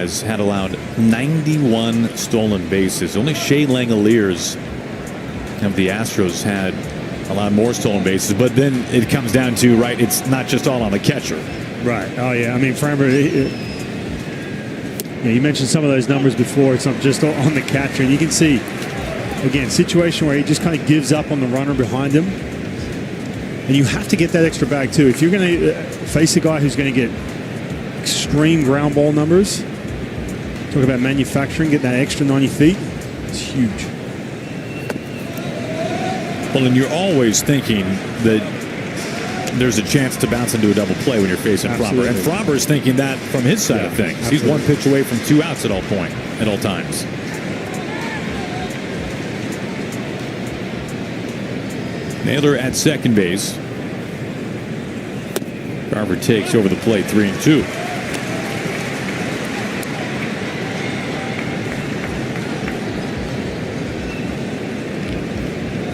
has had allowed 91 stolen bases. Only Shea Langoliers of the Astros had allowed more stolen bases. But then it comes down to, right, it's not just all on the catcher. Right. Oh, yeah. I mean, Framber, you mentioned some of those numbers before. It's not just on the catcher. And you can see, again, situation where he just kind of gives up on the runner behind him. And you have to get that extra bag, too. If you're going to face a guy who's going to get extreme ground ball numbers, talk about manufacturing, get that extra 90 feet, it's huge. Well, and you're always thinking that there's a chance to bounce into a double play when you're facing Framber. And Framber is thinking that from his side of things. Absolutely. He's one pitch away from 2 outs at all times. Naylor at second base. Framber takes over the plate, 3-2.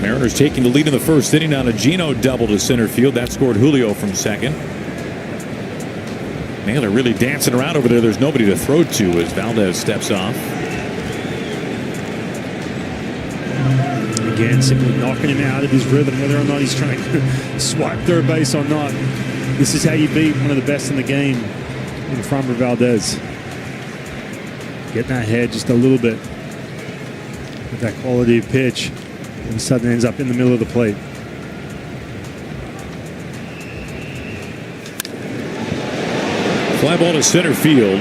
Mariners taking the lead in the first inning on a Gino double to center field. That scored Julio from second. Naylor really dancing around over there. There's nobody to throw to as Valdez steps off. Again, simply knocking him out of his rhythm, whether or not he's trying to swipe third base or not. This is how you beat one of the best in the game in Framber Valdez. Getting that head just a little bit with that quality of pitch. All of a sudden ends up in the middle of the plate. Fly ball to center field.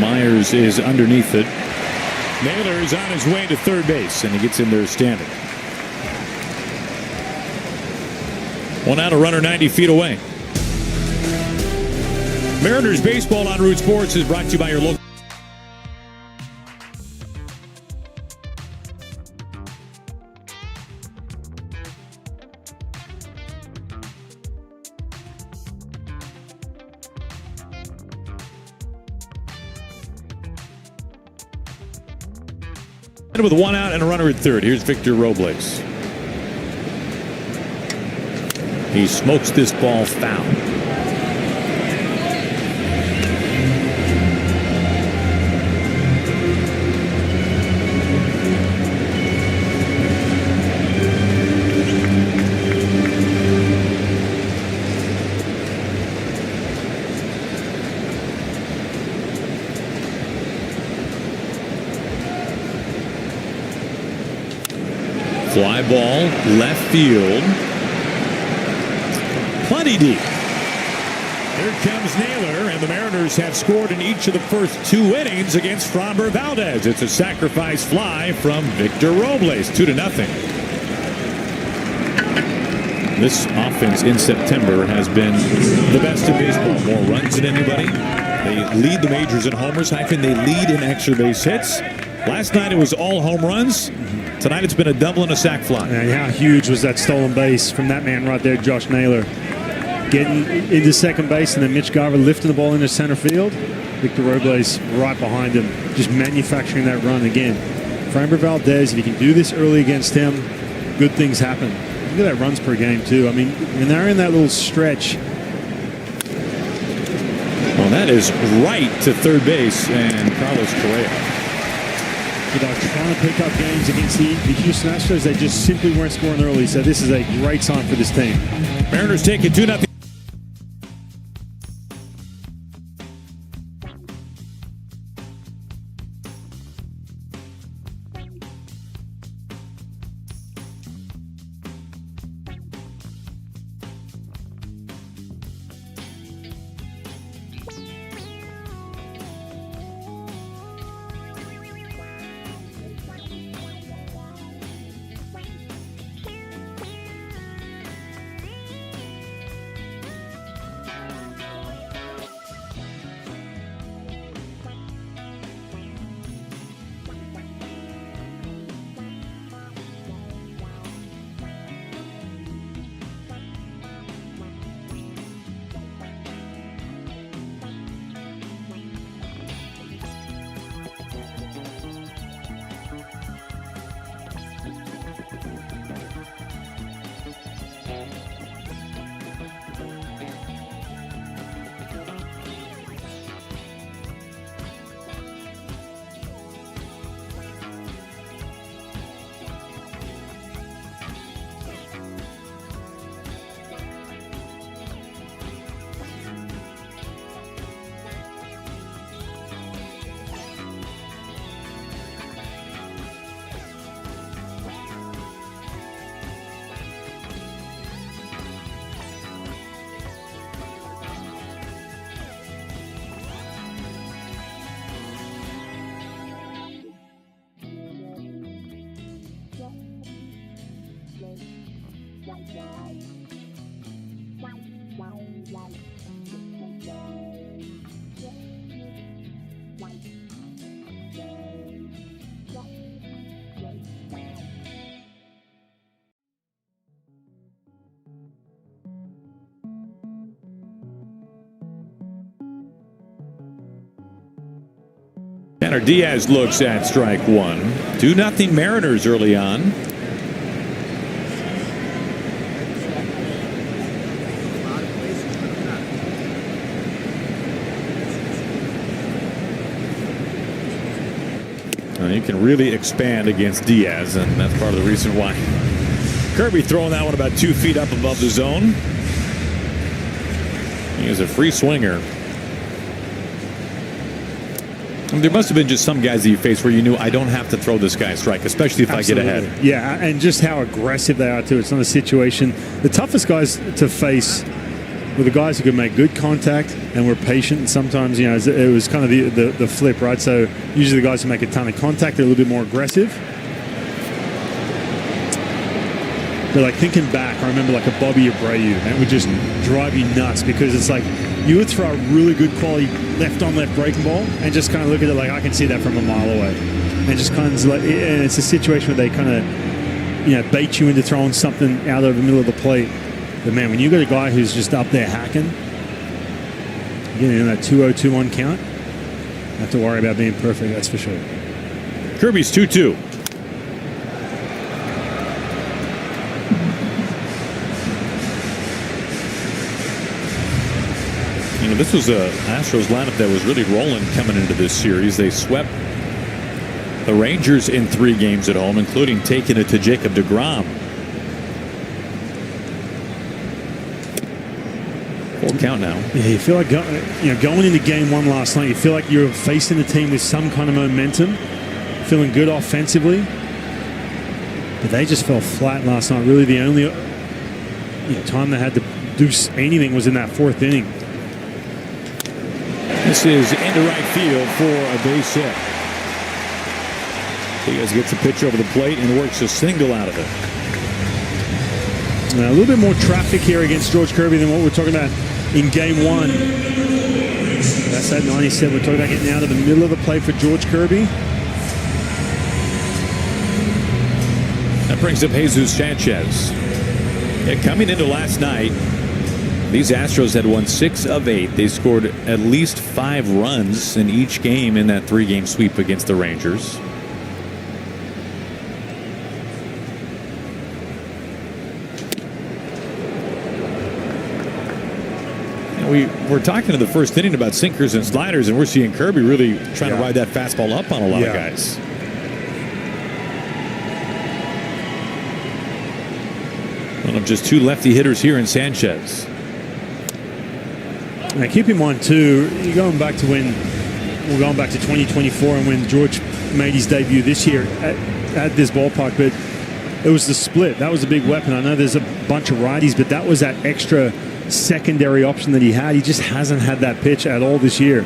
Myers is underneath it. Naylor is on his way to third base, and he gets in there standing. 1 out, a runner 90 feet away. Mariners baseball on Root Sports is brought to you by your local. With 1 out and a runner at third. Here's Victor Robles. He smokes this ball foul. Fly ball, left field. Plenty deep. Here comes Naylor, and the Mariners have scored in each of the first 2 innings against Framber Valdez. It's a sacrifice fly from Victor Robles, 2-0. This offense in September has been the best in baseball. More runs than anybody. They lead the majors in homers. They lead in extra base hits. Last night it was all home runs. Tonight it's been a double and a sac fly. And how huge was that stolen base from that man right there, Josh Naylor. Getting into second base, and then Mitch Garver lifting the ball into center field. Victor Robles right behind him, just manufacturing that run again. Framber Valdez, if you can do this early against him, good things happen. Look at that runs per game too. I mean, when they're in that little stretch. Well, that is right to third base, and Carlos Correa. You know, trying to pick up games against the Houston Astros, they just simply weren't scoring early. So this is a great sign for this team. Mariners take it 2-0. Tanner Diaz looks at strike one. 2-0 Mariners early on. You can really expand against Diaz, and that's part of the reason why. Kirby throwing that one about 2 feet up above the zone. He is a free swinger. There must have been just some guys that you faced where you knew, I don't have to throw this guy a strike, especially if Absolutely. I get ahead. Yeah, and just how aggressive they are, too. It's not a situation. The toughest guys to face were the guys who could make good contact and were patient. And sometimes, you know, it was kind of the flip, right? So usually the guys who make a ton of contact, they're a little bit more aggressive. But like thinking back, I remember like a Bobby Abreu, that would just drive you nuts because it's like you would throw a really good quality left-on-left breaking ball and just kind of look at it like I can see that from a mile away, and just kind of like, and it's a situation where they kind of, you know, bait you into throwing something out of the middle of the plate. But man, when you got a guy who's just up there hacking, getting in that 2-0, 2-1 count, you have to worry about being perfect. That's for sure. Kirby's 2-2. This was a Astros lineup that was really rolling coming into this series. They swept the Rangers in 3 games at home, including taking it to Jacob deGrom. Full count now. Yeah, you feel like going into game 1 last night, you feel like you're facing a team with some kind of momentum, feeling good offensively. But they just fell flat last night. Really, the only time they had to do anything was in that 4th inning. This is into right field for a base hit. Diaz gets a pitch over the plate and works a single out of it. Now, a little bit more traffic here against George Kirby than what we're talking about in game 1. That's that 97. We're talking about getting out of the middle of the plate for George Kirby. That brings up Jesus Sanchez. Yeah, coming into last night, these Astros had won 6 of 8. They scored at least 5 runs in each game in that 3-game sweep against the Rangers. We're talking in the first inning about sinkers and sliders, and we're seeing Kirby really trying to ride that fastball up on a lot of guys. One of just 2 lefty hitters here in Sanchez. Now keep in mind too, we're going back to 2024 and when George made his debut this year at this ballpark, but it was the split. That was a big weapon. I know there's a bunch of righties, but that was that extra secondary option that he had. He just hasn't had that pitch at all this year.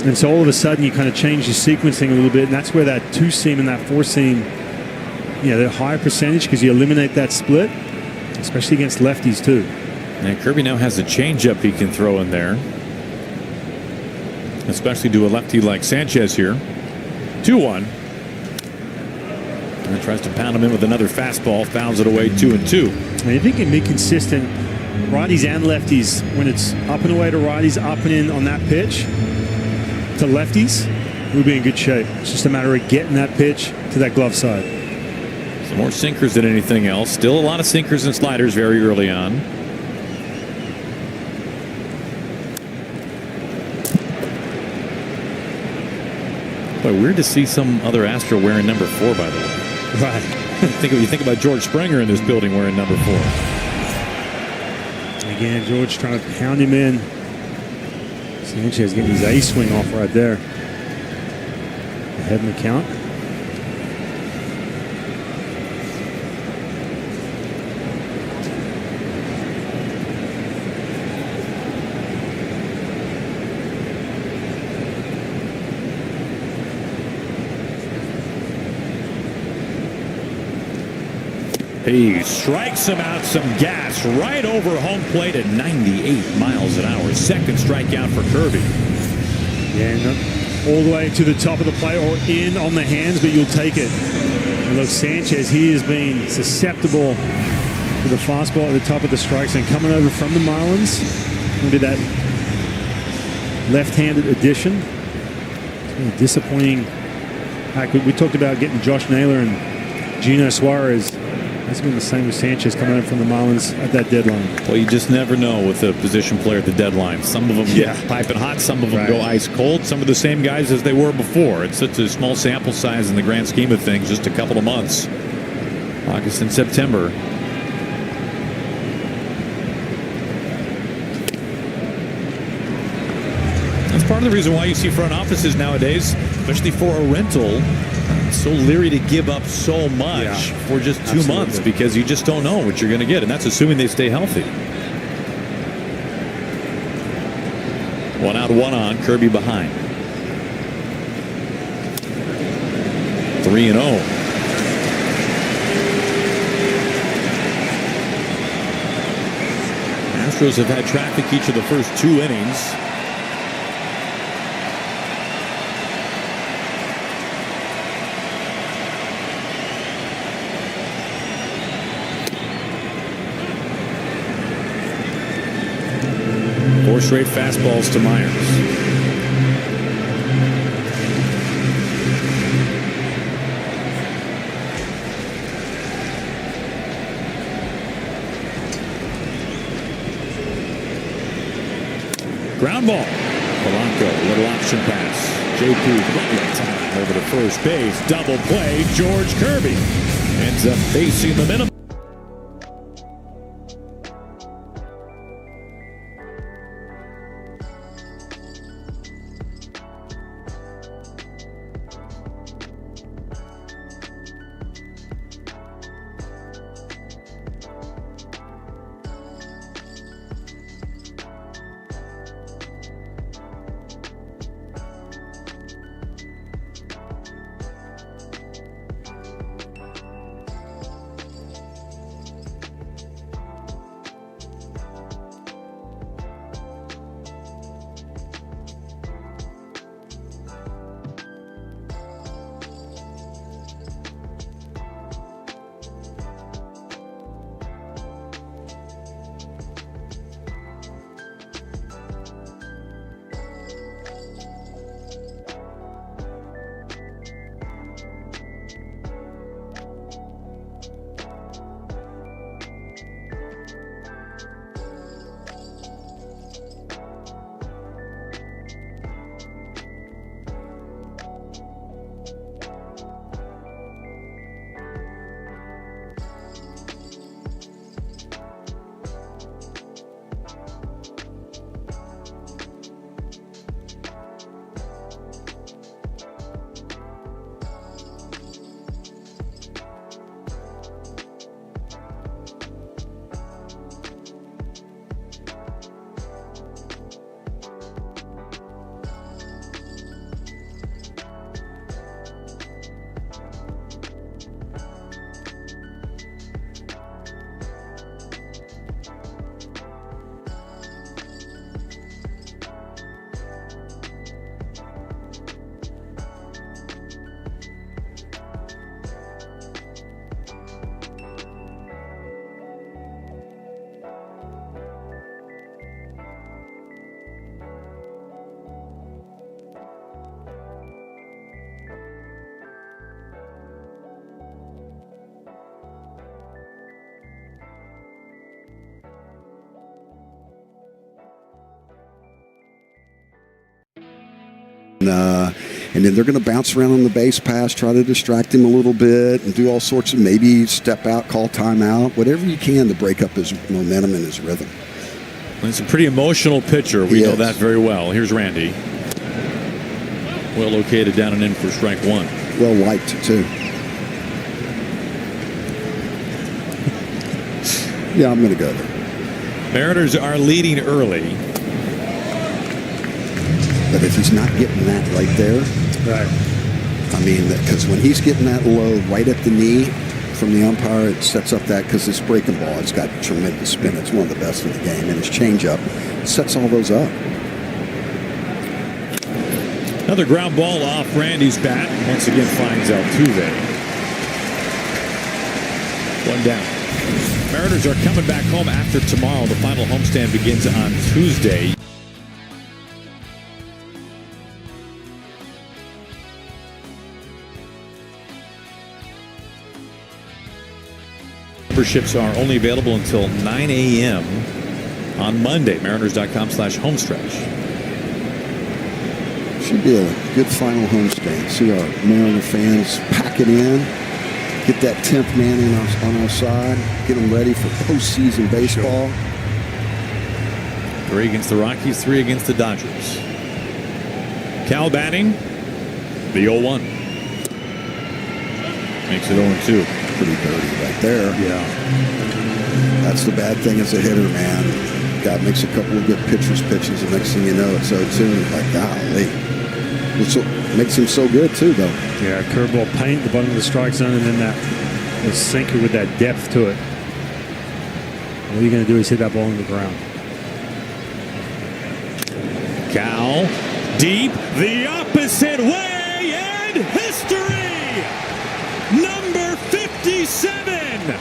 And so all of a sudden you kind of change your sequencing a little bit, and that's where that 2-seam and that 4-seam, the higher percentage, because you eliminate that split, especially against lefties too. And Kirby now has a changeup he can throw in there, especially to a lefty like Sanchez here. 2-1. And then tries to pound him in with another fastball, fouls it away 2-2. And if he can be consistent, righties and lefties, when it's up and away to righties, up and in on that pitch to lefties, we'll be in good shape. It's just a matter of getting that pitch to that glove side. Some more sinkers than anything else. Still a lot of sinkers and sliders very early on. But weird to see some other Astro wearing number 4, by the way. Right. You think about George Springer in this building wearing number 4. Again, George trying to pound him in. Sanchez getting his A swing off right there. Ahead in the count. He strikes him out some gas right over home plate at 98 miles an hour. Second strikeout for Kirby. Yeah, not all the way to the top of the plate or in on the hands, but you'll take it. And look, Sanchez, he has been susceptible to the fastball at the top of the strike zone. Coming over from the Marlins, going to be that left-handed addition. It's been a disappointing. We talked about getting Josh Naylor and Gino Suarez. It's been the same with Sanchez coming over from the Marlins at that deadline. Well, you just never know with a position player at the deadline. Some of them get piping hot. Some of them go ice cold. Some of the same guys as they were before. It's such a small sample size in the grand scheme of things. Just a couple of months. August and September. That's part of the reason why you see front offices nowadays, especially for a rental, so leery to give up so much for just 2 months, because you just don't know what you're going to get, and that's assuming they stay healthy. 1 out, 1 on. Kirby behind. 3-0. Astros have had traffic each of the first 2 innings. Four straight fastballs to Myers. Ground ball. Polanco, little option pass. JP right time over to first base. Double play. George Kirby ends up facing the minimum. And then they're going to bounce around on the base pass, try to distract him a little bit, and do all sorts of, maybe step out, call timeout, whatever you can to break up his momentum and his rhythm. He's a pretty emotional pitcher. We know that very well. Here's Randy. Well located down and in for strike 1. Well liked, too. Yeah, I'm going to go there. Mariners are leading early. But if he's not getting that right there, right? I mean, because when he's getting that low right at the knee, from the umpire. It sets up that because this breaking ball, it's got tremendous spin. It's one of the best in the game. And his changeup sets all those up. Another ground ball off Randy's bat. Once again finds Altuve. One down. Mariners are coming back home after tomorrow. The final homestand begins on Tuesday. Memberships are only available until 9 a.m. on Monday. Mariners.com/homestretch. Should be a good final homestand. See our Mariner fans pack it in, get that 10th man in on our side, get them ready for postseason baseball. 3 against the Rockies, 3 against the Dodgers. Cal batting, the 0-1. Makes it 0-2. Pretty dirty right there. Yeah. That's the bad thing as a hitter, man. God makes a couple of good pitchers pitches, and next thing you know, it's 0-2. Like, golly. It makes him so good, too, though. Yeah, curveball paint, the bottom of the strike zone, and then that sinker with that depth to it. All you're going to do is hit that ball in the ground. Cal, deep, the opposite way, and history! Number 57!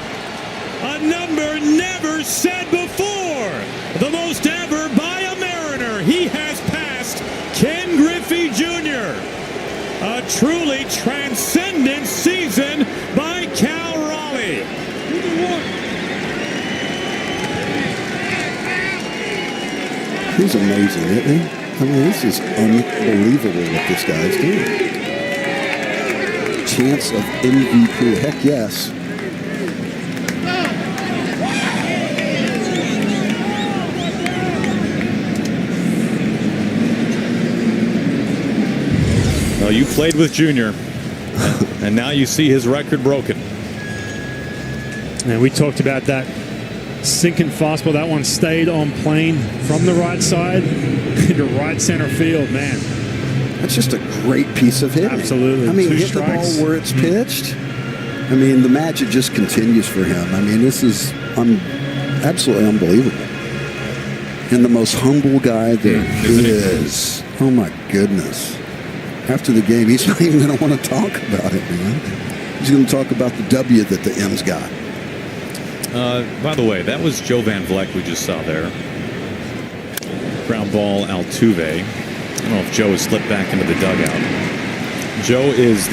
A number never said before! The most ever by a Mariner. He has passed Ken Griffey Jr. A truly transcendent season by Cal Raleigh. He's amazing, isn't he? I mean, this is unbelievable what this guy's doing. Chance of MVP. Heck yes. Well, you played with Junior, and now you see his record broken. And we talked about that sinking fastball. That one stayed on plane from the right side into right center field, man. That's just a great piece of hitting. Absolutely. I mean, 2 hit strikes. the ball where it's pitched. I mean, the magic just continues for him. I mean, this is absolutely unbelievable. And the most humble guy there is. Oh, my goodness. After the game, he's not even going to want to talk about it, man. He's going to talk about the W that the M's got. By the way, that was Joe Van Vleck we just saw there. Ground ball, Altuve. I don't know if Joe has slipped back into the dugout. Joe is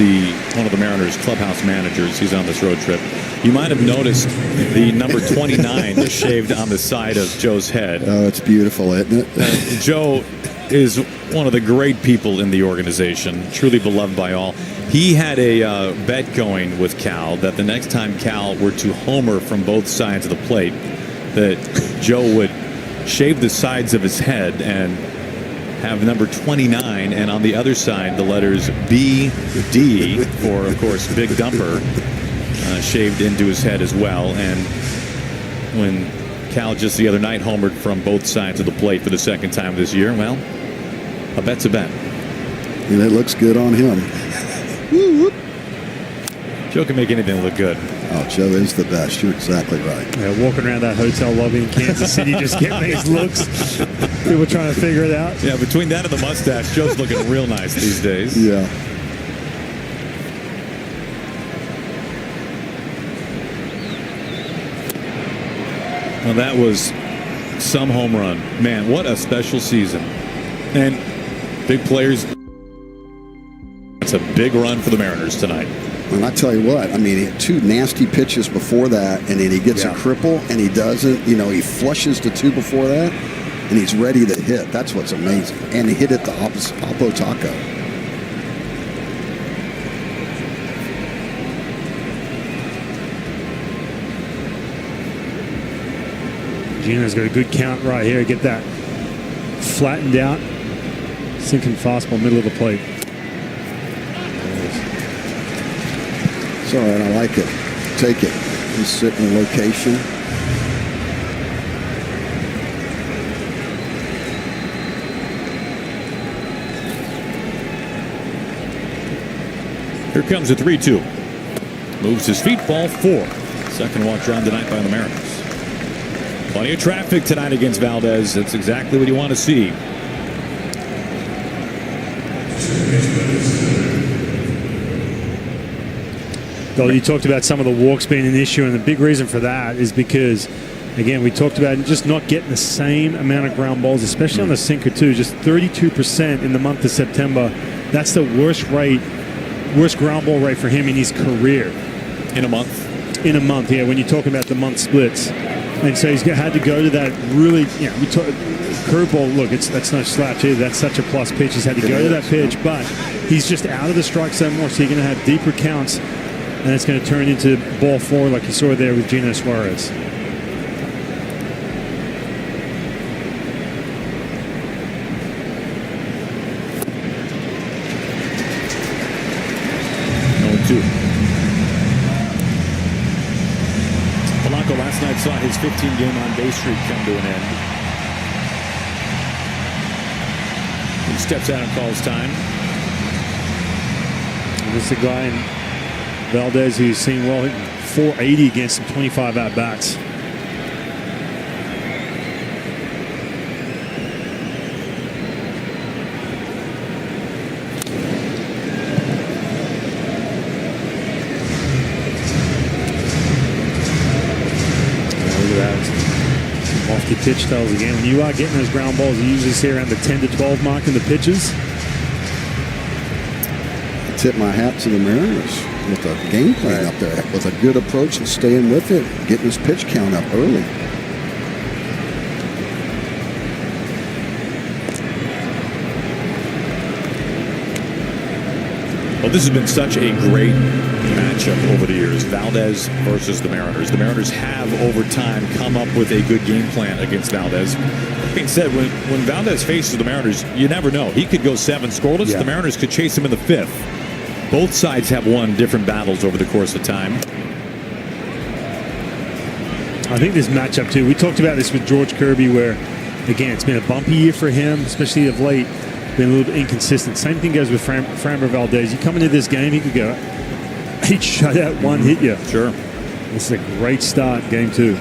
one of the Mariners' clubhouse managers. He's on this road trip. You might have noticed the number 29 is shaved on the side of Joe's head. Oh, it's beautiful, isn't it? Joe is one of the great people in the organization, truly beloved by all. He had a bet going with Cal that the next time Cal were to homer from both sides of the plate, that Joe would shave the sides of his head and have number 29, and on the other side the letters BD for, of course, Big Dumper, shaved into his head as well. And when Cal just the other night homered from both sides of the plate for the second time this year, well, a bet's a bet. And it looks good on him. Joe can make anything look good. Oh, Joe is the best. You're exactly right. Yeah, walking around that hotel lobby in Kansas City just getting these looks. People trying to figure it out. Yeah, between that and the mustache, Joe's looking real nice these days. Yeah. Well, that was some home run. Man, what a special season. And big players. It's a big run for the Mariners tonight. And I tell you what, I mean, he had 2 nasty pitches before that, and then he gets a cripple, and he doesn't, he flushes the 2 before that, and he's ready to hit. That's what's amazing. And he hit it the Oppo Taco. Gino's got a good count right here. Get that flattened out. Sinking fastball, middle of the plate. It's all right. I like it. Take it. He's sitting in location. Here comes a 3-2. Moves his feet, ball 4. Second walk drawn tonight by the Mariners. Plenty of traffic tonight against Valdez. That's exactly what you want to see. Well, you talked about some of the walks being an issue, and the big reason for that is because, again, we talked about just not getting the same amount of ground balls, especially on the sinker too. Just 32% in the month of September. That's the worst ground ball rate for him in his career. In a month? In a month, yeah, when you're talking about the month splits. And so he's had to go to that really, curveball, look, that's no slouch either. That's such a plus pitch. He's had to go to that pitch, but he's just out of the strike zone more, so you're going to have deeper counts, and it's going to turn into ball 4 like you saw there with Gino Suarez. Last night saw his 15-game on-base streak come to an end. He steps out and calls time. This is a guy in Valdez who's seen well, 480 against him, 25 at-bats. Pitch tells again. When you are getting those ground balls, you usually see around the 10 to 12 mark in the pitches. I tip my hat to the Mariners with a game plan up there, with a good approach and staying with it, getting his pitch count up early. Well, this has been such a great matchup over the years, Valdez versus the Mariners. The Mariners have, over time, come up with a good game plan against Valdez. That being said, when Valdez faces the Mariners, you never know. He could go 7 scoreless. Yeah. The Mariners could chase him in the 5th. Both sides have won different battles over the course of time. I think this matchup, too, we talked about this with George Kirby, where, again, it's been a bumpy year for him, especially of late. Been a little bit inconsistent. Same thing goes with Framber Valdez. You come into this game, he could go 8 shutout, 1 hit you. Sure. This is a great start, game 2.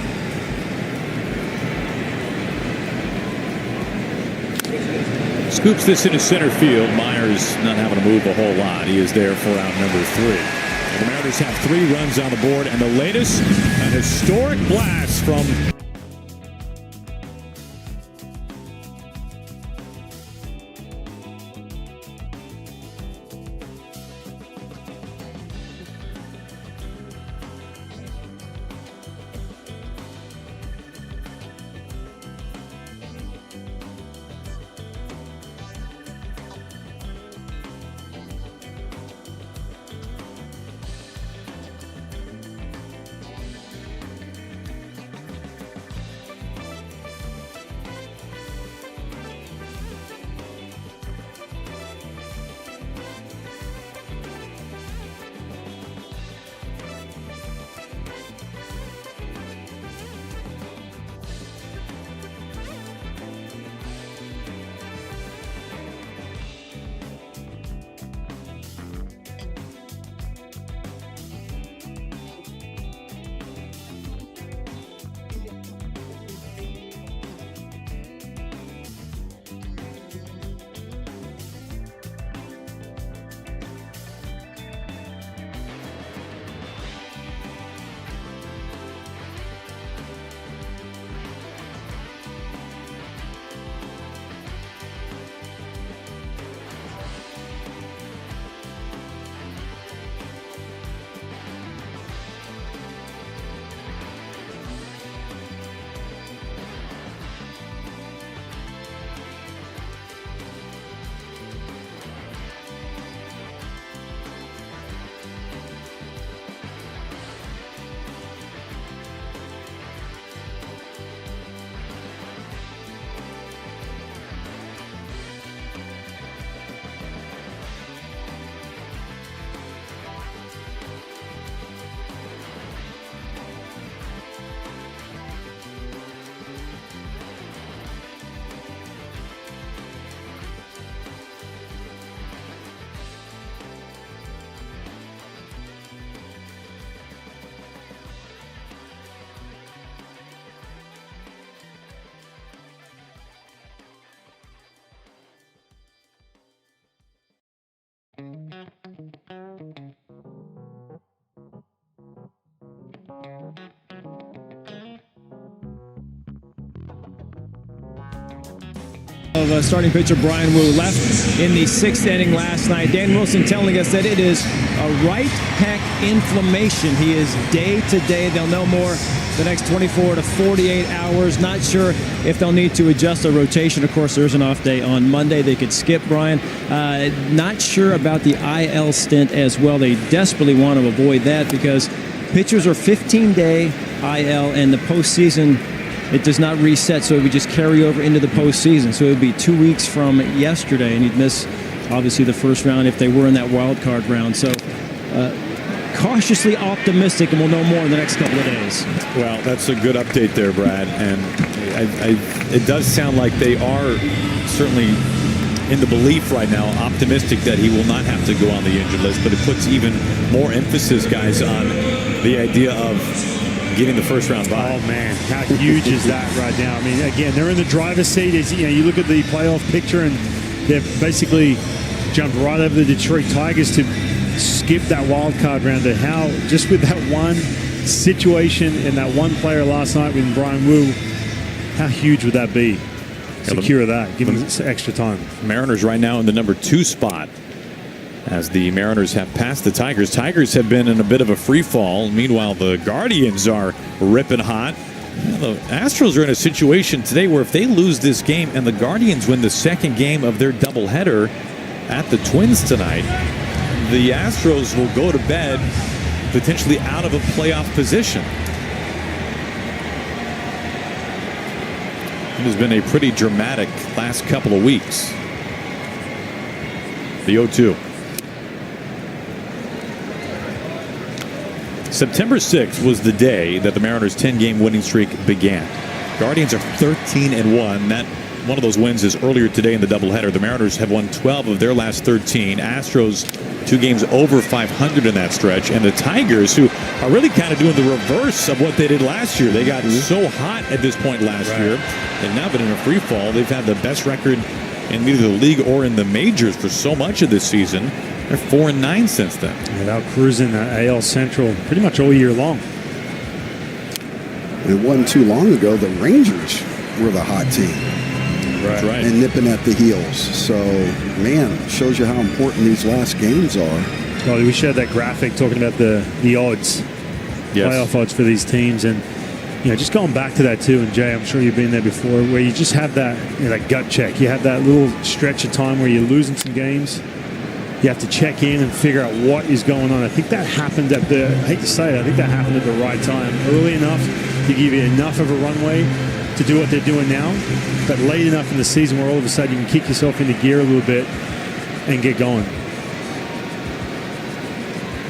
Scoops this into center field. Myers not having to move a whole lot. He is there for out number 3. And the Mariners have 3 runs on the board, and the latest, an historic blast from of starting pitcher Brian Wu. Left in the 6th inning last night. Dan Wilson telling us that it is a right pec inflammation. He is day to day. They'll know more the next 24 to 48 hours. Not sure if they'll need to adjust the rotation. Of course, there's an off day on Monday. They could skip Brian. Not sure about the IL stint as well. They desperately want to avoid that because pitchers are 15-day IL, and the postseason, it does not reset, so it would just carry over into the postseason. So it would be 2 weeks from yesterday, and he'd miss, obviously, the first round if they were in that wild card round. So cautiously optimistic, and we'll know more in the next couple of days. Well, that's a good update there, Brad. And it does sound like they are certainly in the belief right now, optimistic that he will not have to go on the injured list, but it puts even more emphasis, guys, on the idea of getting the first round bye. Oh man, how huge is that right now? I mean, again, they're in the driver's seat. You look at the playoff picture, and they've basically jumped right over the Detroit Tigers to skip that wild card round. And how, just with that one situation and that one player last night with Brian Wu, how huge would that be? Secure that, give them extra time. Mariners right now in the number 2 spot, as the Mariners have passed the Tigers. Tigers have been in a bit of a free fall. Meanwhile, the Guardians are ripping hot. The Astros are in a situation today where if they lose this game and the Guardians win the second game of their doubleheader at the Twins tonight, the Astros will go to bed potentially out of a playoff position. It has been a pretty dramatic last couple of weeks. The 0-2. September 6th was the day that the Mariners' 10-game winning streak began. Guardians are 13-1. That one of those wins is earlier today in the doubleheader. The Mariners have won 12 of their last 13. Astros 2 games over 500 in that stretch. And the Tigers, who are really kind of doing the reverse of what they did last year. They got so hot at this point last year. They've now been in a free fall. They've had the best record in either the league or in the majors for so much of this season. They're 4-9 since then. Yeah, they're cruising AL Central pretty much all year long. It wasn't too long ago the Rangers were the hot team. Right. Right. And nipping at the heels. So, man, shows you how important these last games are. Oh, we shared that graphic talking about the odds, playoff odds for these teams, and just going back to that too. And Jay, I'm sure you've been there before, where you just have that that gut check. You have that little stretch of time where you're losing some games. You have to check in and figure out what is going on. I think that happened at I hate to say it, I think that happened at the right time, early enough to give you enough of a runway to do what they're doing now, but late enough in the season where all of a sudden you can kick yourself into gear a little bit and get going.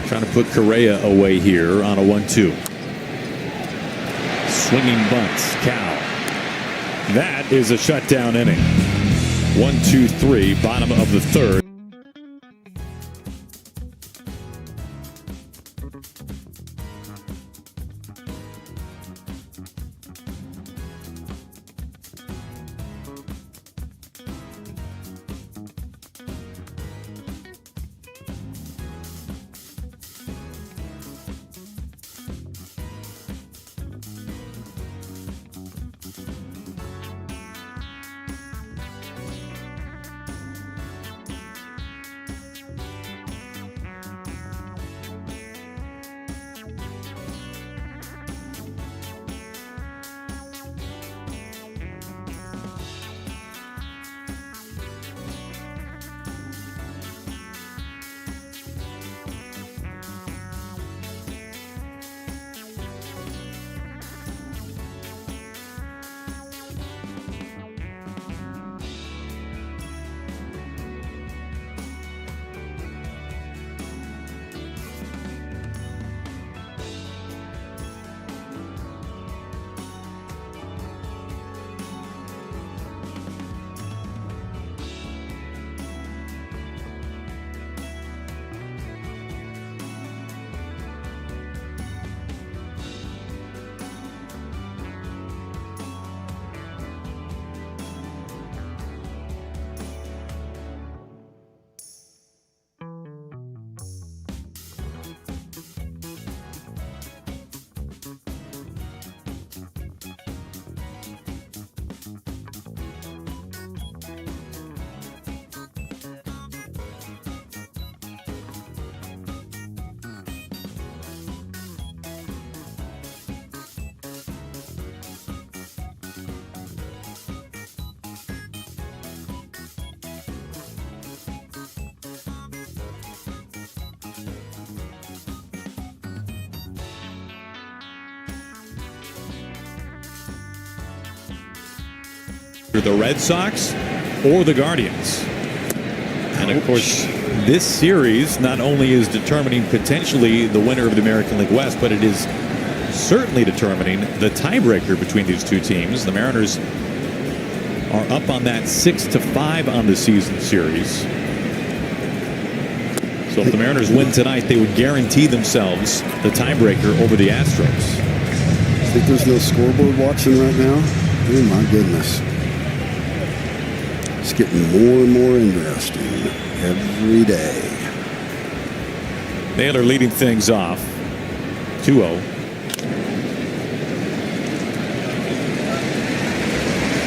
Trying to put Correa away here on a 1-2. Swinging bunts, Cal. That is a shutdown inning. 1-2-3, bottom of the 3rd. the Red Sox or the Guardians. And of course, this series not only is determining potentially the winner of the American League West, but it is certainly determining the tiebreaker between these two teams. The Mariners are up on that 6-5 on the season series. So if the Mariners win tonight, they would guarantee themselves the tiebreaker over the Astros. I think there's no scoreboard watching right now. Oh my goodness. It's getting more and more interesting every day. Naylor leading things off 2-0.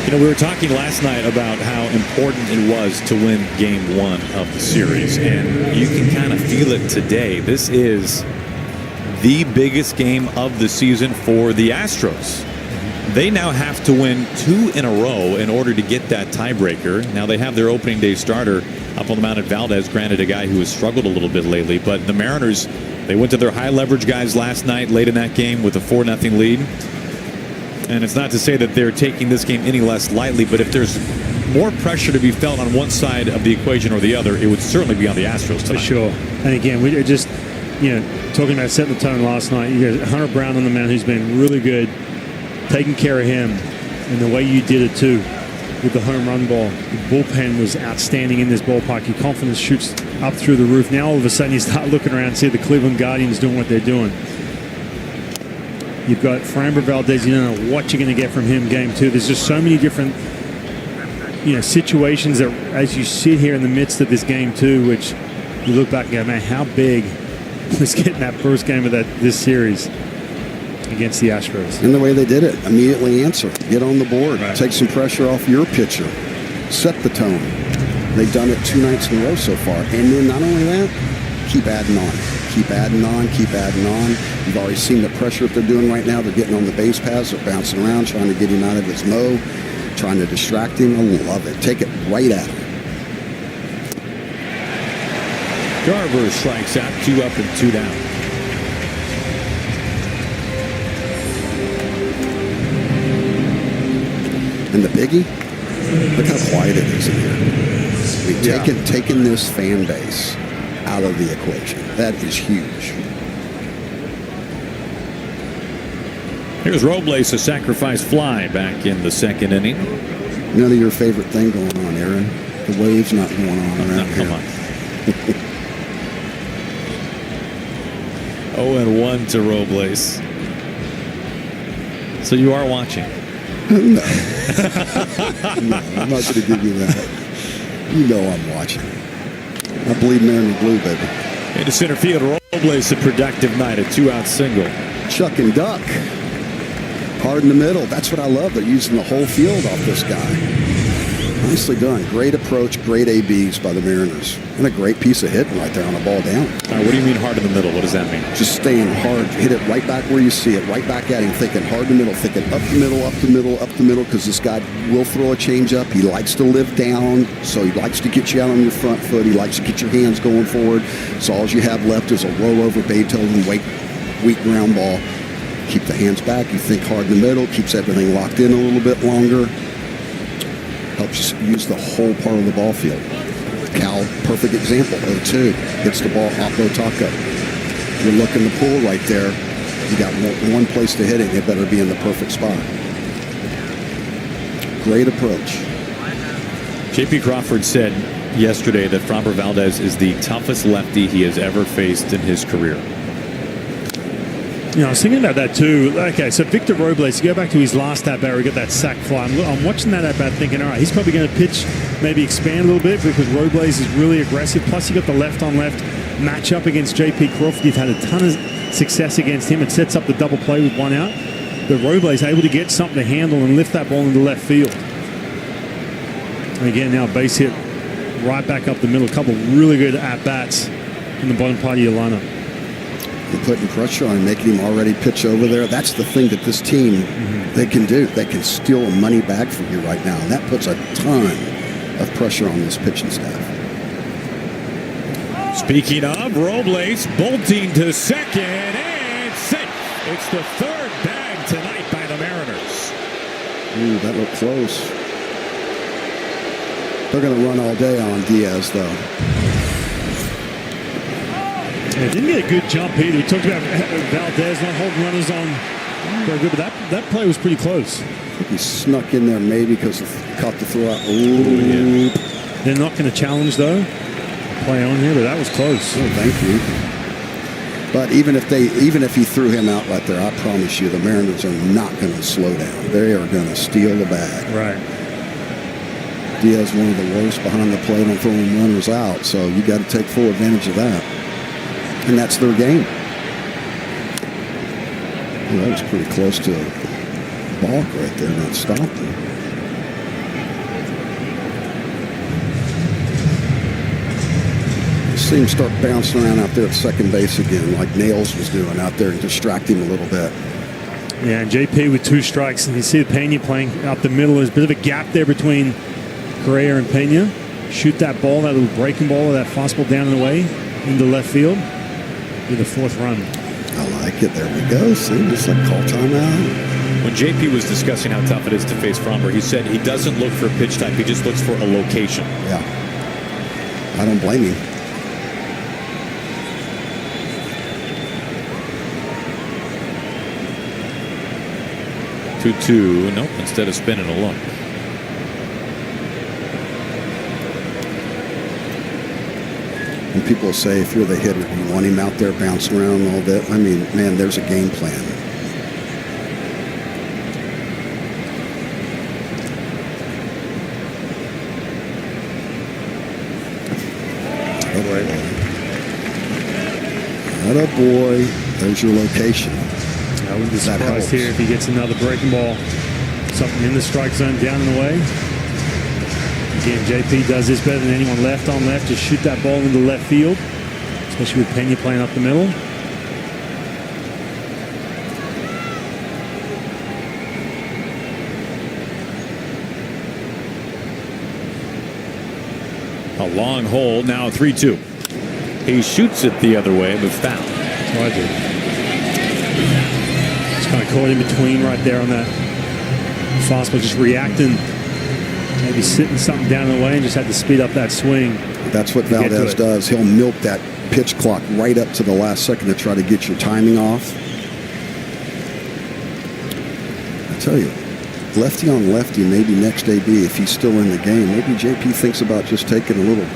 You know, we were talking last night about how important it was to win game one of the series, and you can kind of feel it today. This is the biggest game of the season for the Astros. They now have to win 2 in a row in order to get that tiebreaker. Now they have their opening day starter up on the mound at Valdez, granted a guy who has struggled a little bit lately, but the Mariners, they went to their high leverage guys last night late in that game with a 4-0 lead. And it's not to say that they're taking this game any less lightly, but if there's more pressure to be felt on one side of the equation or the other, it would certainly be on the Astros tonight. For sure. And again, we just, talking about setting the tone last night, you got Hunter Brown on the mound who's been really good, taking care of him, and the way you did it too with the home run ball. The bullpen was outstanding in this ballpark. Your confidence shoots up through the roof. Now all of a sudden you start looking around and see the Cleveland Guardians doing what they're doing. You've got Framber Valdez. You don't know what you're going to get from him game 2. There's just so many different situations that as you sit here in the midst of this game 2, which you look back and go, man, how big was getting that first game of this series against the Astros. And the way they did it, immediately answer, get on the board, right. Take some pressure off your pitcher, set the tone. They've done it 2 nights in a row so far. And then not only that, keep adding on. Keep adding on, keep adding on. You've already seen the pressure that they're doing right now. They're getting on the base paths, they're bouncing around, trying to get him out of his mode, trying to distract him. I love it. Take it right at him. Garver strikes out, 2 up and 2 down. And the biggie, look how quiet it is in here. I mean, taking this fan base out of the equation. That is huge. Here's Robles, a sacrifice fly back in the 2nd inning. None of your favorite thing going on, Aaron. The wave's not going on around here. Come on. 0-1 to Robles. So you are watching? No. No, I'm not going to give you that. You know I'm watching. I bleed there in the blue, baby. Into center field, Robles, a productive night, a 2-out single. Chuck and duck. Hard in the middle. That's what I love. They're using the whole field off this guy. Nicely done. Great approach, great ABs by the Mariners. And a great piece of hitting right there on a ball down. What do you mean hard in the middle? What does that mean? Just staying hard. Hit it right back where you see it. Right back at him. Thinking hard in the middle. Thinking up the middle, up the middle, up the middle. Because this guy will throw a changeup. He likes to live down. So he likes to get you out on your front foot. He likes to get your hands going forward. So all you have left is a rollover Beethoven weak ground ball. Keep the hands back. You think hard in the middle. Keeps everything locked in a little bit longer. Helps you use the whole part of the ball field. Cal, perfect example. 0-2. Hits the ball off taco. You're looking the pool right there. You got one place to hit it. It better be in the perfect spot. Great approach. J.P. Crawford said yesterday that Framber Valdez is the toughest lefty he has ever faced in his career. I was thinking about that too. Okay, so Victor Robles, you go back to his last at-bat, he got that sac fly. I'm watching that at-bat thinking, all right, he's probably going to pitch, maybe expand a little bit because Robles is really aggressive. Plus, you got the left-on-left matchup against J.P. Crawford. You've had a ton of success against him. It sets up the double play with 1 out. But Robles able to get something to handle and lift that ball into left field. And again, now base hit right back up the middle. A couple really good at-bats in the bottom part of your lineup. Putting pressure on him, making him already pitch over there. That's the thing that this team, they can do. They can steal a money bag from you right now. And that puts a ton of pressure on this pitching staff. Speaking of, Robles bolting to second and safe. It's the 3rd bag tonight by the Mariners. Ooh, that looked close. They're going to run all day on Diaz, though. Yeah, didn't get a good jump either. We talked about Valdez not holding runners on very good, but that play was pretty close. He snuck in there maybe because caught the throw out. Ooh, yeah. They're not going to challenge, though. Play on here, but that was close. Oh, thank you. But even if he threw him out right there, I promise you, the Mariners are not going to slow down. They are going to steal the bag. Right. Diaz one of the worst behind the plate on throwing runners out, so you got to take full advantage of that. And that's their game. Well, that was pretty close to a balk right there, not stopping. See him start bouncing around out there at second base again, like Nails was doing out there, and distract him a little bit. Yeah, and JP with 2 strikes, and you see Pena playing up the middle. There's a bit of a gap there between Correa and Pena. Shoot that ball, that little breaking ball, or that fastball down and away into left field. Be the 4th run. I like it. There we go. See, just like call timeout. When JP was discussing how tough it is to face Fromber, he said he doesn't look for a pitch type. He just looks for a location. Yeah. I don't blame him. Two. Nope, instead of spinning a look. And people say, if you're the hitter, you want him out there bouncing around all that. I mean, man, there's a game plan. Attaboy. There's your location. I wouldn't be surprised here if he gets another breaking ball. Something in the strike zone, down and away. Again, JP does this better than anyone left on left. Just shoot that ball into left field, especially with Pena playing up the middle. A long hold, now 3-2. He shoots it the other way, but foul. That's what I do. Just kind of caught in between right there on that fastball, just reacting, maybe sitting something down the way, and just had to speed up that swing. That's what Valdez does. He'll milk that pitch clock right up to the last second to try to get your timing off. I tell you, lefty on lefty, maybe next AB if he's still in the game. Maybe JP thinks about just taking a little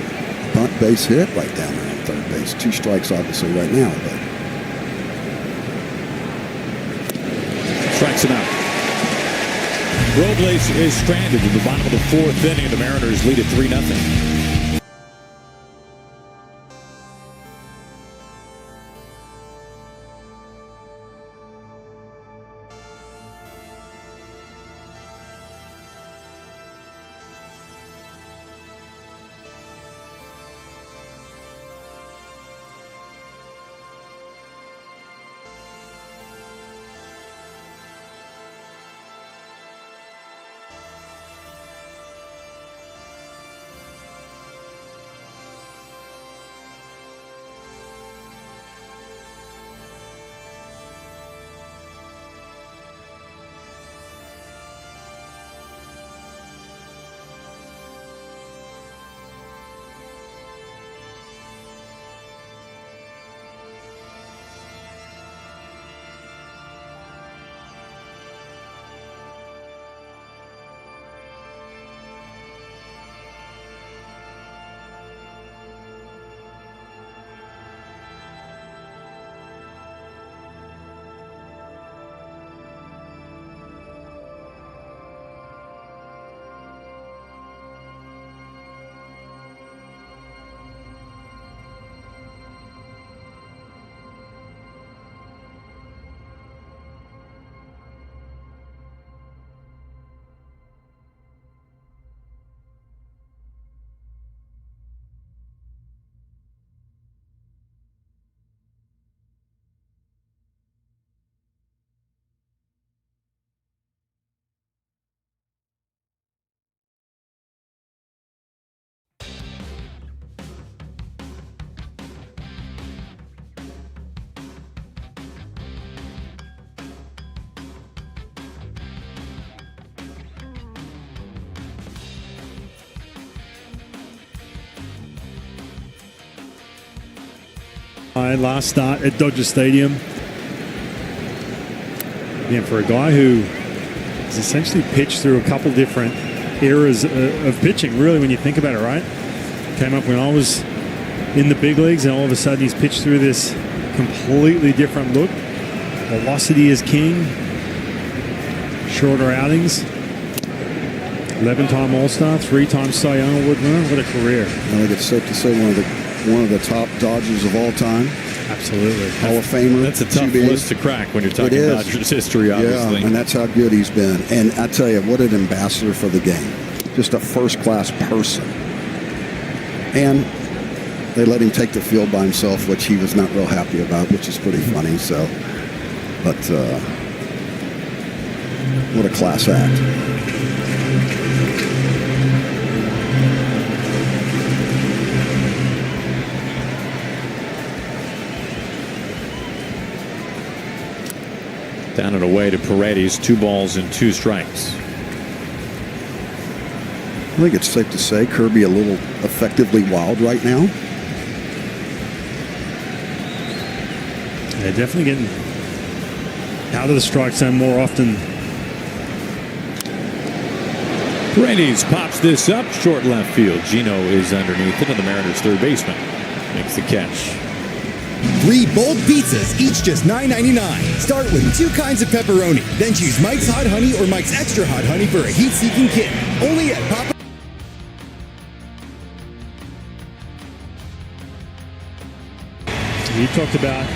bunt base hit right down there on third base. 2 strikes obviously right now, but strikes him out. Robles is stranded in the bottom of the 4th inning. The Mariners lead at 3-0. Last start at Dodger Stadium. Yeah, for a guy who has essentially pitched through a couple different eras of pitching, really, when you think about it, right? Came up when I was in the big leagues, and all of a sudden he's pitched through this completely different look. Velocity is king. Shorter outings. 11-time All-Star, 3-time Cy Young Award winner. What a career. I think it's safe to say one of the top Dodgers of all time. Absolutely. Hall of Famer. That's a tough list to crack when you're talking Dodgers history, obviously. Yeah, and that's how good he's been. And I tell you, what an ambassador for the game. Just a first-class person. And they let him take the field by himself, which he was not real happy about, which is pretty funny. So, but what a class act. Down and away to Paredes, 2 balls and 2 strikes. I think it's safe to say Kirby a little effectively wild right now. Yeah, definitely getting out of the strike zone more often. Paredes pops this up, short left field. Gino is underneath it, and the Mariners' third baseman makes the catch. 3 bold pizzas, each just $9.99. Start with 2 kinds of pepperoni. Then choose Mike's Hot Honey or Mike's Extra Hot Honey for a heat-seeking kid. Only at Papa. You talked about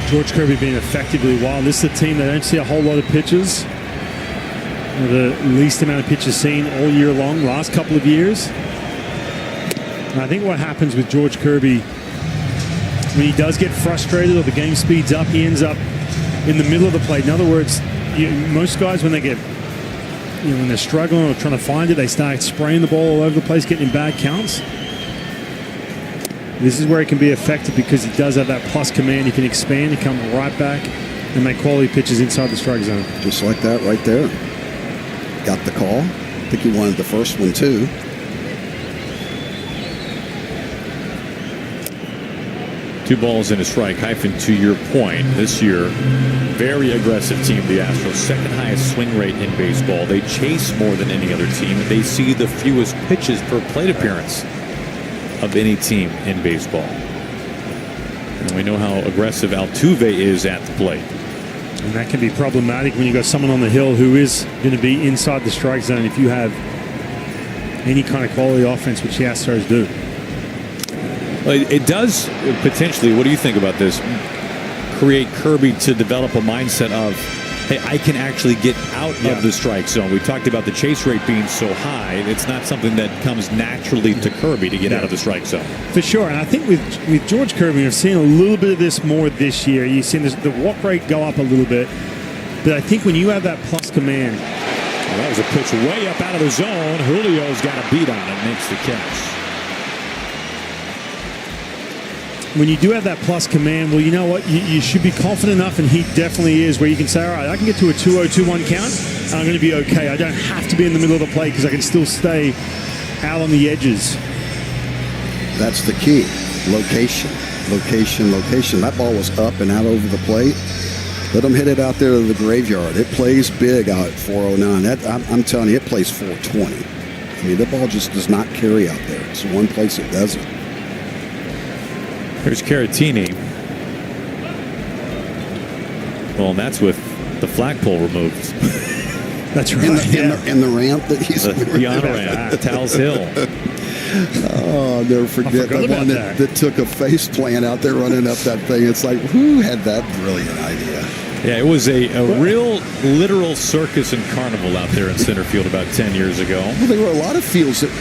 George Kirby being effectively wild. This is a team that don't see a whole lot of pitches. The least amount of pitches seen all year long, last couple of years. And I think what happens with George Kirby, when he does get frustrated or the game speeds up, he ends up in the middle of the plate. In other words, most guys, when they get, when they're struggling or trying to find it, they start spraying the ball all over the place, getting in bad counts. This is where he can be effective because he does have that plus command. He can expand, he come right back, and make quality pitches inside the strike zone. Just like that right there. Got the call. I think he wanted the first one too. Two balls and a strike. Hyphen, to your point, this year, very aggressive team, the Astros. Second highest swing rate in baseball. They chase more than any other team. They see the fewest pitches per plate appearance of any team in baseball. And we know how aggressive Altuve is at the plate. And that can be problematic when you've got someone on the hill who is going to be inside the strike zone if you have any kind of quality offense, which the Astros do. Well, it does potentially, what do you think about this, create Kirby to develop a mindset of, hey, I can actually get out of the strike zone. We talked about the chase rate being so high. It's not something that comes naturally to Kirby to get out of the strike zone. For sure. And I think with George Kirby, we've seen a little bit of this more this year. You've seen the walk rate go up a little bit. But I think when you have that plus command. Well, that was a pitch way up out of the zone. Julio's got a beat on it, makes the catch. When you do have that plus command, well, you know what? You should be confident enough, and he definitely is, where you can say, all right, I can get to a 2-0, 2-1 count, and I'm going to be okay. I don't have to be in the middle of the plate because I can still stay out on the edges. That's the key. Location, location, location. That ball was up and out over the plate. Let them hit it out there to the graveyard. It plays big out at 409. I'm telling you, it plays 420. I mean, the ball just does not carry out there. It's the one place it doesn't. Here's Caratini. Well, and that's with the flagpole removed. That's right. In the ramp that he's the honor ramp, Towels Hill. Oh, I'll never forget the one that took a face plant out there running up that thing. It's like, who had that brilliant idea? Yeah, it was a real literal circus and carnival out there in center field about 10 years ago. Well, there were a lot of fields that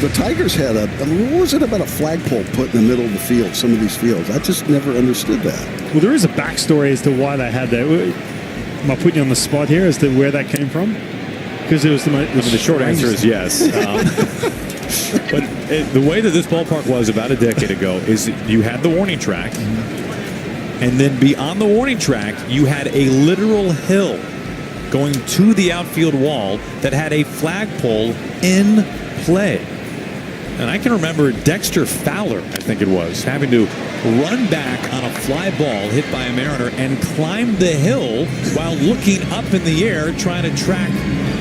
the Tigers had what was it about a flagpole put in the middle of the field, some of these fields? I just never understood that. Well, there is a backstory as to why they had that. Am I putting you on the spot here as to where that came from? Because it was the short answer is yes. But the way that this ballpark was about a decade ago is you had the warning track, and then beyond the warning track, you had a literal hill going to the outfield wall that had a flagpole in play. And I can remember Dexter Fowler, I think it was, having to run back on a fly ball hit by a Mariner and climb the hill while looking up in the air trying to track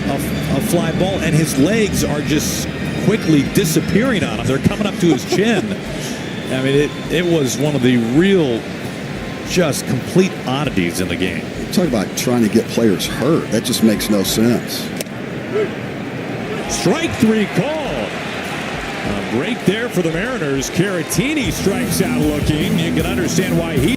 a fly ball, and his legs are just quickly disappearing on him. They're coming up to his chin. I mean, it was one of the real, just complete oddities in the game. Talk about trying to get players hurt. That just makes no sense. Strike 3 call. A break there for the Mariners. Caratini strikes out looking. You can understand why he...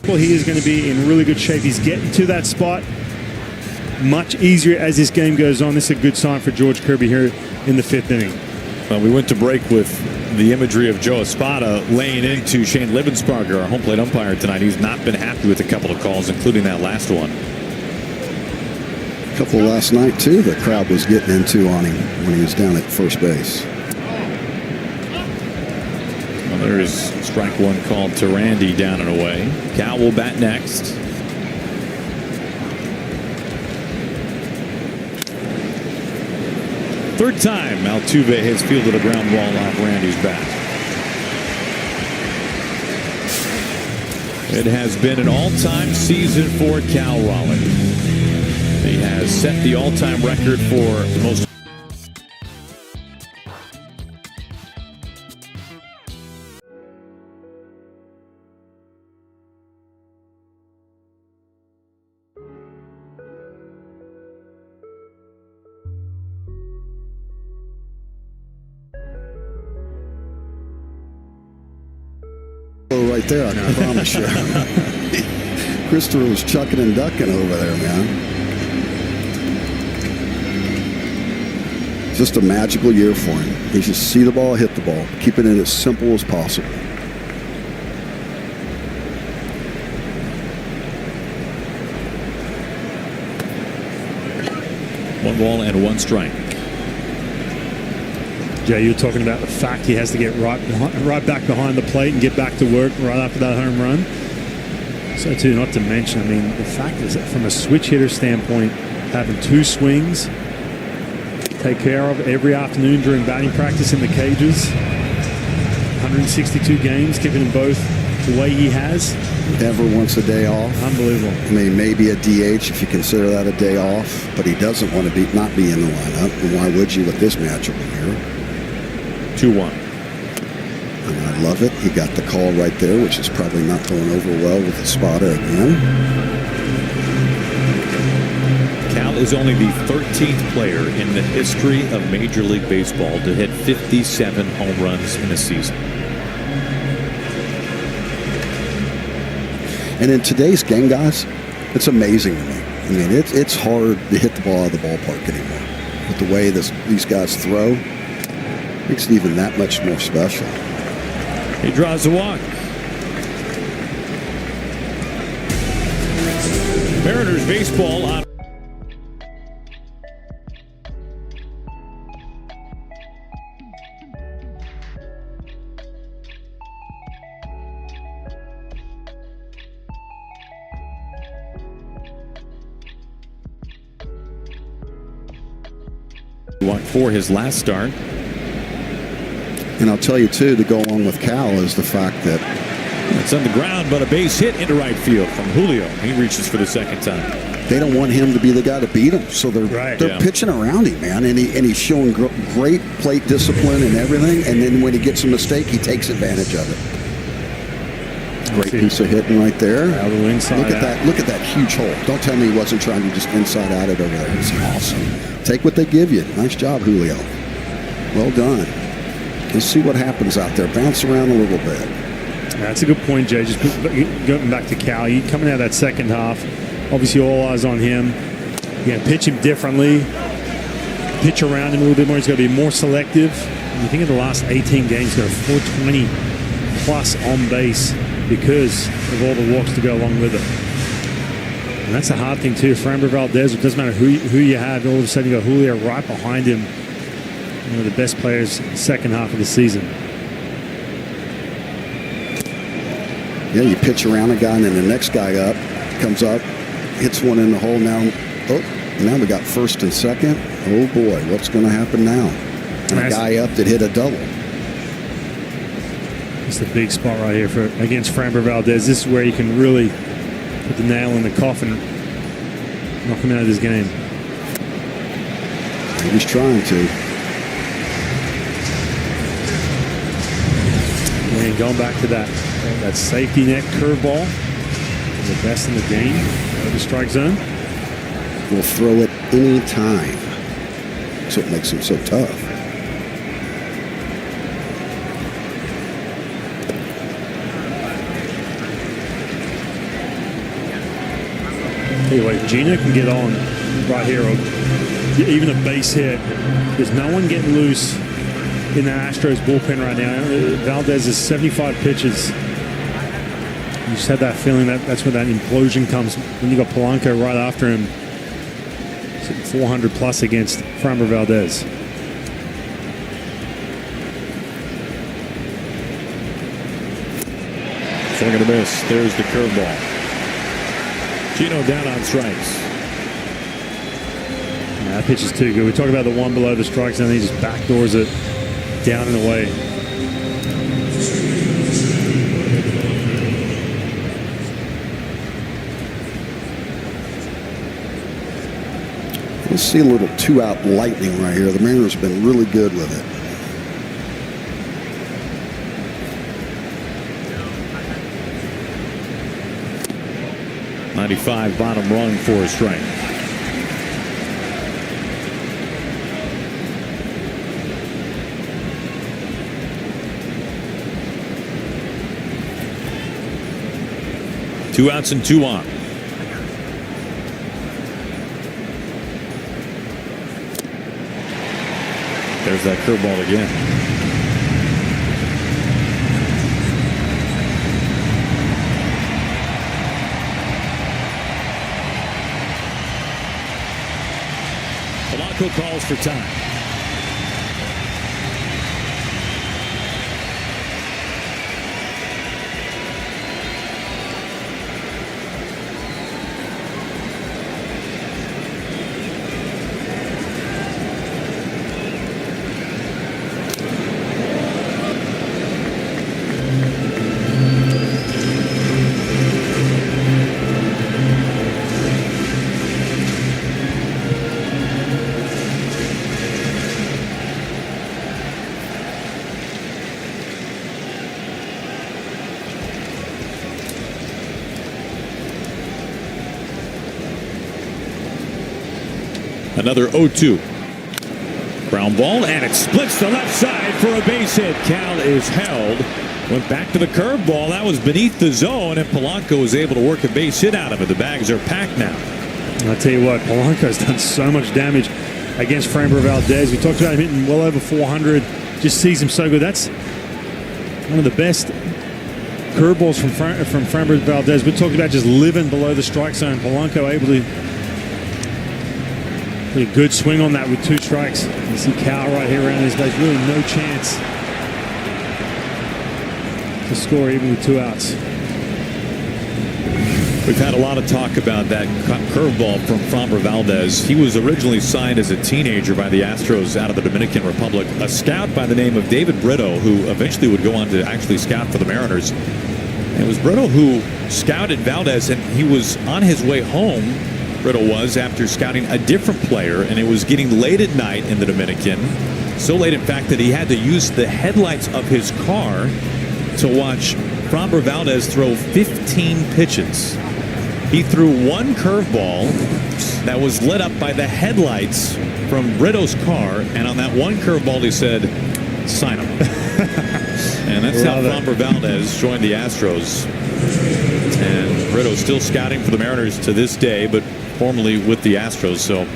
Well, he is going to be in really good shape. He's getting to that spot much easier as this game goes on. This is a good sign for George Kirby here in the 5th inning. Well, we went to break with the imagery of Joe Espada laying into Shane Libensparger, our home plate umpire tonight. He's not been happy with a couple of calls, including that last one. A couple last night, too, the crowd was getting into on him when he was down at first base. Well, there's strike 1 called to Randy down and away. Cal will bat next. Third time Altuve has fielded a ground ball off Randy's bat. It has been an all-time season for Cal Raleigh. He has set the all-time record for the most. Right there, I promise you. Christopher was chucking and ducking over there, man. Just a magical year for him. He just see the ball, hit the ball, keeping it as simple as possible. One ball and 1 strike. Jay, you're talking about the fact he has to get right back behind the plate and get back to work right after that home run. So too, not to mention, I mean, the fact is that from a switch hitter standpoint, having 2 swings, take care of every afternoon during batting practice in the cages, 162 games, keeping them both the way he has. Never wants a day off. Unbelievable. I mean, maybe a DH if you consider that a day off, but he doesn't want to not be in the lineup. And why would you with this matchup here? 2-1. And I love it. He got the call right there, which is probably not going over well with the spotter again. Cal is only the 13th player in the history of Major League Baseball to hit 57 home runs in a season. And in today's game, guys, it's amazing to me. I mean, it's hard to hit the ball out of the ballpark anymore. But the way these guys throw makes it even that much more special. He draws a walk. Mariners baseball on. For his last start. And I'll tell you, too, to go along with Cal is the fact that it's on the ground, but a base hit into right field from Julio. He reaches for the second time. They don't want him to be the guy to beat him, so they're pitching around him, man. And he's showing great plate discipline and everything. And then when he gets a mistake, he takes advantage of it. Great piece of hitting right there. Look at that! Look at that huge hole. Don't tell me he wasn't trying to just inside out it over there. It's awesome. Take what they give you. Nice job, Julio. Well done. Let's see what happens out there. Bounce around a little bit. That's a good point, Jay. Just going back to Cal, coming out of that second half, obviously all eyes on him. You got to pitch him differently, pitch around him a little bit more. He's got to be more selective. And you think of the last 18 games, he's got a 420 plus on base because of all the walks to go along with it. And that's a hard thing too. Framber Valdez, it doesn't matter who you have, all of a sudden you got Julio right behind him. One of the best players second half of the season. Yeah, you pitch around a guy and then the next guy up, comes up, hits one in the hole. Now we got first and second. Oh boy, what's going to happen now? And a guy up that hit a double. It's the big spot right here against Framber Valdez. This is where you can really put the nail in the coffin, knock him out of this game. He's trying to. And going back to that safety net curveball, the best in the game, the strike zone. Will throw it any time. That's what makes him so tough. Tell you what, if Gina can get on right here, or even a base hit, there's no one getting loose in the Astros bullpen right now. Valdez is 75 pitches. You just had that feeling that's where that implosion comes. When you got Polanco right after him, 400 plus against Framber Valdez. Swing and a miss. There's the curveball. Gino down on strikes. That pitch is too good. We talk about the one below the strike zone. He just backdoors it down and away. Let's see a little two-out lightning right here. The Mariners have been really good with it. .95 bottom rung for a strike. Two outs and two on. There's that curveball again. Polanco calls for time. Another 0-2. Ground ball, and it splits the left side for a base hit. Cal is held. Went back to the curveball. That was beneath the zone, and Polanco was able to work a base hit out of it. The bags are packed now. I'll tell you what, Polanco's done so much damage against Framber Valdez. We talked about him hitting well over 400. Just sees him so good. That's one of the best curveballs from Framber Valdez. We're talking about just living below the strike zone. Polanco able to put a good swing on that with 2 strikes. You see Cal right here around his base. Really no chance to score even with 2 outs. We've had a lot of talk about that curveball from Framber Valdez. He was originally signed as a teenager by the Astros out of the Dominican Republic. A scout by the name of David Brito, who eventually would go on to actually scout for the Mariners. And it was Brito who scouted Valdez, and he was on his way home, Brito was, after scouting a different player, and it was getting late at night in the Dominican. So late, in fact, that he had to use the headlights of his car to watch Framber Valdez throw 15 pitches. He threw 1 curveball that was lit up by the headlights from Brito's car, and on that 1 curveball he said, sign him. And that's how Framber Valdez joined the Astros. And Brito's still scouting for the Mariners to this day, but formerly with the Astros. So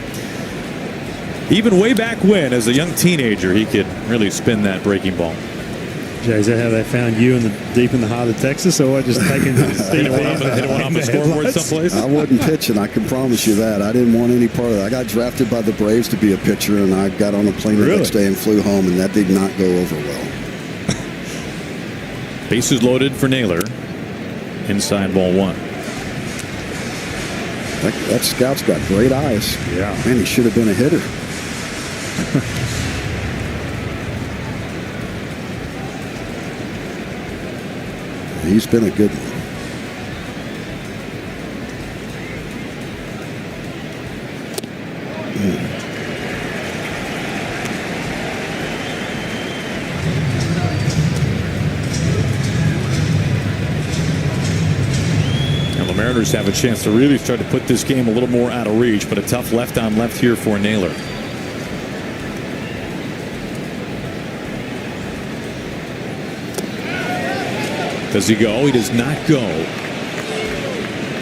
even way back when, as a young teenager, he could really spin that breaking ball. Jay, is that how they found you deep in the heart of Texas, or just taking hit one off the scoreboard someplace? I wasn't pitching, I can promise you that. I didn't want any part of that. I got drafted by the Braves to be a pitcher, and I got on a plane the next day and flew home, and that did not go over well. Bases loaded for Naylor. Inside ball 1. That scout's got great eyes. Yeah. Man, he should have been a hitter. He's been a good one. Now the Mariners have a chance to really start to put this game a little more out of reach, but a tough left-on-left here for Naylor. Does he go? He does not go.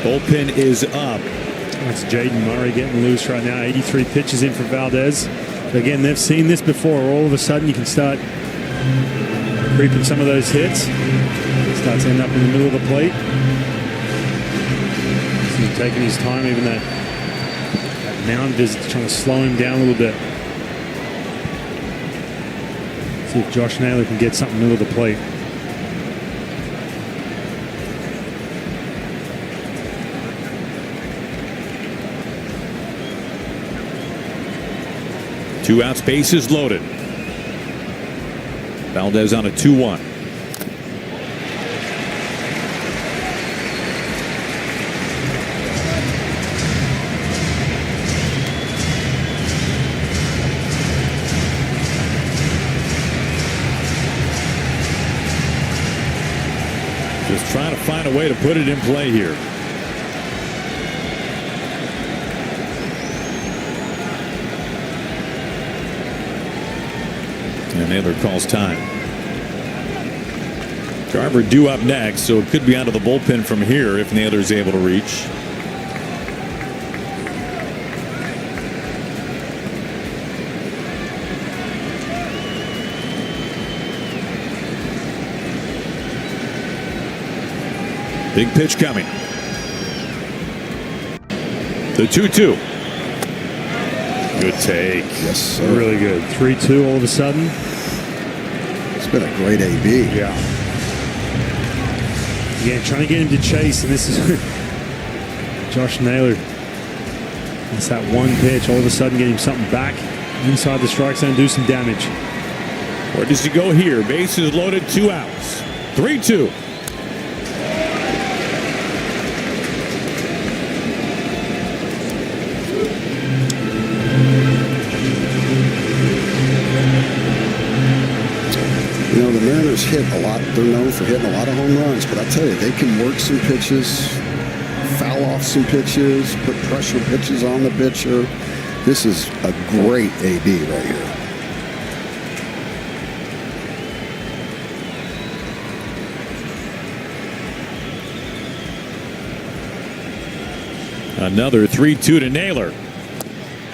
Bullpen is up. That's Jaden Murray getting loose right now. 83 pitches in for Valdez. Again, they've seen this before. All of a sudden, you can start creeping some of those hits. Starts to end up in the middle of the plate. So he's taking his time, even that mound visit, trying to slow him down a little bit. See if Josh Naylor can get something middle of the plate. Two outs, bases loaded. Valdez on a 2-1. Just trying to find a way to put it in play here. And Naylor calls time. Garver due up next, so it could be out of the bullpen from here if Naylor's able to reach. Big pitch coming. The 2-2. Good take. Yes, sir. Really good. 3-2 all of a sudden. It's been a great AB. Yeah. Again, trying to get him to chase, and this is Josh Naylor. It's that one pitch, all of a sudden getting something back inside the strike zone, do some damage. Where does he go here? Bases loaded, 2 outs. 3-2. You know, the Mariners hit a lot. They're known for hitting a lot of home runs, but I tell you, they can work some pitches, foul off some pitches, put pressure pitches on the pitcher. This is a great AB right here. Another 3-2 to Naylor.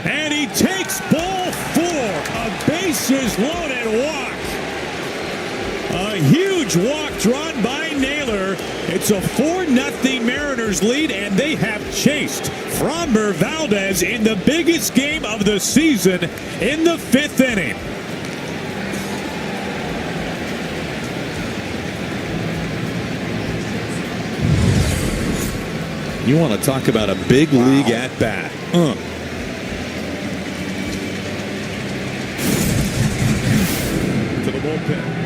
And he takes ball 4. A bases loaded walk. A huge walk drawn by Naylor. It's a 4-0 Mariners lead, and they have chased Framber Valdez in the biggest game of the season in the 5th inning. You want to talk about a big league at bat. To the bullpen.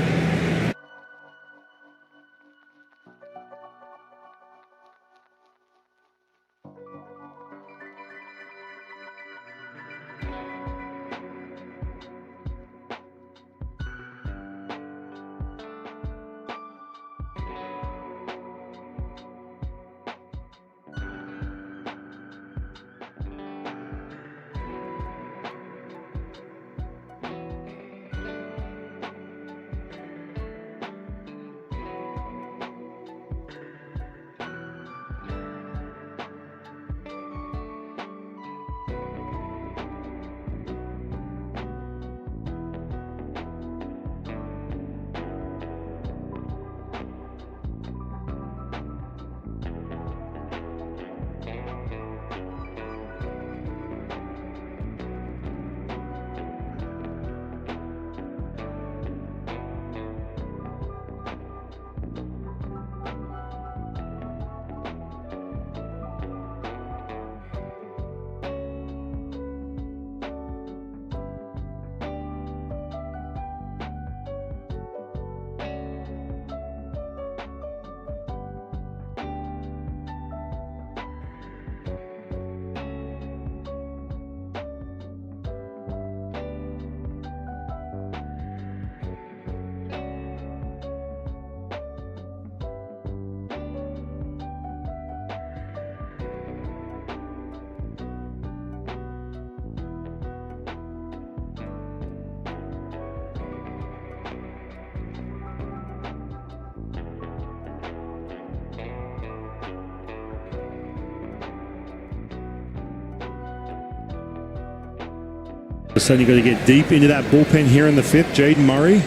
So you've got to get deep into that bullpen here in the 5th. Jaden Murray,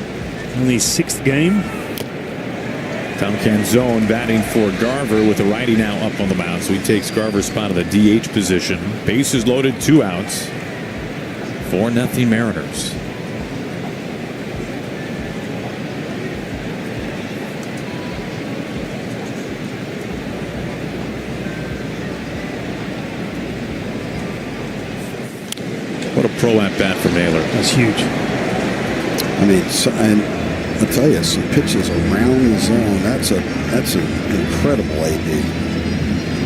only his 6th game. Tom Canzone batting for Garver with a righty now up on the mound. So he takes Garver's spot of the DH position. Bases loaded, 2 outs. 4-0 Mariners. What a pro at bat from Naylor. That's huge. I mean, and I'll tell you, some pitches around the zone. That's an incredible AB.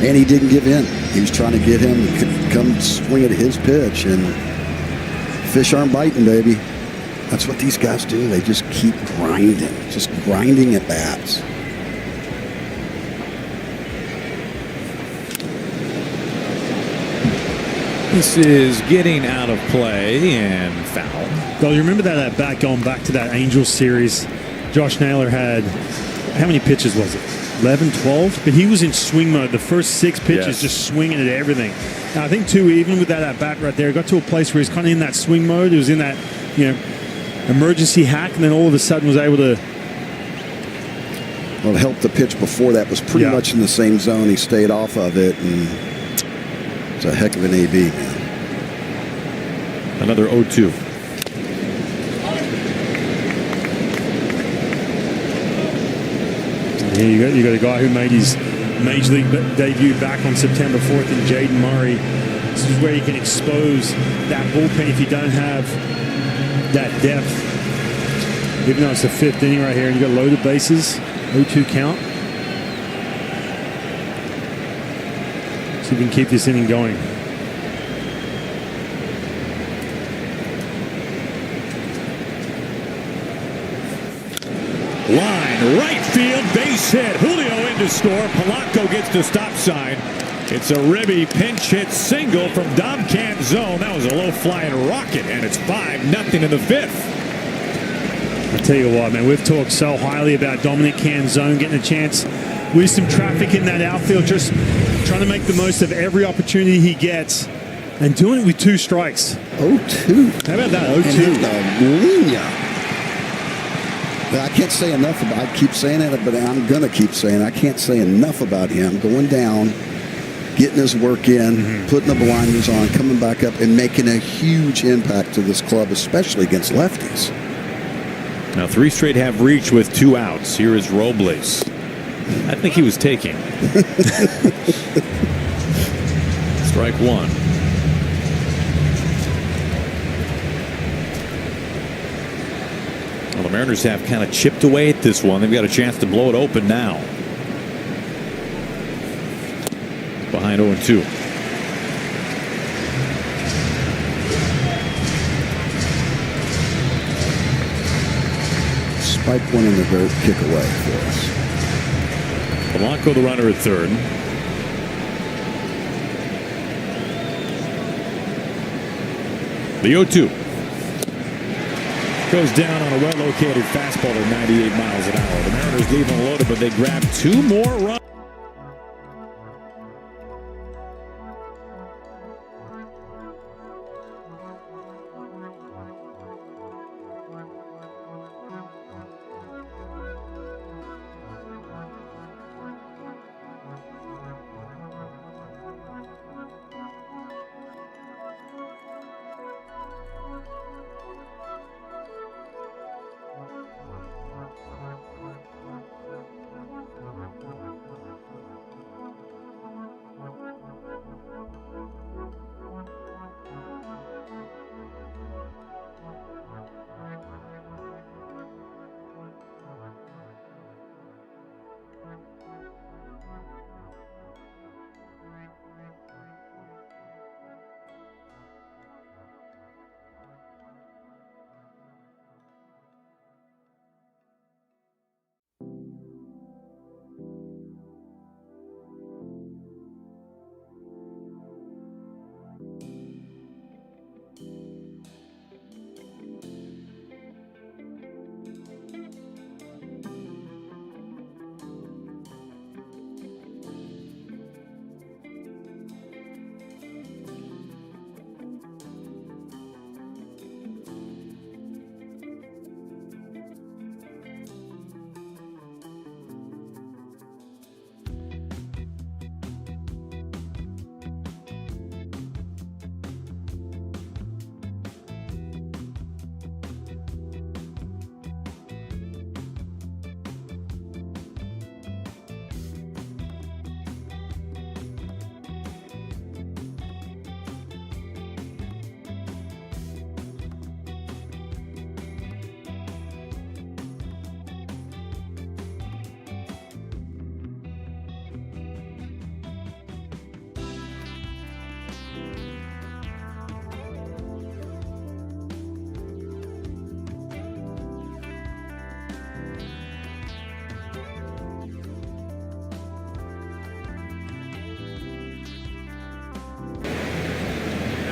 And he didn't give in. He was trying to get him to come swing at his pitch, and fish aren't biting, baby. That's what these guys do. They just keep grinding at bats. This is getting out of play and foul. Well, you remember that at bat going back to that Angels series, Josh Naylor had, how many pitches was it? 11, 12? But he was in swing mode. The first 6 pitches just swinging at everything. Now, I think, too, even with that at bat right there, it got to a place where he's kind of in that swing mode. He was in that, emergency hack, and then all of a sudden was able to. Well, help the pitch before that was pretty much in the same zone. He stayed off of it, and it's a heck of an AB, man. Another 0-2. Yeah, you got a guy who made his major league debut back on September 4th in Jaden Murray. This is where you can expose that bullpen if you don't have that depth. Even though it's the 5th inning right here, and you got loaded bases, 0-2 count. See if we can keep this inning going. Line, right field, base hit. Julio in to score. Polanco gets the stop sign. It's a ribby pinch hit single from Dom Canzone. That was a low-flying rocket, and it's 5-0 in the fifth. I tell you what, man, we've talked so highly about Dominic Canzone getting a chance with some traffic in that outfield, just trying to make the most of every opportunity he gets, and doing it with 2 strikes. 0-2. How about that? 0-2. I can't say enough about. I keep saying it, but I'm gonna keep saying it. I can't say enough about him going down, getting his work in, putting the blinders on, coming back up, and making a huge impact to this club, especially against lefties. Now 3 straight have reached with 2 outs. Here is Robles. I think he was taking. Strike 1. Well, the Mariners have kind of chipped away at this one. They've got a chance to blow it open now. Behind 0-2. Spike one in the dirt, kick away for us. Polanco, the runner at third. The 0-2 goes down on a well-located fastball at 98 miles an hour. The Mariners leave them loaded, but they grab 2 more runs.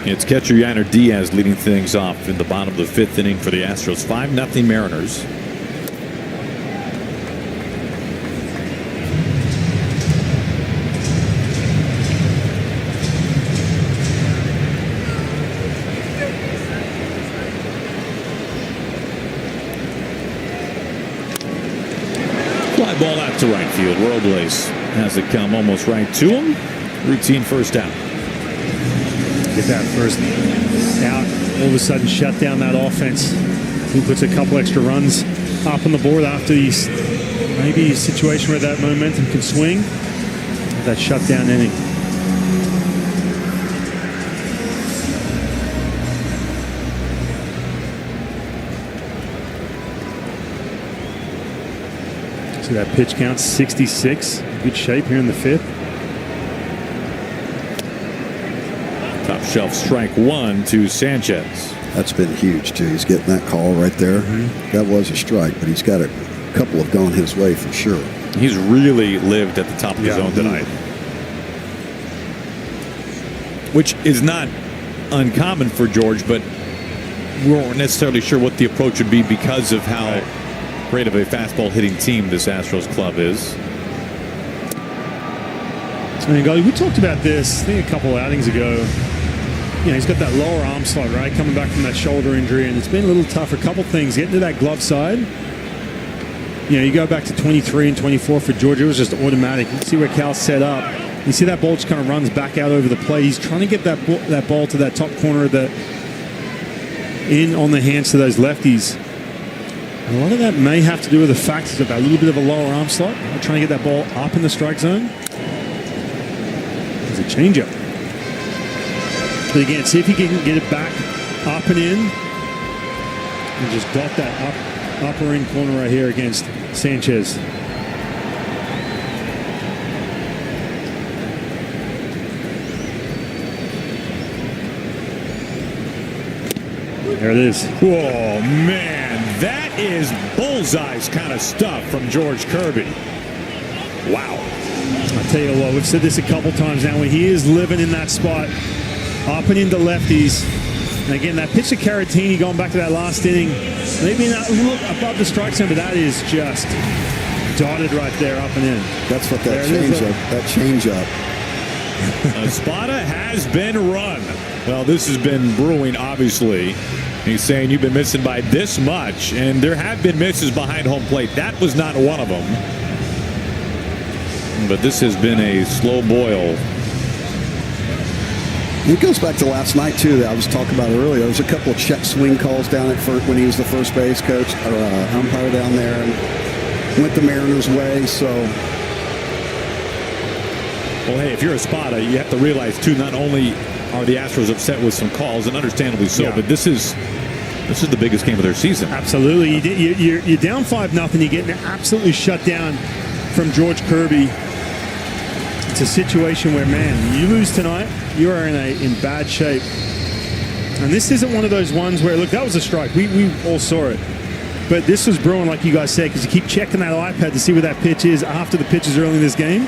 It's catcher Yainer Diaz leading things off in the bottom of the 5th inning for the Astros. 5-0 Mariners. Fly ball out to right field. Robles has it come almost right to him. Routine first out. Get that first out, all of a sudden shut down that offense. He puts a couple extra runs up on the board after he's maybe a situation where that momentum can swing. That shutdown inning. So that pitch count 66. Good shape here in the 5th. Top shelf strike 1 to Sanchez. That's been huge, too. He's getting that call right there. That was a strike, but he's got a couple have gone his way for sure. He's really lived at the top of the zone tonight. which is not uncommon for George, but we weren't necessarily sure what the approach would be because of how great of a fastball hitting team this Astros club is. We talked about this, I think, a couple outings ago. He's got that lower arm slot, right, coming back from that shoulder injury, and it's been a little tough. A couple things, getting to that glove side. You go back to 23 and 24 for George, it was just automatic. You see where Cal's set up. You see that ball just kind of runs back out over the plate. He's trying to get that ball to that top corner of in on the hands to those lefties. And a lot of that may have to do with the fact of that little bit of a lower arm slot. Trying to get that ball up in the strike zone. There's a changeup. But again, see if he can get it back up and in. And just dot that upper end corner right here against Sanchez. There it is. Whoa, man, that is bullseyes kind of stuff from George Kirby. Wow. I'll tell you what, we've said this a couple times now. When he is living in that spot, up and into lefties. And again, that pitch to Caratini going back to that last inning, maybe not a little above the strike zone, but that is just dotted right there, up and in. That's what that changeup. Espada has been run. Well, this has been brewing, obviously. He's saying you've been missing by this much, and there have been misses behind home plate. That was not one of them. But this has been a slow boil. It goes back to last night, too, that I was talking about earlier. There was a couple of check swing calls down at first when he was the first base coach, or umpire down there, and went the Mariners' way, so... Well, hey, if you're Espada, you have to realize, too, not only are the Astros upset with some calls, and understandably so, but this is the biggest game of their season. Absolutely. You're down 5-0. You're getting absolutely shut down from George Kirby. It's a situation where, man, you lose tonight, you are in bad shape. And this isn't one of those ones where, look, that was a strike. We all saw it. But this was brewing, like you guys said, because you keep checking that iPad to see where that pitch is after the pitches early in this game.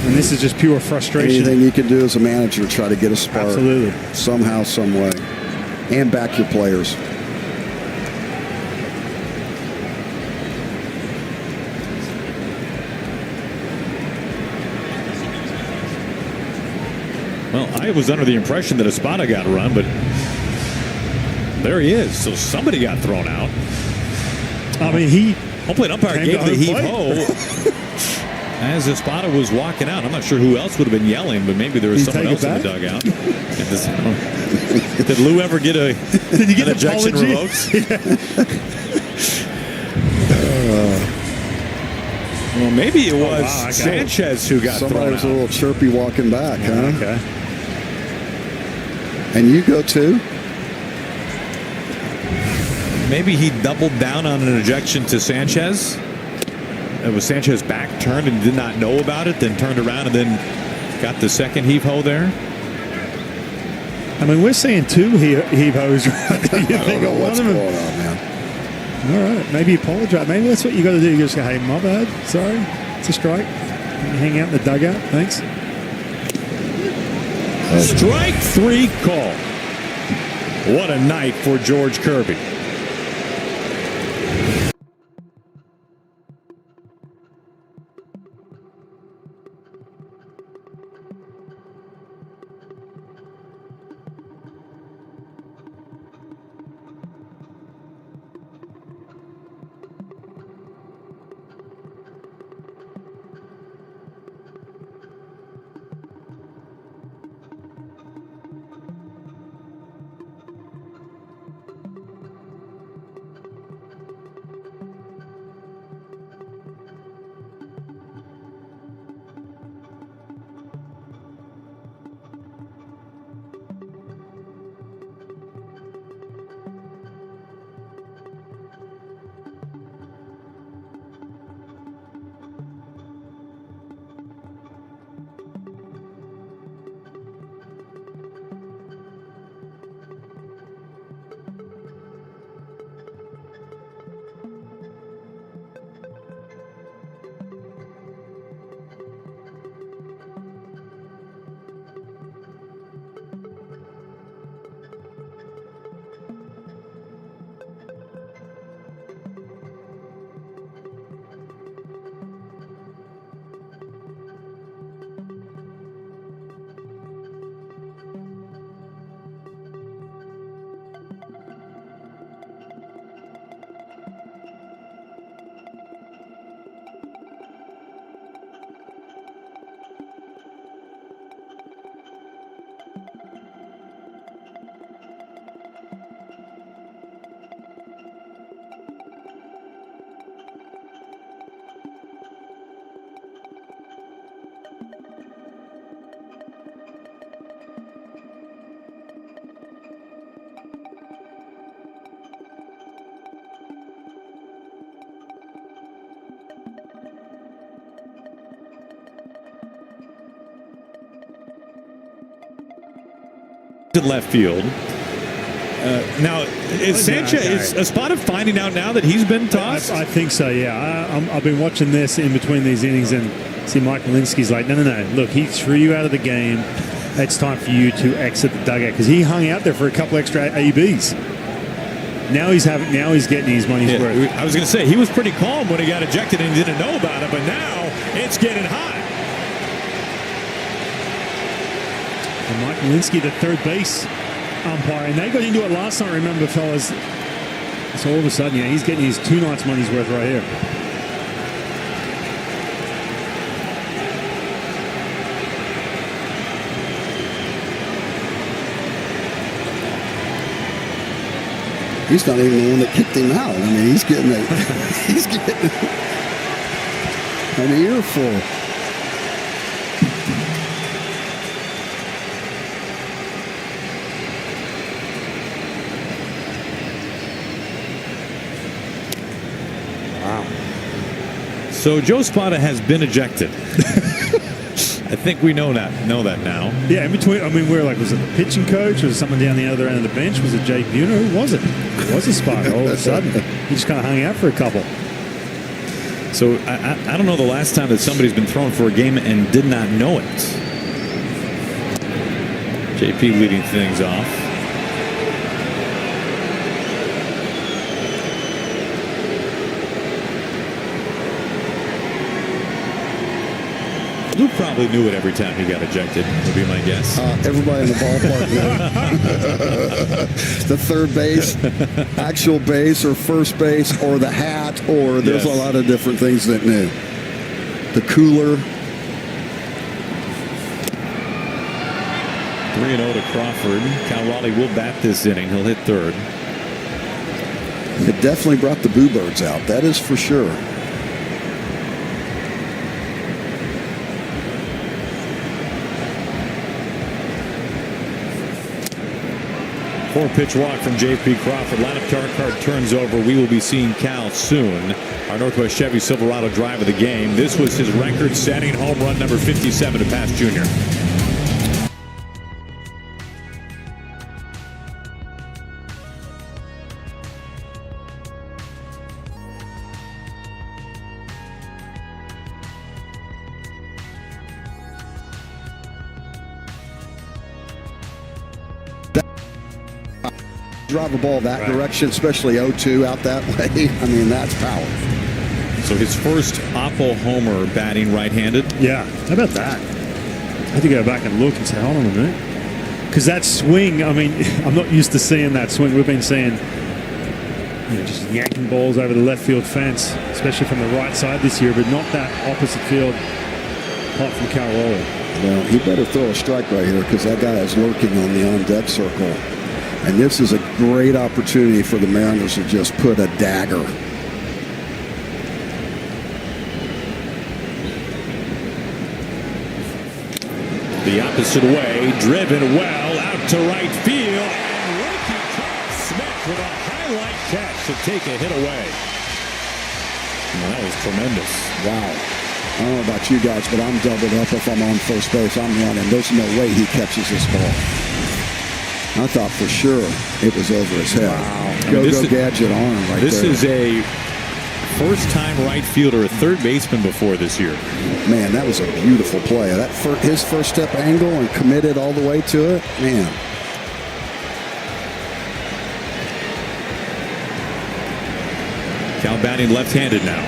And this is just pure frustration. Anything you can do as a manager, try to get a spark. Absolutely. Somehow, some way. And back your players. Well, I was under the impression that Espada got run, but there he is. So somebody got thrown out. I mean, hopefully an umpire gave the heave-ho as Espada was walking out. I'm not sure who else would have been yelling, but maybe there was someone else in the dugout. Did Lou ever get an ejection revoked? Well, maybe it was Sanchez who got thrown out. Somebody was a little chirpy walking back, huh? Okay. And you go too? Maybe he doubled down on an ejection to Sanchez. It was Sanchez back turned and did not know about it, then turned around and then got the second heave-ho there. I mean, we're saying two heave-hos. You think of what's one of them. going on, man? All right, maybe apologize. Maybe that's what you got to do. You just go, hey, my bad. Sorry, it's a strike. You hang out in the dugout. Thanks. Strike three call. What a night for George Kirby. in left field. Now, is Sanchez a spot of finding out now that he's been tossed? I think so, yeah. I've been watching this in between these innings and see Mike Malinsky's like, no. Look, he threw you out of the game. It's time for you to exit the dugout because he hung out there for a couple extra ABs. Now he's getting his money's worth. I was going to say, he was pretty calm when he got ejected and he didn't know about it, but now it's getting hot. And Mike Malinsky, the third base umpire, and they got into it last night, remember, fellas. So all of a sudden, he's getting his 2 nights' money's worth right here. He's not even the one that kicked him out. I mean, he's getting an earful. Wow. So Joe Spada has been ejected. I think we know that now. Yeah, in between, I mean, we're like, was it the pitching coach? Was it someone down the other end of the bench? Was it Jake Buhner? Who was it? It was a spot. All of a sudden, he just kind of hung out for a couple. So I don't know the last time that somebody's been thrown for a game and did not know it. JP leading things off. Lou probably knew it every time he got ejected, would be my guess. Everybody in the ballpark knew. The third base, actual base, or first base, or the hat, or there's a lot of different things that knew. The cooler. 3-0 to Crawford. Cal Raleigh will bat this inning. He'll hit third. It definitely brought the Boo Birds out. That is for sure. Four-pitch walk from J.P. Crawford. Lineup card turns over. We will be seeing Cal soon. Our Northwest Chevy Silverado drive of the game. This was his record-setting home run number 57 to pass Junior. Drive a ball that direction, especially 0-2 out that way. I mean, that's power. So his first Oppo homer batting right-handed. Yeah, how about that? I had to go back and look and say, hold on a minute. Because that swing, I mean, I'm not used to seeing that swing. We've been seeing just yanking balls over the left field fence, especially from the right side this year, but not that opposite field apart from Cal Raleigh. Well, he better throw a strike right here because that guy is lurking on the on-deck circle. And this is a great opportunity for the Mariners to just put a dagger. The opposite way, driven well out to right field. And Ricky Smith with a highlight catch to take a hit away. Well, that was tremendous. Wow. I don't know about you guys, but I'm doubled up if I'm on first base. I'm running. There's no way he catches this ball. I thought for sure it was over his head. Wow. Go gadget arm right there. This is a first-time right fielder, a third baseman before this year. Man, that was a beautiful play. His first step angle and committed all the way to it. Man. Cal batting left-handed now.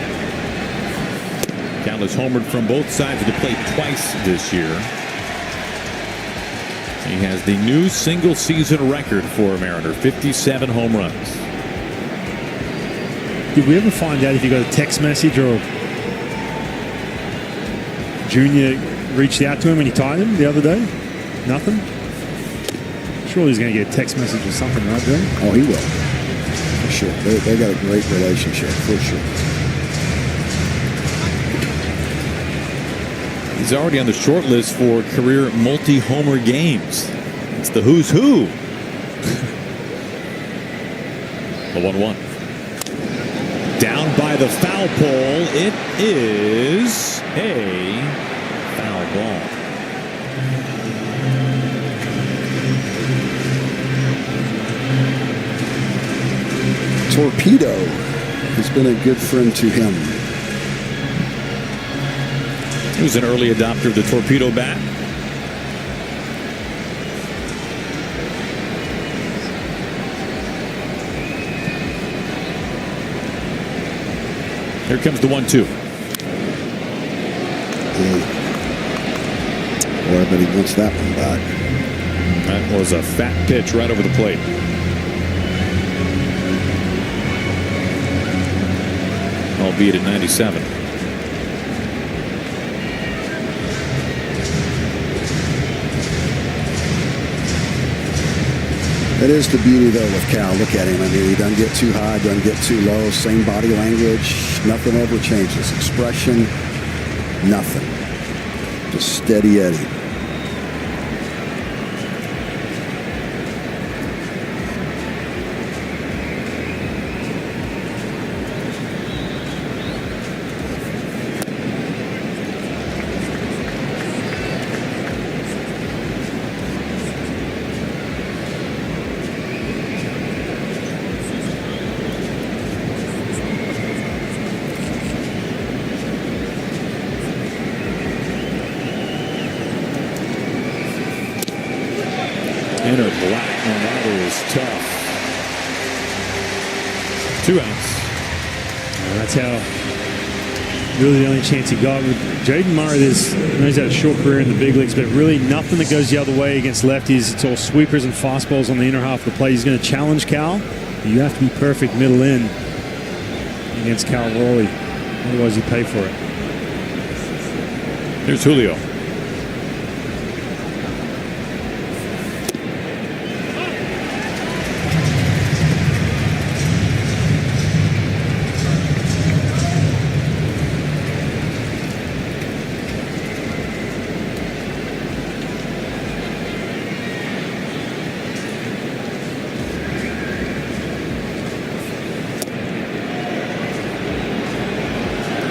Cal has homered from both sides of the plate twice this year. He has the new single-season record for a Mariner, 57 home runs. Did we ever find out if you got a text message or Junior reached out to him and he tied him the other day? Nothing? Surely he's going to get a text message or something, right, Jay? Oh, he will. For sure. They got a great relationship, for sure. He's already on the short list for career multi-homer games. It's the who's who. The 1-1. Down by the foul pole. It is a foul ball. torpedo has been a good friend to him. He was an early adopter of the torpedo bat. Here comes the 1-2. Boy, I bet he wants that one back. That was a fat pitch right over the plate. Albeit at 97. That is the beauty, though, with Cal. Look at him. I mean, he doesn't get too high, doesn't get too low. Same body language. Nothing ever changes. Expression, nothing. Just steady Eddie. Inner black, and that is tough. 2 outs. That's how really the only chance he got with Jaden Murray. He's had a short career in the big leagues, but really nothing that goes the other way against lefties. It's all sweepers and fastballs on the inner half of the plate. He's going to challenge Cal. You have to be perfect middle in against Cal Raleigh. Otherwise, you pay for it. Here's Julio.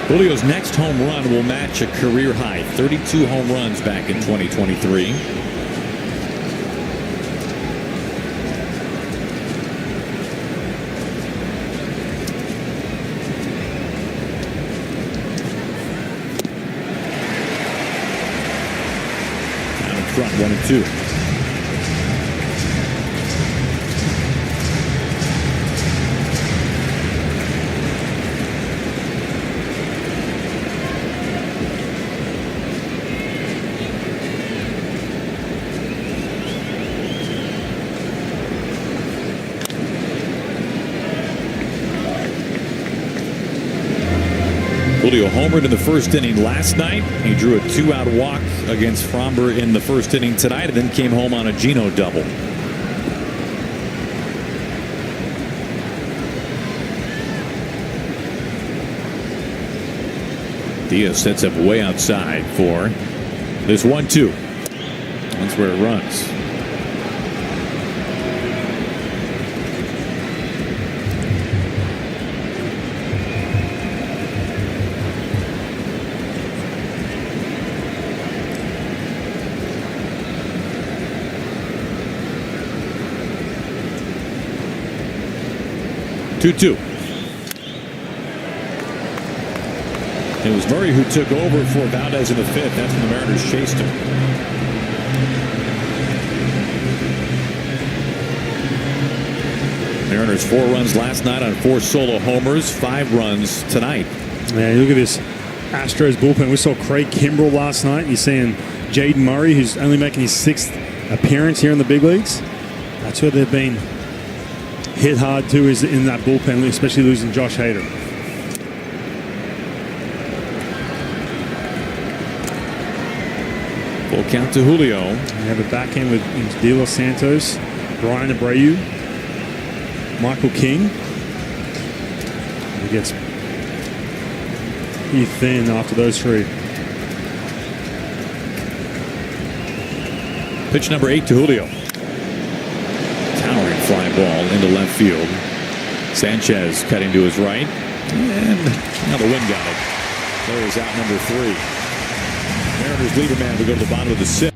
Julio's next home run will match a career high, 32 home runs back in 2023. Down in front, 1-2. Julio homered in the first inning last night. He drew a 2-out walk against Fromber in the first inning tonight, and then came home on a Gino double. Diaz sets up way outside for this 1-2. That's where it runs. It was Murray who took over for Valdez in the fifth. That's when the Mariners chased him. Mariners 4 runs last night on 4 solo homers, 5 runs tonight. Yeah, look at this Astros bullpen. We saw Craig Kimbrell last night. You're seeing Jaden Murray, who's only making his 6th appearance here in the big leagues. That's where they've been hit hard too, is in that bullpen, especially losing Josh Hader. Full count to Julio. We have a back end with De Los Santos, Brian Abreu, Michael King. He gets pretty thin after those 3. Pitch number 8 to Julio. Towering fly ball into left field. Sanchez cutting to his right. And now the wind got it. There is out number 3. Mariners leader man to go to the bottom of the 6th.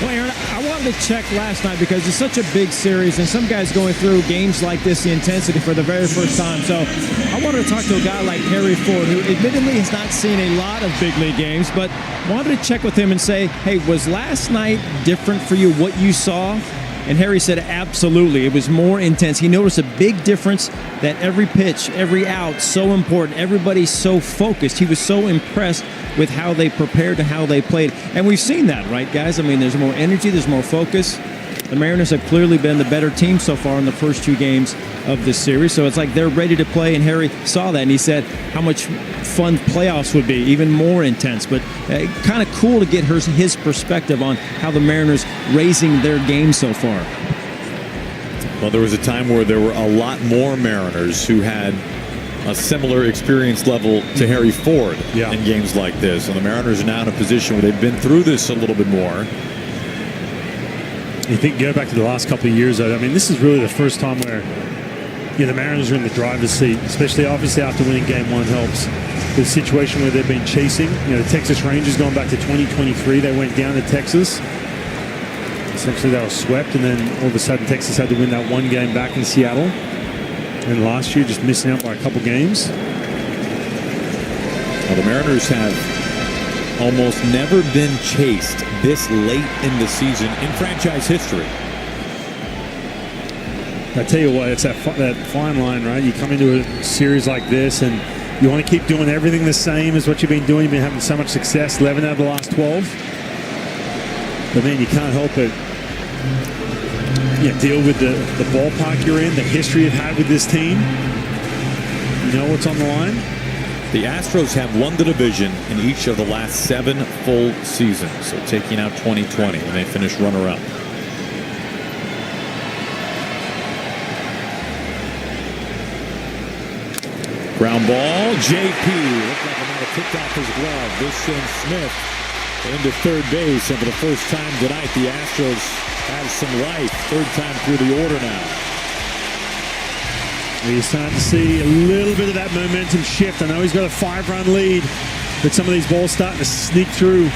Well, Aaron, I wanted to check last night because it's such a big series, and some guys going through games like this, the intensity for the very first time. So I wanted to talk to a guy like Harry Ford, who admittedly has not seen a lot of big league games, but wanted to check with him and say, hey, was last night different for you, what you saw? And Harry said, absolutely. It was more intense. He noticed a big difference that every pitch, every out, so important. Everybody's so focused. He was so impressed with how they prepared and how they played. And we've seen that, right, guys? I mean, there's more energy, there's more focus. The Mariners have clearly been the better team so far in the first 2 games of this series. So it's like they're ready to play, and Harry saw that, and he said how much fun playoffs would be, even more intense. But kind of cool to get his perspective on how the Mariners raising their game so far. Well, there was a time where there were a lot more Mariners who had a similar experience level to Harry Ford in games like this. And the Mariners are now in a position where they've been through this a little bit more. You think, go back to the last couple of years, though, I mean, this is really the first time where the Mariners are in the driver's seat, especially obviously after winning Game 1 helps. The situation where they've been chasing, the Texas Rangers going back to 2023, they went down to Texas. Essentially they were swept, and then all of a sudden Texas had to win that 1 game back in Seattle. And last year just missing out by a couple games. Well, the Mariners have almost never been chased this late in the season in franchise history. I tell you what, it's that fine line, right? You come into a series like this and you want to keep doing everything the same as what you've been doing. You've been having so much success, 11 out of the last 12. But man, you can't help it. Deal with the ballpark you're in, the history you've had with this team. You know what's on the line. The Astros have won the division in each of the last 7 full seasons, so taking out 2020, and they finished runner-up. Ground ball, JP. Looked like it might have tipped off his glove. This sends Smith into third base, and for the first time tonight, the Astros have some life. Third time through the order now. You're starting to see a little bit of that momentum shift. I know he's got a 5-run lead, but some of these balls starting to sneak through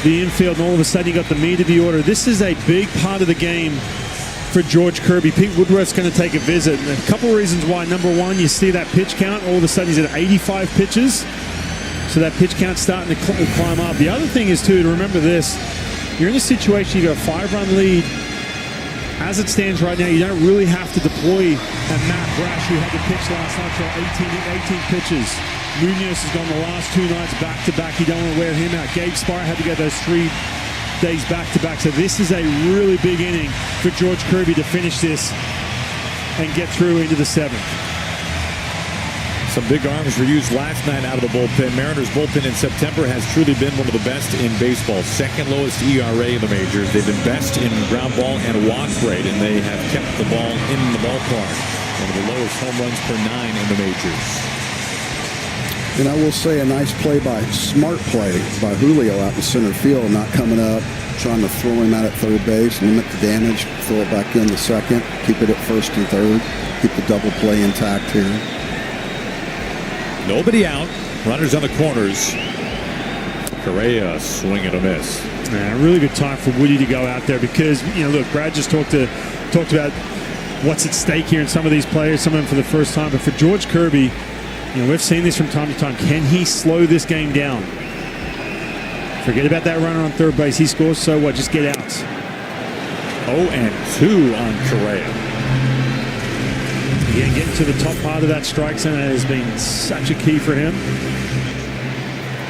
the infield, and all of a sudden you got the meat of the order. This is a big part of the game for George Kirby. Pete Woodworth's going to take a visit. And a couple of reasons why. Number one, you see that pitch count. All of a sudden he's at 85 pitches. So that pitch count's starting to climb up. The other thing is, too, to remember this, you're in a situation, you got a 5-run lead. As it stands right now, you don't really have to deploy a Matt Brash, who had to pitch last night for 18 pitches. Munoz has gone the last 2 nights back-to-back. You don't want to wear him out. Gabe Spire had to go those 3 days back-to-back. So this is a really big inning for George Kirby to finish this and get through into the 7th. Some big arms were used last night out of the bullpen. Mariners bullpen in September has truly been one of the best in baseball. Second lowest ERA in the majors. They've been best in ground ball and walk rate, and they have kept the ball in the ballpark. One of the lowest home runs per 9 in the majors. And I will say a nice play smart play by Julio out in center field, not coming up, trying to throw him out at third base, limit the damage, throw it back in the second, keep it at first and third, keep the double play intact here. Nobody out. Runners on the corners. Correa swing and a miss. Yeah, a really good time for Woody to go out there because, look, Brad just talked about what's at stake here in some of these players, some of them for the first time. But for George Kirby, we've seen this from time to time. Can he slow this game down? Forget about that runner on third base. He scores, so what? Just get out. 0-2 on Correa. Again, getting to the top part of that strike zone has been such a key for him.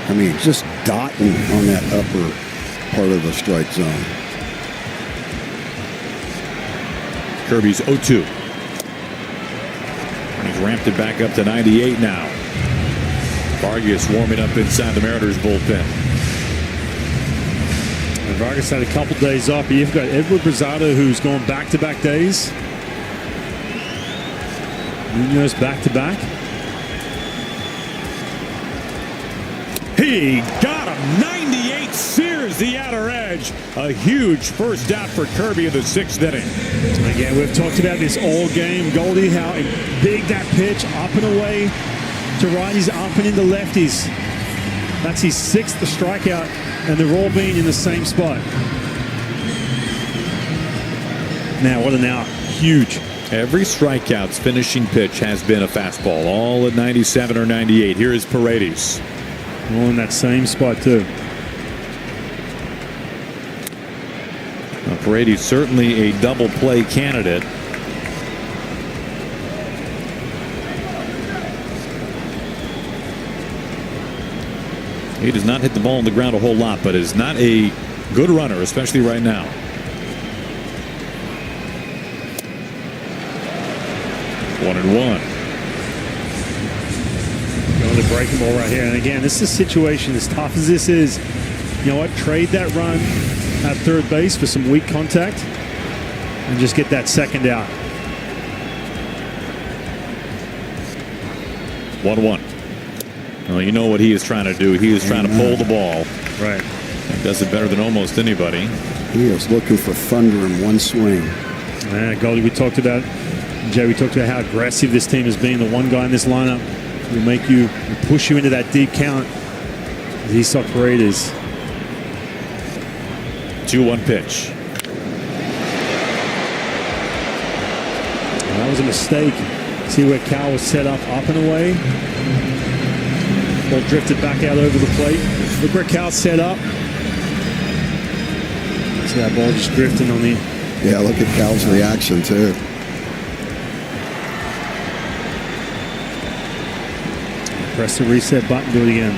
I mean, just dotting on that upper part of the strike zone. Kirby's 0-2. He's ramped it back up to 98 now. Vargas warming up inside the Mariners bullpen. And Vargas had a couple days off, but you've got Edward Brazado, who's going back-to-back days. Munoz back-to-back. He got him. 98 sears the outer edge. A huge first out for Kirby in the 6th inning. Again, we've talked about this all game. Goldie, how big that pitch, up and away to righties, up and into lefties. That's his 6th strikeout, and they're all being in the same spot. Now, what an out. Huge. Every strikeout's finishing pitch has been a fastball, all at 97 or 98. Here is Paredes. All in that same spot, too. Now, Paredes certainly a double play candidate. He does not hit the ball on the ground a whole lot, but is not a good runner, especially right now. One and one. Going to breaking ball right here. And again, this is a situation, as tough as this is, you know what? Trade that run at third base for some weak contact and just get that second out. 1-1. Well, you know what he is trying to do. He is trying to pull the ball. Right. He does it better than almost anybody. He is looking for thunder in one swing. Goldie, we talked about, Jay, we talked about how aggressive this team has been. The one guy in this lineup will make you, will push you into that deep count. He saw Paredes. 2-1 pitch. That was a mistake. See where Cal was set up and away. Ball drifted back out over the plate. Look where Cal's set up. See that ball just drifting on the... Yeah, look at Cal's reaction, too. Press the reset button, do it again.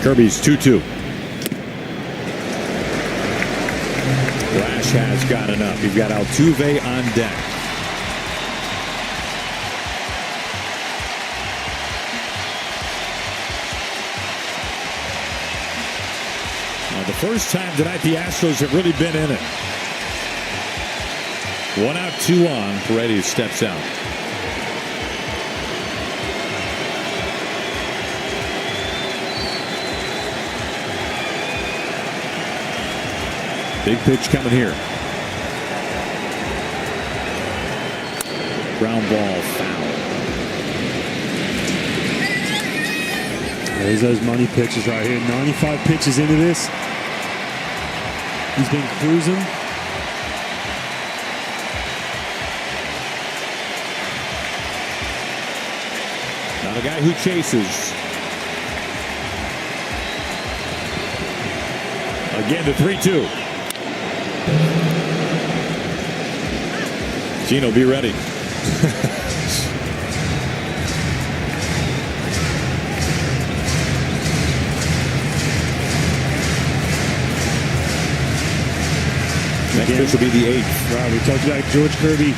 Kirby's 2-2. Rash has got enough. You've got Altuve on deck. The first time tonight the Astros have really been in it. 1 out, 2 on. Paredes steps out. Big pitch coming here. Ground ball foul. There's those money pitches right here. 95 pitches into this. He's been cruising. Not a guy who chases. Again, the 3-2. Gino, be ready. Next pitch will be the 8th. Right, we talked about George Kirby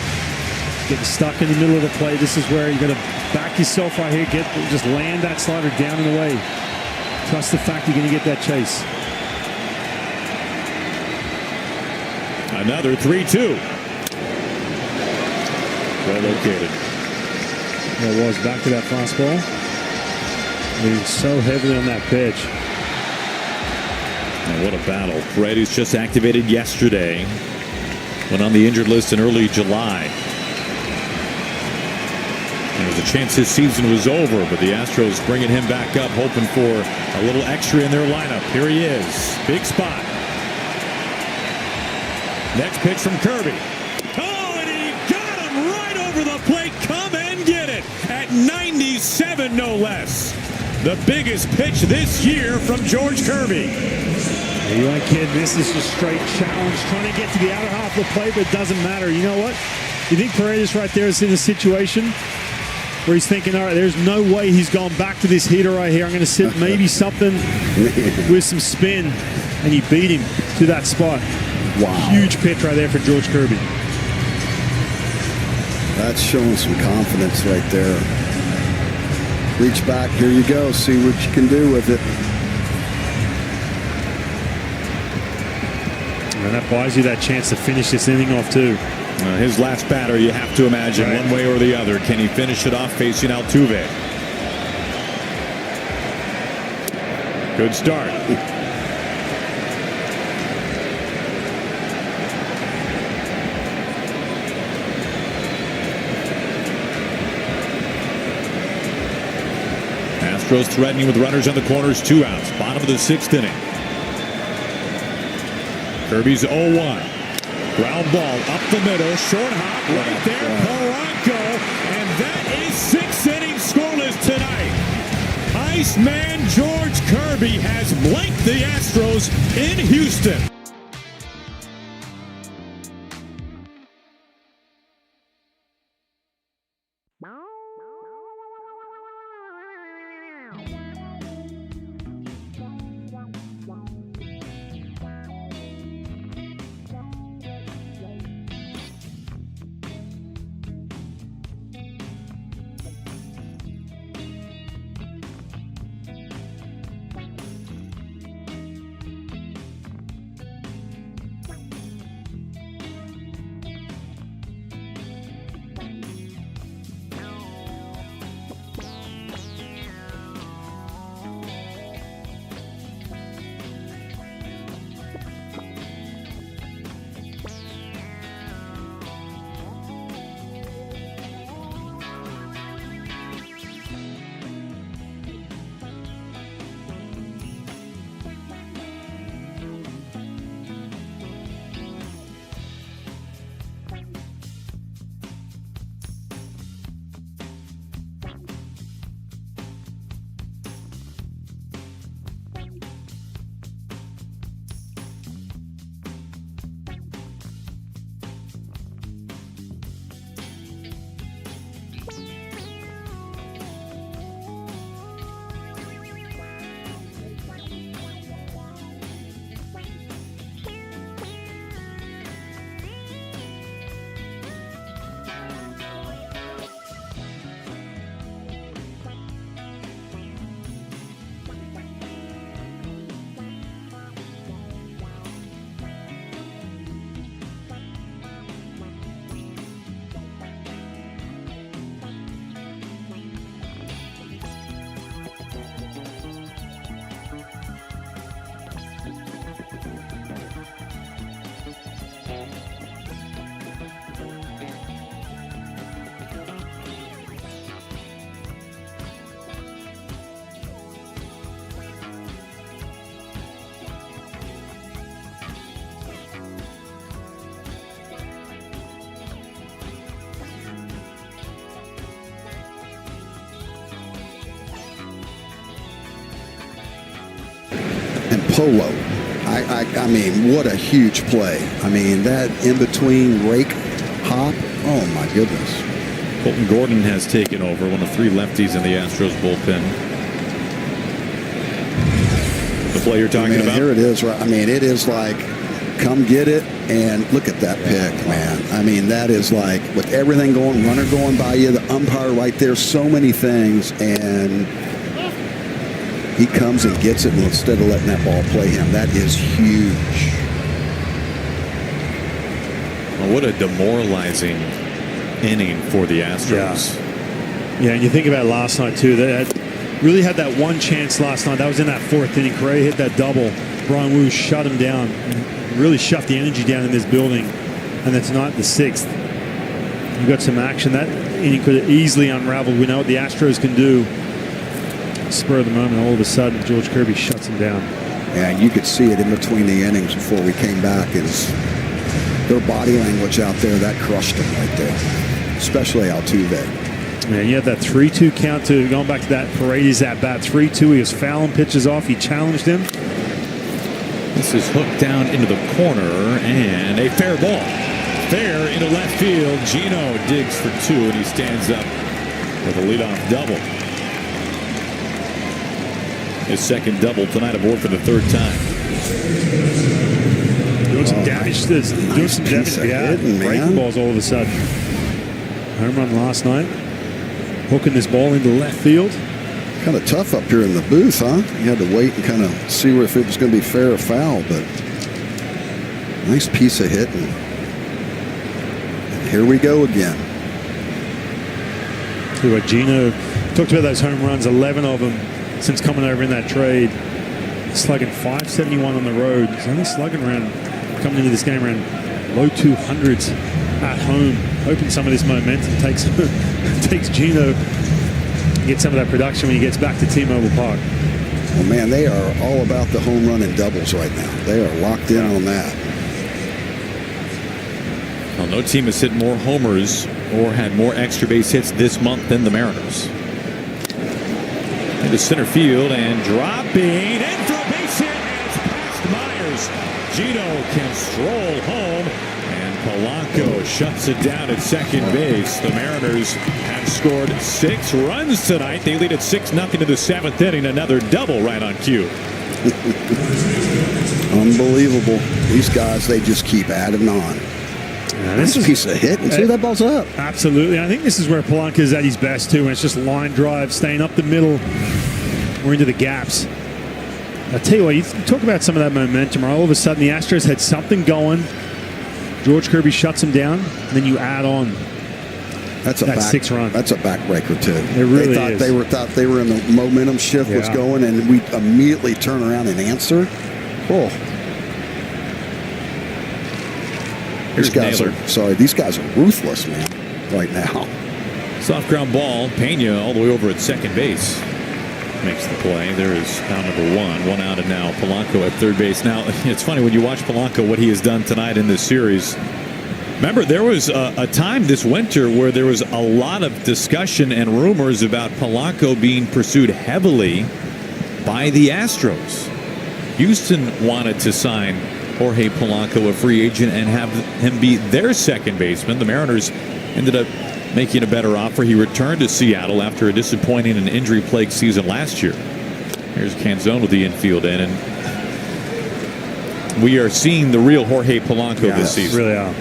getting stuck in the middle of the play. This is where you got to back yourself right here. Just land that slider down and away. Trust the fact you're going to get that chase. Another 3-2. Well located. There it was. Back to that fastball. Leaning so heavily on that pitch. And what a battle. Paredes just activated yesterday. Went on the injured list in early July. There was a chance his season was over, but the Astros bringing him back up, hoping for a little extra in their lineup. Here he is. Big spot. Next pitch from Kirby. Oh, and he got him right over the plate. Come and get it at 97, no less. The biggest pitch this year from George Kirby. You ain't kidding. This is just straight challenge. Trying to get to the outer half of the plate, but it doesn't matter. You know what? You think Paredes right there is in a situation where he's thinking, all right, there's no way he's gone back to this heater right here. I'm going to sit maybe something with some spin. And you beat him to that spot. Wow. Huge pitch right there for George Kirby. That's showing some confidence right there. Reach back. Here you go. See what you can do with it. And that buys you that chance to finish this inning off, too. His last batter, you have to imagine, one way or the other. Can he finish it off facing Altuve? Good start. Astros threatening with runners on the corners, 2 outs. Bottom of the 6th inning. Kirby's 0-1. Ground ball up the middle, short hop right there, Polanco, and that is 6 innings scoreless tonight. Iceman George Kirby has blanked the Astros in Houston. And Polo, I mean, what a huge play. I mean, that in-between rake hop, oh my goodness. Colton Gordon has taken over, one of 3 lefties in the Astros bullpen. The play you're talking about? Here it is. Right? I mean, it is like, come get it, and look at that pick, man. I mean, that is like, with everything going, runner going by you, the umpire right there, so many things, and he comes and gets it, and instead of letting that ball play him, that is huge. Well, what a demoralizing inning for the Astros. Yeah, and you think about last night, too. They really had that one chance last night. That was in that 4th inning. Correa hit that double. Brian Wu shut him down. Really shut the energy down in this building. And then tonight, the 6th. You got some action. That inning could have easily unraveled. We know what the Astros can do. Spur of the moment, all of a sudden, George Kirby shuts him down. Yeah, you could see it in between the innings before we came back. Is their body language out there, that crushed them right there, especially Altuve. Man, you had that 3-2 count to going back to that Paredes at bat. 3-2, he was fouling pitches off. He challenged him. This is hooked down into the corner, and a fair ball. Fair into left field. Gino digs for 2, and he stands up with a leadoff double. His second double tonight, aboard for the 3rd time. Doing some damage. Doing some damage. Yeah, breaking balls all of a sudden. Home run last night. Hooking this ball into left field. Kind of tough up here in the booth, huh? You had to wait and kind of see if it was going to be fair or foul, but nice piece of hitting. And here we go again. See what Gino talked about, those home runs, 11 of them since coming over in that trade. Slugging .571 on the road. He's only slugging around, coming into this game around low 200s at home. Hoping some of this momentum takes Gino get some of that production when he gets back to T-Mobile Park. Well, man, they are all about the home run and doubles right now. They are locked in on that. Well, no team has hit more homers or had more extra base hits this month than the Mariners. Into center field and dropping in for a base hit, and it's past Myers. Gino can stroll home, and Polanco shuts it down at second base. The Mariners have scored 6 runs tonight. They lead at 6-0 to the 7th inning. Another double right on cue. Unbelievable. These guys, they just keep adding on. This is a piece of hit, and see that ball's up. Absolutely. I think this is where Polanco is at his best, too, and it's just line drive, staying up the middle or into the gaps. I tell you what, you talk about some of that momentum, right? All of a sudden, the Astros had something going. George Kirby shuts them down, and then you add on that 6 run. That's a backbreaker, too. It really is. Thought they were in the momentum shift was going, and we immediately turn around and answer. Oh. These guys are ruthless, man, right now. Soft ground ball. Pena all the way over at second base makes the play. There is out number 1 out, and now Polanco at third base. Now, it's funny when you watch Polanco, what he has done tonight in this series. Remember, there was a time this winter where there was a lot of discussion and rumors about Polanco being pursued heavily by the Astros. Houston wanted to sign Jorge Polanco, a free agent, and have him be their second baseman. The Mariners ended up making a better offer. He returned to Seattle after a disappointing and injury-plagued season last year. Here's Canzone with the infield in, and we are seeing the real Jorge Polanco this season. Really are.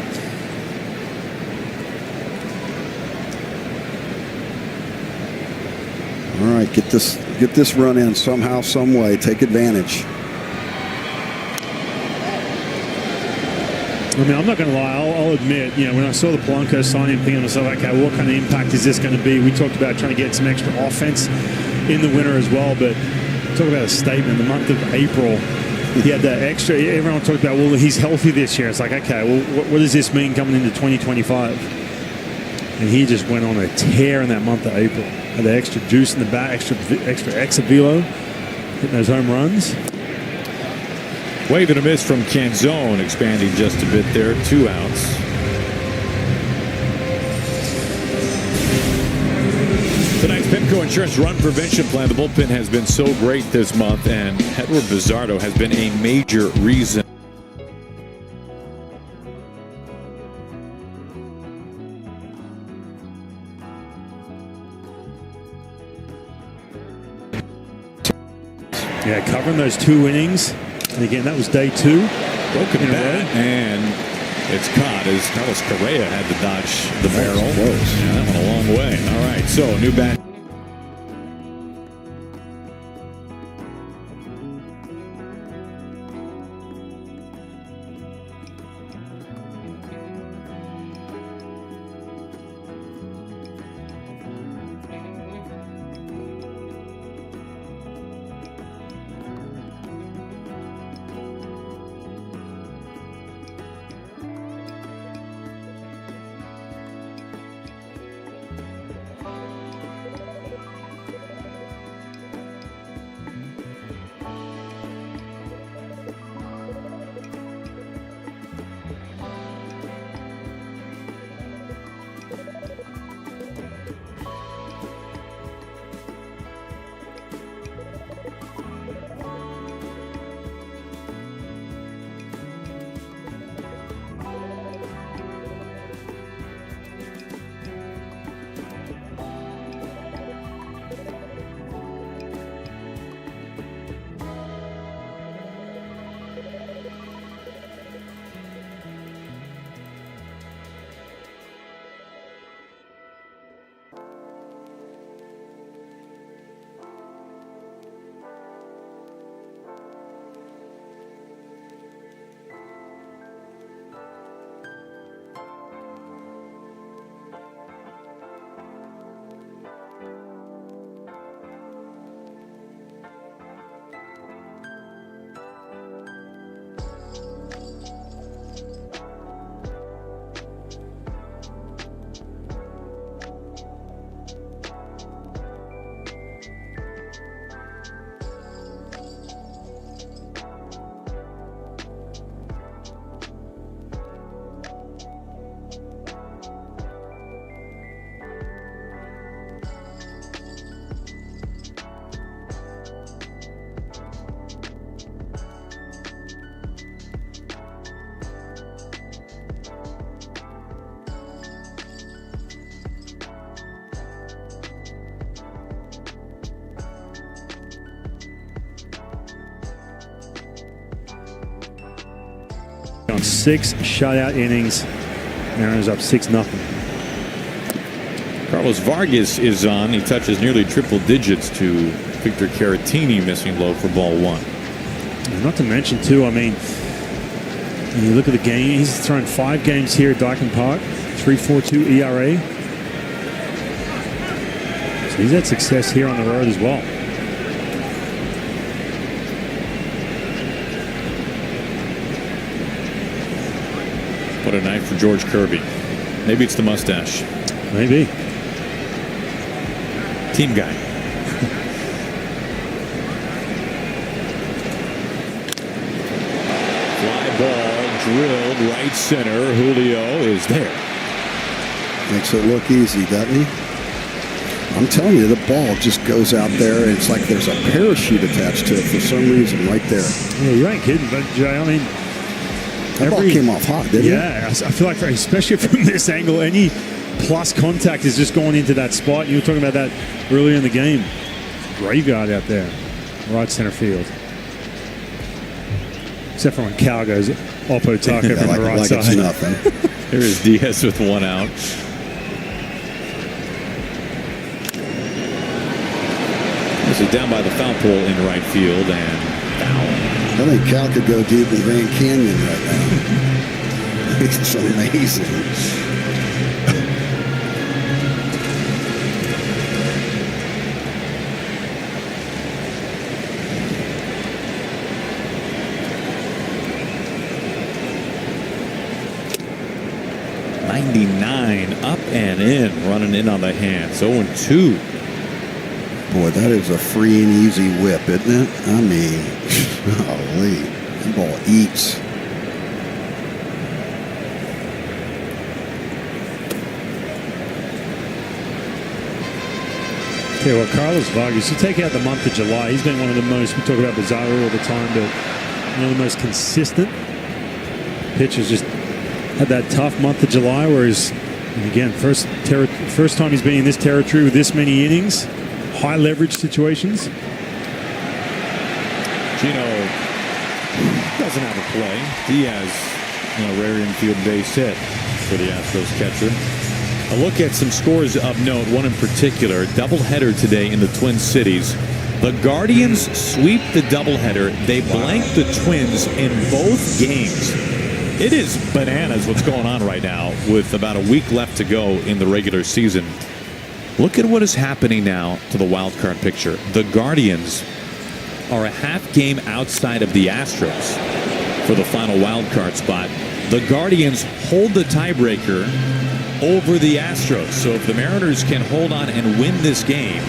All right, get this run in somehow, some way. Take advantage. I mean, I'm not going to lie. I'll admit, when I saw the Polanco signing, I'm thinking to myself, okay, what kind of impact is this going to be? We talked about trying to get some extra offense in the winter as well, but talk about a statement. The month of April, he had that extra. Everyone talked about, well, he's healthy this year. It's like, okay, well, what does this mean coming into 2025? And he just went on a tear in that month of April. Had the extra juice in the back, extra extra velo, hitting those home runs. Wave and a miss from Canzone, expanding just a bit there. 2 outs. Tonight's Pimco Insurance Run Prevention Plan. The bullpen has been so great this month, and Edward Bizzardo has been a major reason. Yeah, covering those 2 innings. And again, that was day 2. Broken bat, and it's caught as Carlos Correa had to dodge the barrel. Yeah, that went a long way. All right, so new bat. gone 6 shutout innings. Mariners up 6-0. Carlos Vargas is on. He touches nearly triple digits to Victor Caratini, missing low for ball 1. And not to mention, too, I mean, when you look at the game, he's thrown 5 games here at Dyken Park, 3.42 ERA. So he's had success here on the road as well. What a night for George Kirby. Maybe it's the mustache. Maybe. Team guy. Fly ball drilled right center. Julio is there. Makes it look easy, doesn't he? I'm telling you, the ball just goes out there, and it's like there's a parachute attached to it for some reason right there. Yeah, you ain't kidding, but Jay, I mean, that ball came off hot, didn't it? Yeah, I feel like, especially from this angle, any plus contact is just going into that spot. You were talking about that earlier in the game. Graveyard out there, right center field. Except for when Cal goes Oppo Taco from the right side. It's nothing. Here is Diaz with 1 out. This is down by the foul pole in right field and foul. I think Cal could go deep in Grand Canyon right now. It's amazing. .99 up and in, running in on the hands. 0-2. Boy, that is a free and easy whip, isn't it? I mean, golly, that ball eats. Tell you what, Carlos Vargas, you take out the month of July, he's been one of the most, we talk about Bizarro all the time, but one of the most consistent pitchers. Just had that tough month of July, whereas, and again, first time he's been in this territory with this many innings, high leverage situations. Gino doesn't have a play. Diaz, a rare infield base hit for the Astros catcher. A look at some scores of note, one in particular, doubleheader today in the Twin Cities. The Guardians sweep the doubleheader. They blank the Twins in both games. It is bananas what's going on right now with about a week left to go in the regular season. Look at what is happening now to the wild card picture. The Guardians are a half game outside of the Astros for the final wild card spot. The Guardians hold the tiebreaker over the Astros. So if the Mariners can hold on and win this game,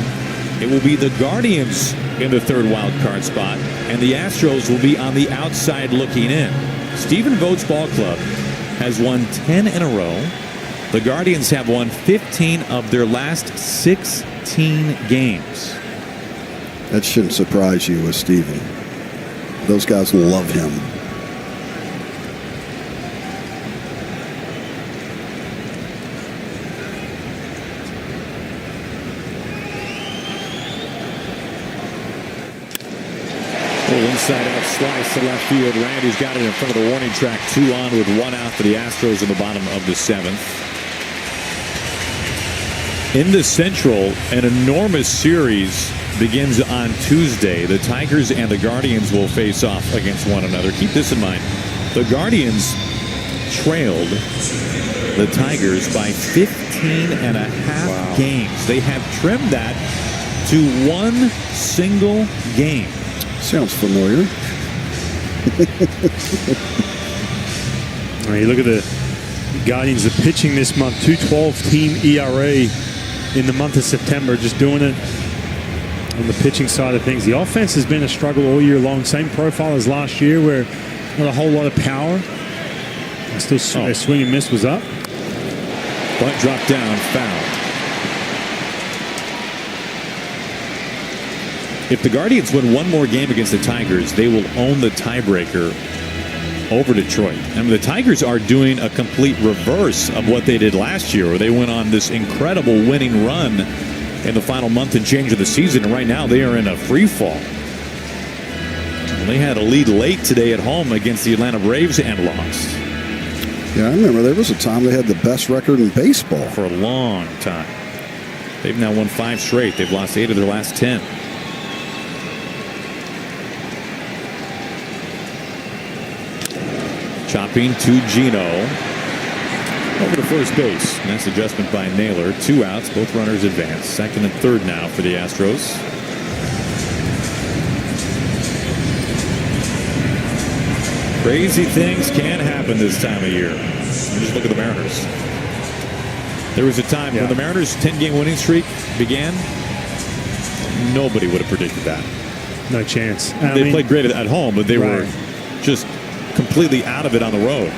it will be the Guardians in the third wild card spot, and the Astros will be on the outside looking in. Stephen Vogt's ball club has won 10 in a row. The Guardians have won 15 of their last 16 games. That shouldn't surprise you with Stephen. Those guys love him. Inside out slice to left field. Randy's got it in front of the warning track. 2 on with 1 out for the Astros in the bottom of the 7th. In the Central, an enormous series begins on Tuesday. The Tigers and the Guardians will face off against one another. Keep this in mind. The Guardians trailed the Tigers by 15 and a half games. They have trimmed that to 1 single game. Sounds familiar. All right, you look at the Guardians, the pitching this month, 2.12 team ERA in the month of September, just doing it on the pitching side of things. The offense has been a struggle all year long. Same profile as last year, where not a whole lot of power. And still, their swing and miss was up. Bunt dropped down, foul. If the Guardians win one more game against the Tigers, they will own the tiebreaker over Detroit. I mean, the Tigers are doing a complete reverse of what they did last year, where they went on this incredible winning run in the final month and change of the season, and right now they are in a free fall. They had a lead late today at home against the Atlanta Braves and lost. Yeah, I remember there was a time they had the best record in baseball. For a long time. They've now won 5 straight. They've lost 8 of their last 10. Chopping to Gino. Over to first base. Nice adjustment by Naylor. 2 outs. Both runners advance. Second and third now for the Astros. Crazy things can happen this time of year. Just look at the Mariners. There was a time when the Mariners' 10-game winning streak began. Nobody would have predicted that. No chance. They played great at home, but they were just completely out of it on the road.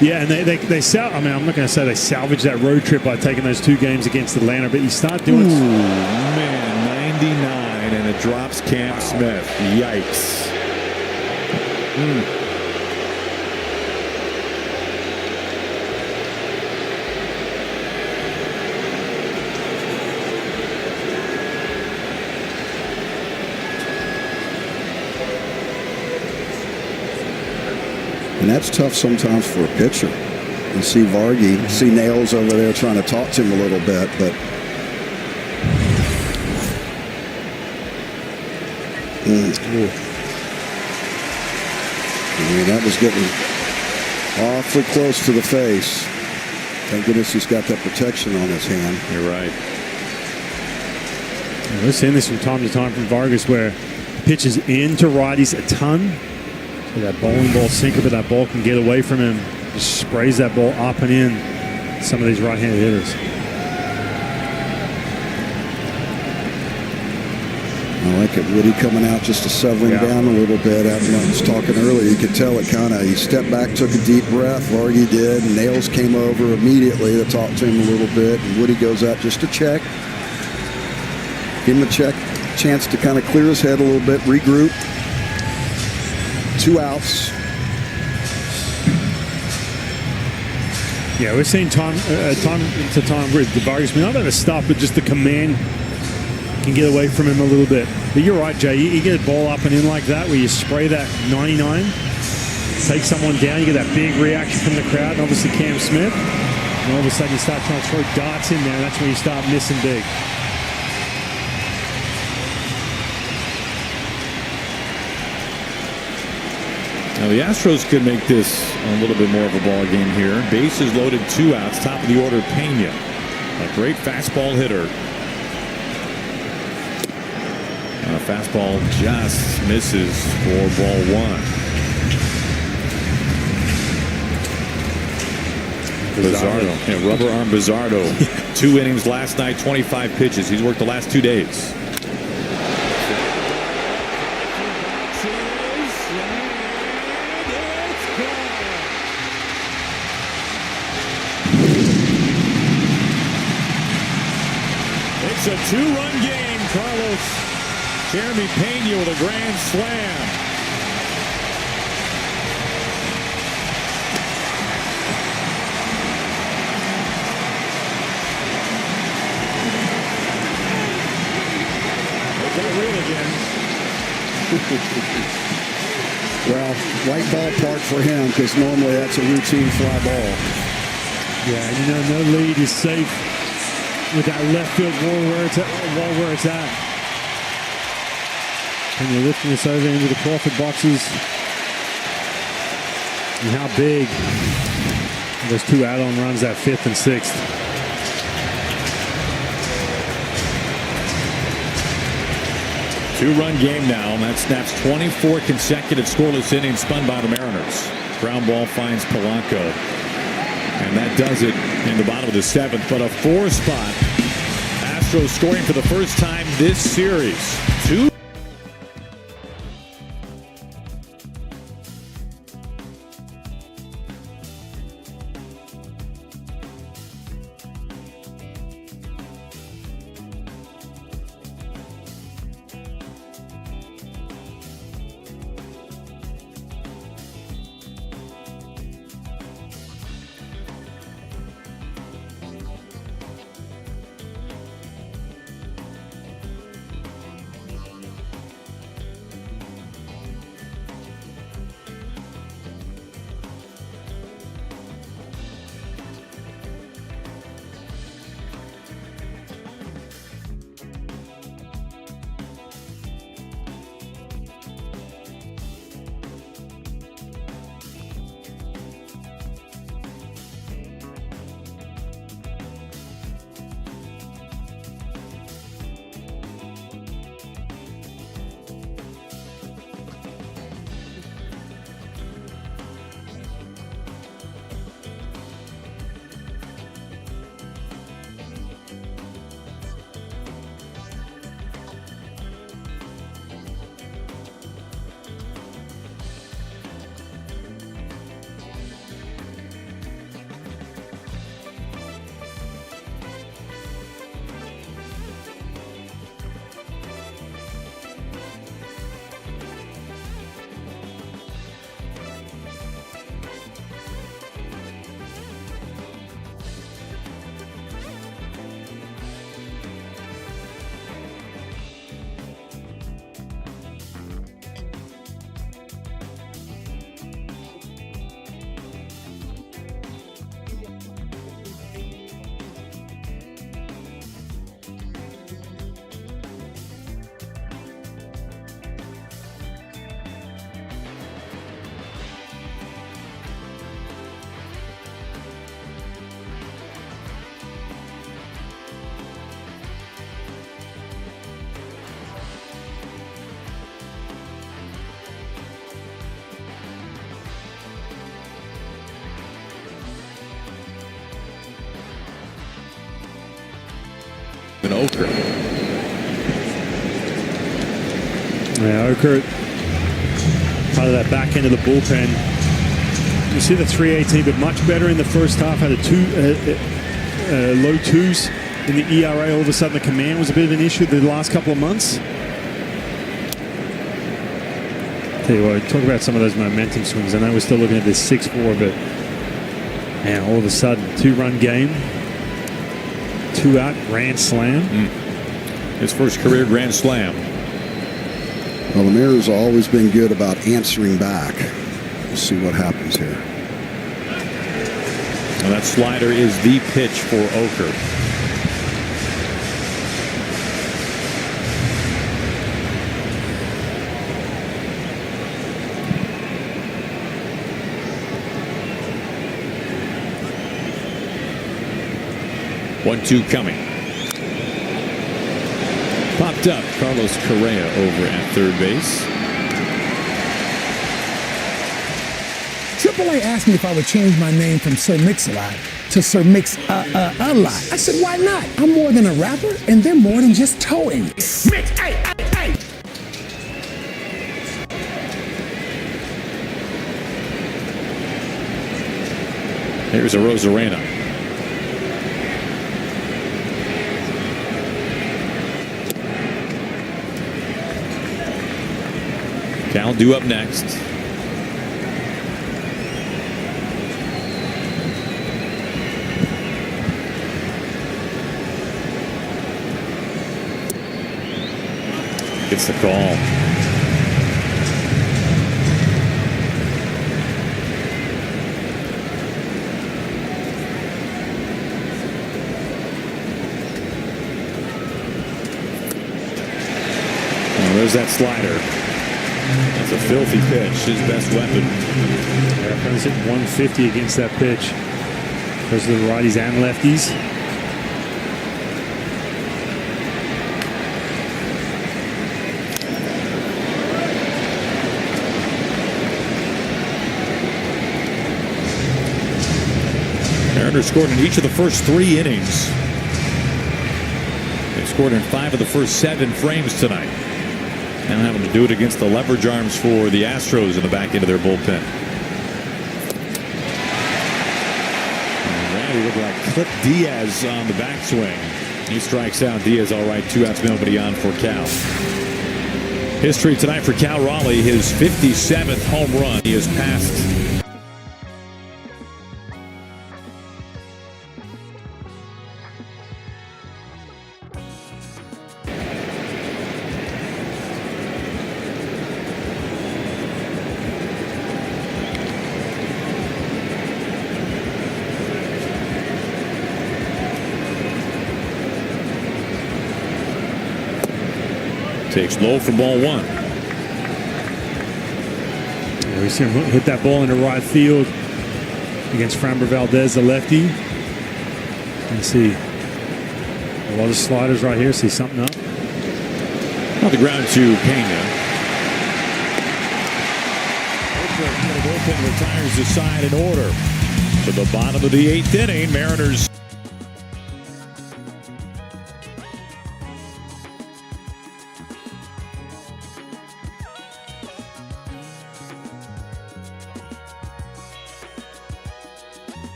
Yeah, and they I'm not going to say they salvaged that road trip by taking those 2 games against Atlanta, but you start doing... Ooh, man, 99, and it drops Cam Smith. Yikes. And that's tough sometimes for a pitcher. You see Vargy, see Nails over there trying to talk to him a little bit, but I mean, that was getting awfully close to the face. Thank goodness he's got that protection on his hand. You're right. We're seeing this from time to time from Vargas, where pitches into righties a ton. So that bowling ball sinker, but that ball can get away from him. Just sprays that ball up and in. Some of these right-handed hitters. I like it. Woody coming out just to settle him down a little bit. I was talking earlier. You could tell it kind of. He stepped back, took a deep breath. Vargy did. And Nails came over immediately to talk to him a little bit. And Woody goes out just to check. Give him a chance to kind of clear his head a little bit, regroup. 2 outs. Yeah, we're seeing time to time where the Vargas may not have a stop, but just the command can get away from him a little bit. But you're right, Jay. You get a ball up and in like that, where you spray that 99, take someone down, you get that big reaction from the crowd, and obviously Cam Smith, and all of a sudden you start trying to throw darts in there, and that's when you start missing big. Now the Astros could make this a little bit more of a ball game here. Bases loaded, 2 outs. Top of the order, Pena. A great fastball hitter. And a fastball just misses for ball 1. Bizzardo. Yeah, rubber arm Bizzardo. 2 innings last night, 25 pitches. He's worked the last 2 days. It's a 2-run game. Carlos Jeremy Pena with a grand slam. They got real again. Well, right ballpark for him, because normally that's a routine fly ball. Yeah, you know, no lead is safe with that left field wall where it's at. And you're lifting this over into the Crawford boxes. And how big those 2 add-on runs, that 5th and 6th. Two-run game now. That snaps 24 consecutive scoreless innings spun by the Mariners. Ground ball finds Polanco. And that does it in the bottom of the 7th. But a 4 spot. Astros scoring for the first time this series. 2. And Oker. Yeah, Oker, part of that back end of the bullpen. You see the 3.18, but much better in the first half. Had a low twos in the ERA. All of a sudden, the command was a bit of an issue the last couple of months. Tell you what, talk about some of those momentum swings. I know we're still looking at this 6-4, but man, all of a sudden, 2-run game, 2-out grand slam. His first career grand slam. Well, the Mariners have always been good about answering back. We'll see what happens here. And that slider is the pitch for Oker. One-two coming. Popped up. Carlos Correa over at third base. AAA asked me if I would change my name from Sir Mix-a-Lot to Sir Mix-a-Lot. I said, why not? I'm more than a rapper, and they're more than just towing. Mix, hey. Here's a Rosarena. Cal due up next. Gets the call. Oh, there's that slider. That's a filthy pitch, his best weapon. Yeah, he's hitting 150 against that pitch. Those are the righties and lefties. Mariners scored in each of the first 3 innings. They scored in 5 of the first 7 frames tonight. Now having to do it against the leverage arms for the Astros in the back end of their bullpen. And Randy looked like Clip Diaz on the backswing. He strikes out. Diaz all right. 2 outs, nobody on for Cal. History tonight for Cal Raleigh. His 57th home run. He has passed takes low for ball 1. We see him hit that ball into right field against Framber Valdez, the lefty. You see a lot of sliders right here. See something up. On the ground to Pena. The bullpen retires the side in order. To the bottom of the 8th inning, Mariners.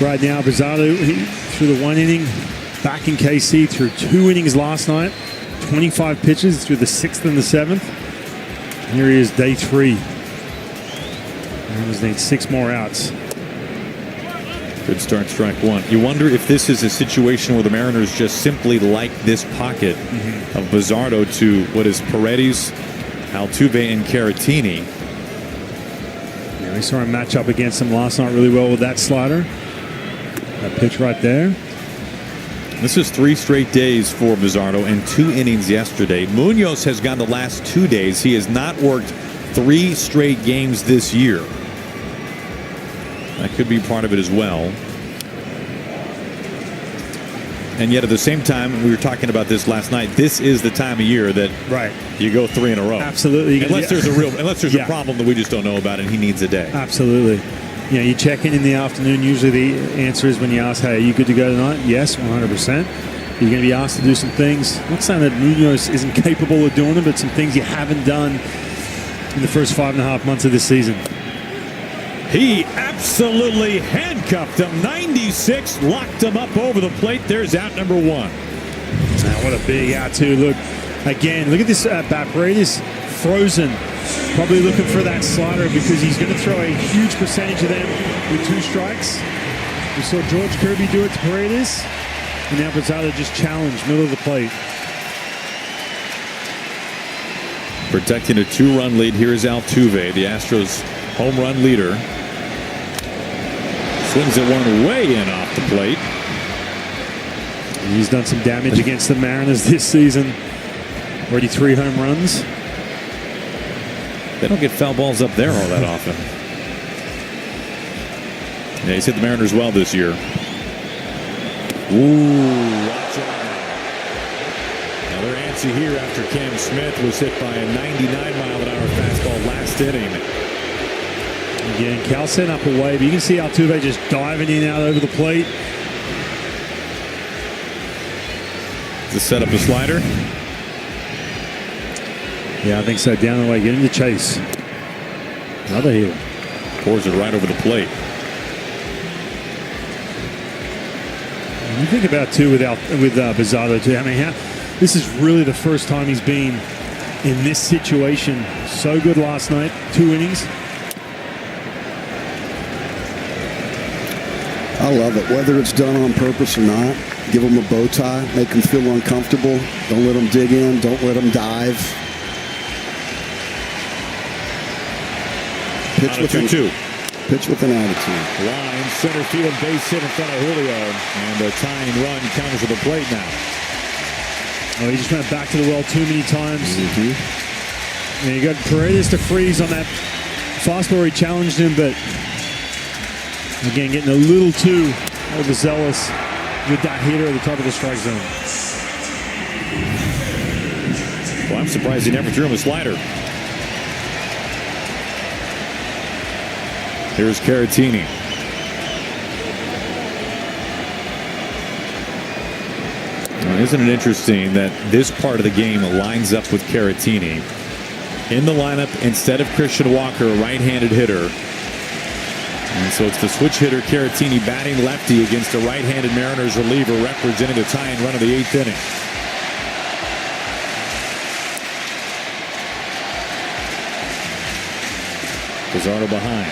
right now. Bizzardo through the 1 inning, back in KC through 2 innings last night, 25 pitches through the 6th and the 7th. Here he is, day 3. Mariners need 6 more outs. Good start, strike 1. You wonder if this is a situation where the Mariners just simply like this pocket of Bizzardo to what is Paredes, Altuve, and Caratini. Yeah, we saw him match up against him last night really well with that slider. That pitch right there. This is 3 straight days for Bizzardo and 2 innings yesterday. Munoz has gone the last 2 days. He has not worked 3 straight games this year. That could be part of it as well. And yet at the same time, we were talking about this last night, this is the time of year that you go 3 in a row. Absolutely. Unless there's a problem that we just don't know about and he needs a day. Absolutely. You know, you check in the afternoon. Usually the answer is when you ask, hey, are you good to go tonight? Yes, 100%. You're going to be asked to do some things. I'm not saying that Munoz isn't capable of doing them, but some things you haven't done in the first 5.5 months of this season. He absolutely handcuffed him. 96, locked him up over the plate. There's out number 1. Now, what a big out, too. Look, again, look at this bat. Paredes frozen. Probably looking for that slider because he's going to throw a huge percentage of them with 2 strikes. We saw George Kirby do it to Paredes. And now Bizzardo just challenged, middle of the plate. Protecting a 2-run lead. Here's Altuve, the Astros home run leader. Swings it one way in off the plate. He's done some damage against the Mariners this season. Already 3 home runs. They don't get foul balls up there all that often. Yeah, he's hit the Mariners well this year. Ooh, watch out now. Another antsy here after Cam Smith was hit by a 99-mile-an-hour fastball last inning. Again, Cal set up a wave. You can see Altuve just diving in out over the plate. To set up a slider. Yeah, I think so. Down the way. Get him to chase. Another healer. Pours it right over the plate. And you think about, too, with Bizzardo, too. I mean, this is really the first time he's been in this situation. So good last night. 2 innings. I love it. Whether it's done on purpose or not, give them a bow tie, make them feel uncomfortable. Don't let them dig in. Don't let them dive. Pitch with an attitude. Line, center field, base hit in front of Julio. And the tying run comes to the plate now. Oh, he just went back to the well too many times. And you got Paredes to freeze on that fastball where he challenged him, but again, getting a little too overzealous with that hitter at the top of the strike zone. Well, I'm surprised he never threw him a slider. Here's Caratini. Well, isn't it interesting that this part of the game lines up with Caratini? In the lineup, instead of Christian Walker, a right-handed hitter. And so it's the switch hitter Caratini batting lefty against a right-handed Mariners reliever representing the tying run of the 8th inning. Bizzardo behind.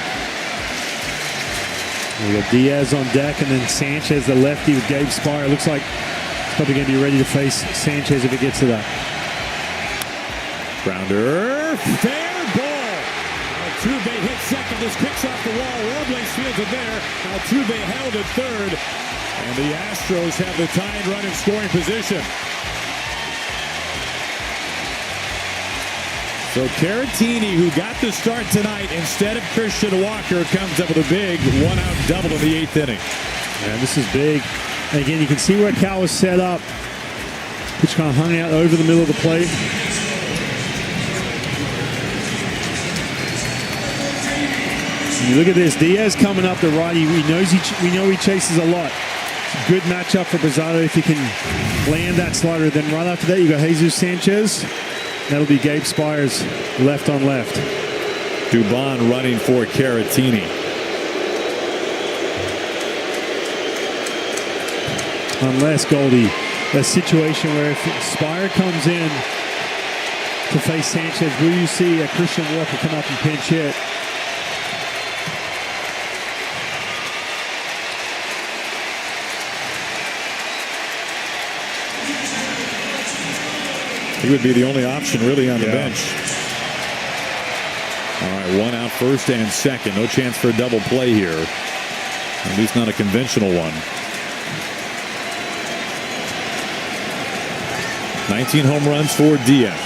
We got Diaz on deck and then Sanchez, the lefty with Gabe Spire. Looks like he's probably going to be ready to face Sanchez if it gets to that. Grounder, fair ball. Altuve hits second. This kicks off the wall. Robles fields it there. Altuve held at third. And the Astros have the tying run in scoring position. So Caratini, who got the start tonight instead of Christian Walker, comes up with a big one-out double in the 8th inning. Yeah, this is big. And again, you can see where Cal was set up. Pitch kind of hung out over the middle of the plate. And you look at this. Diaz coming up the righty. We know he chases a lot. It's a good matchup for Bizzardo if he can land that slider. Then right after that, you got Jesus Sanchez. That'll be Gabe Spires left on left. Dubon running for Caratini. Unless, Goldie, a situation where if Spire comes in to face Sanchez, will you see a Christian Walker come up and pinch hit? He would be the only option really on the bench. All right, one out, first and second. No chance for a double play here. At least not a conventional one. 19 home runs for Diaz.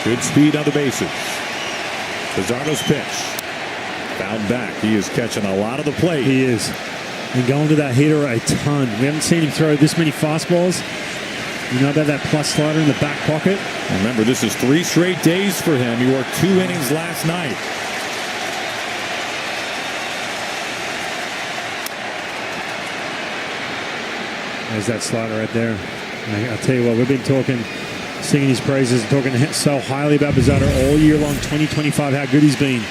Good speed on the bases. Pizarro's pitch. Fouled back. He is catching a lot of the plate. He is. And going to that hitter a ton. We haven't seen him throw this many fastballs. You know about that plus slider in the back pocket? Remember, this is 3 straight days for him. He worked 2 innings last night. There's that slider right there. I'll tell you what, we've been talking, singing his praises, talking so highly about Pizarro all year long, 2025, how good he's been.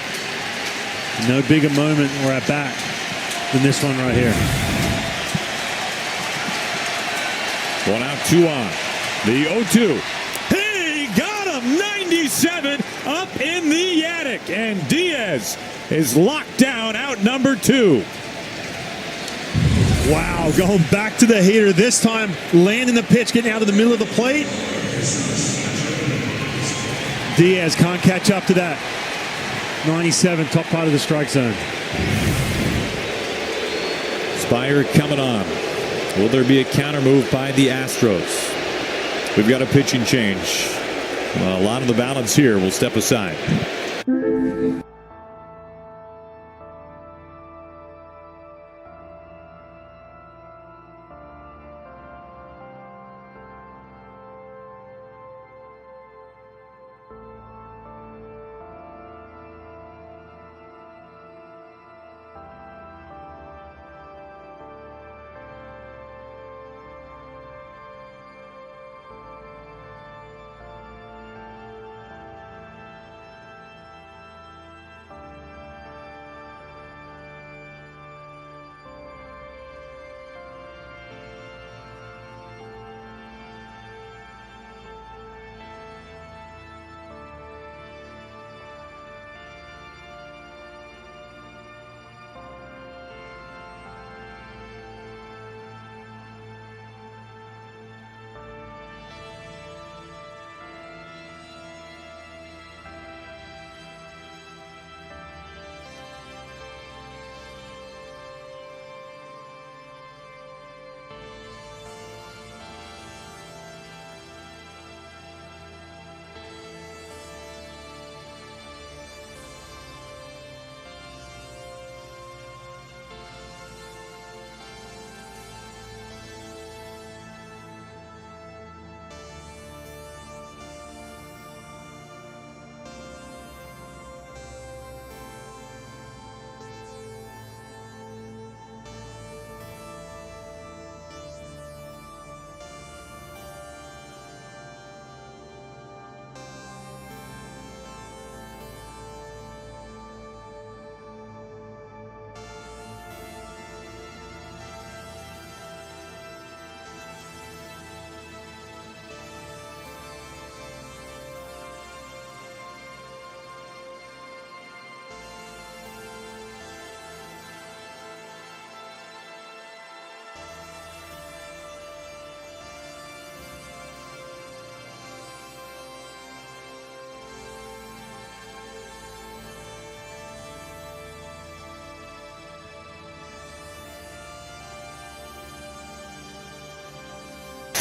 No bigger moment or at bat than this one right here. 1 out, 2 on. The 0-2. He got him! 97 up in the attic. And Diaz is locked down, out number 2. Wow, going back to the heater. This time, landing the pitch, getting out of the middle of the plate. Diaz can't catch up to that. 97, top part of the strike zone. Spire coming on. Will there be a counter move by the Astros? We've got a pitching change. Well, a lot of the balance here will step aside.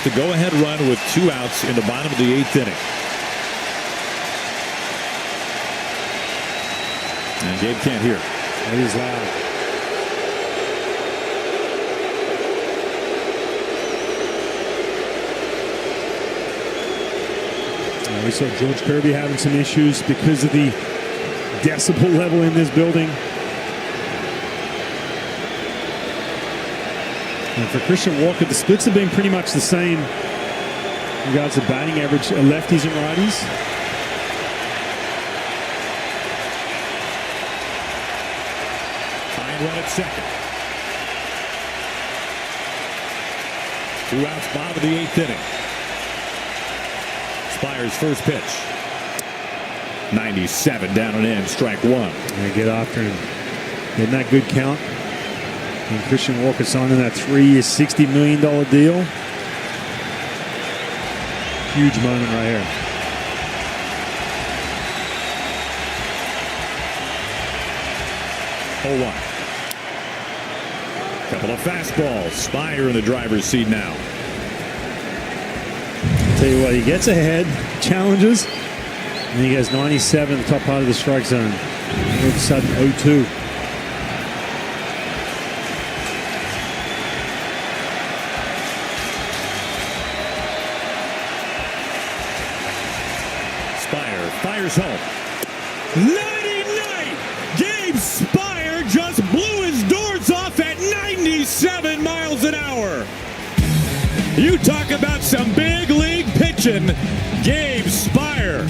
The go-ahead run with 2 outs in the bottom of the 8th inning. And Gabe can't hear. It is loud. We saw George Kirby having some issues because of the decibel level in this building. And for Christian Walker, the splits have been pretty much the same in regards to batting average, lefties and righties. Tying run at second. 2 outs, bottom of the 8th inning. Spire's first pitch. 97 down and in, strike 1. And get after him. Getting that good count. And Christian Walker signing that 3-year, $60 million deal. Huge moment right here. Oh, 1. Couple of fastballs. Spire in the driver's seat now. Tell you what, he gets ahead, challenges, and he gets 97 at the top part of the strike zone. All of a sudden, 0-2. Spire fires home. 99! Gabe Spire just blew his doors off at 97 miles an hour. You talk about some big league pitching. Gabe Spire.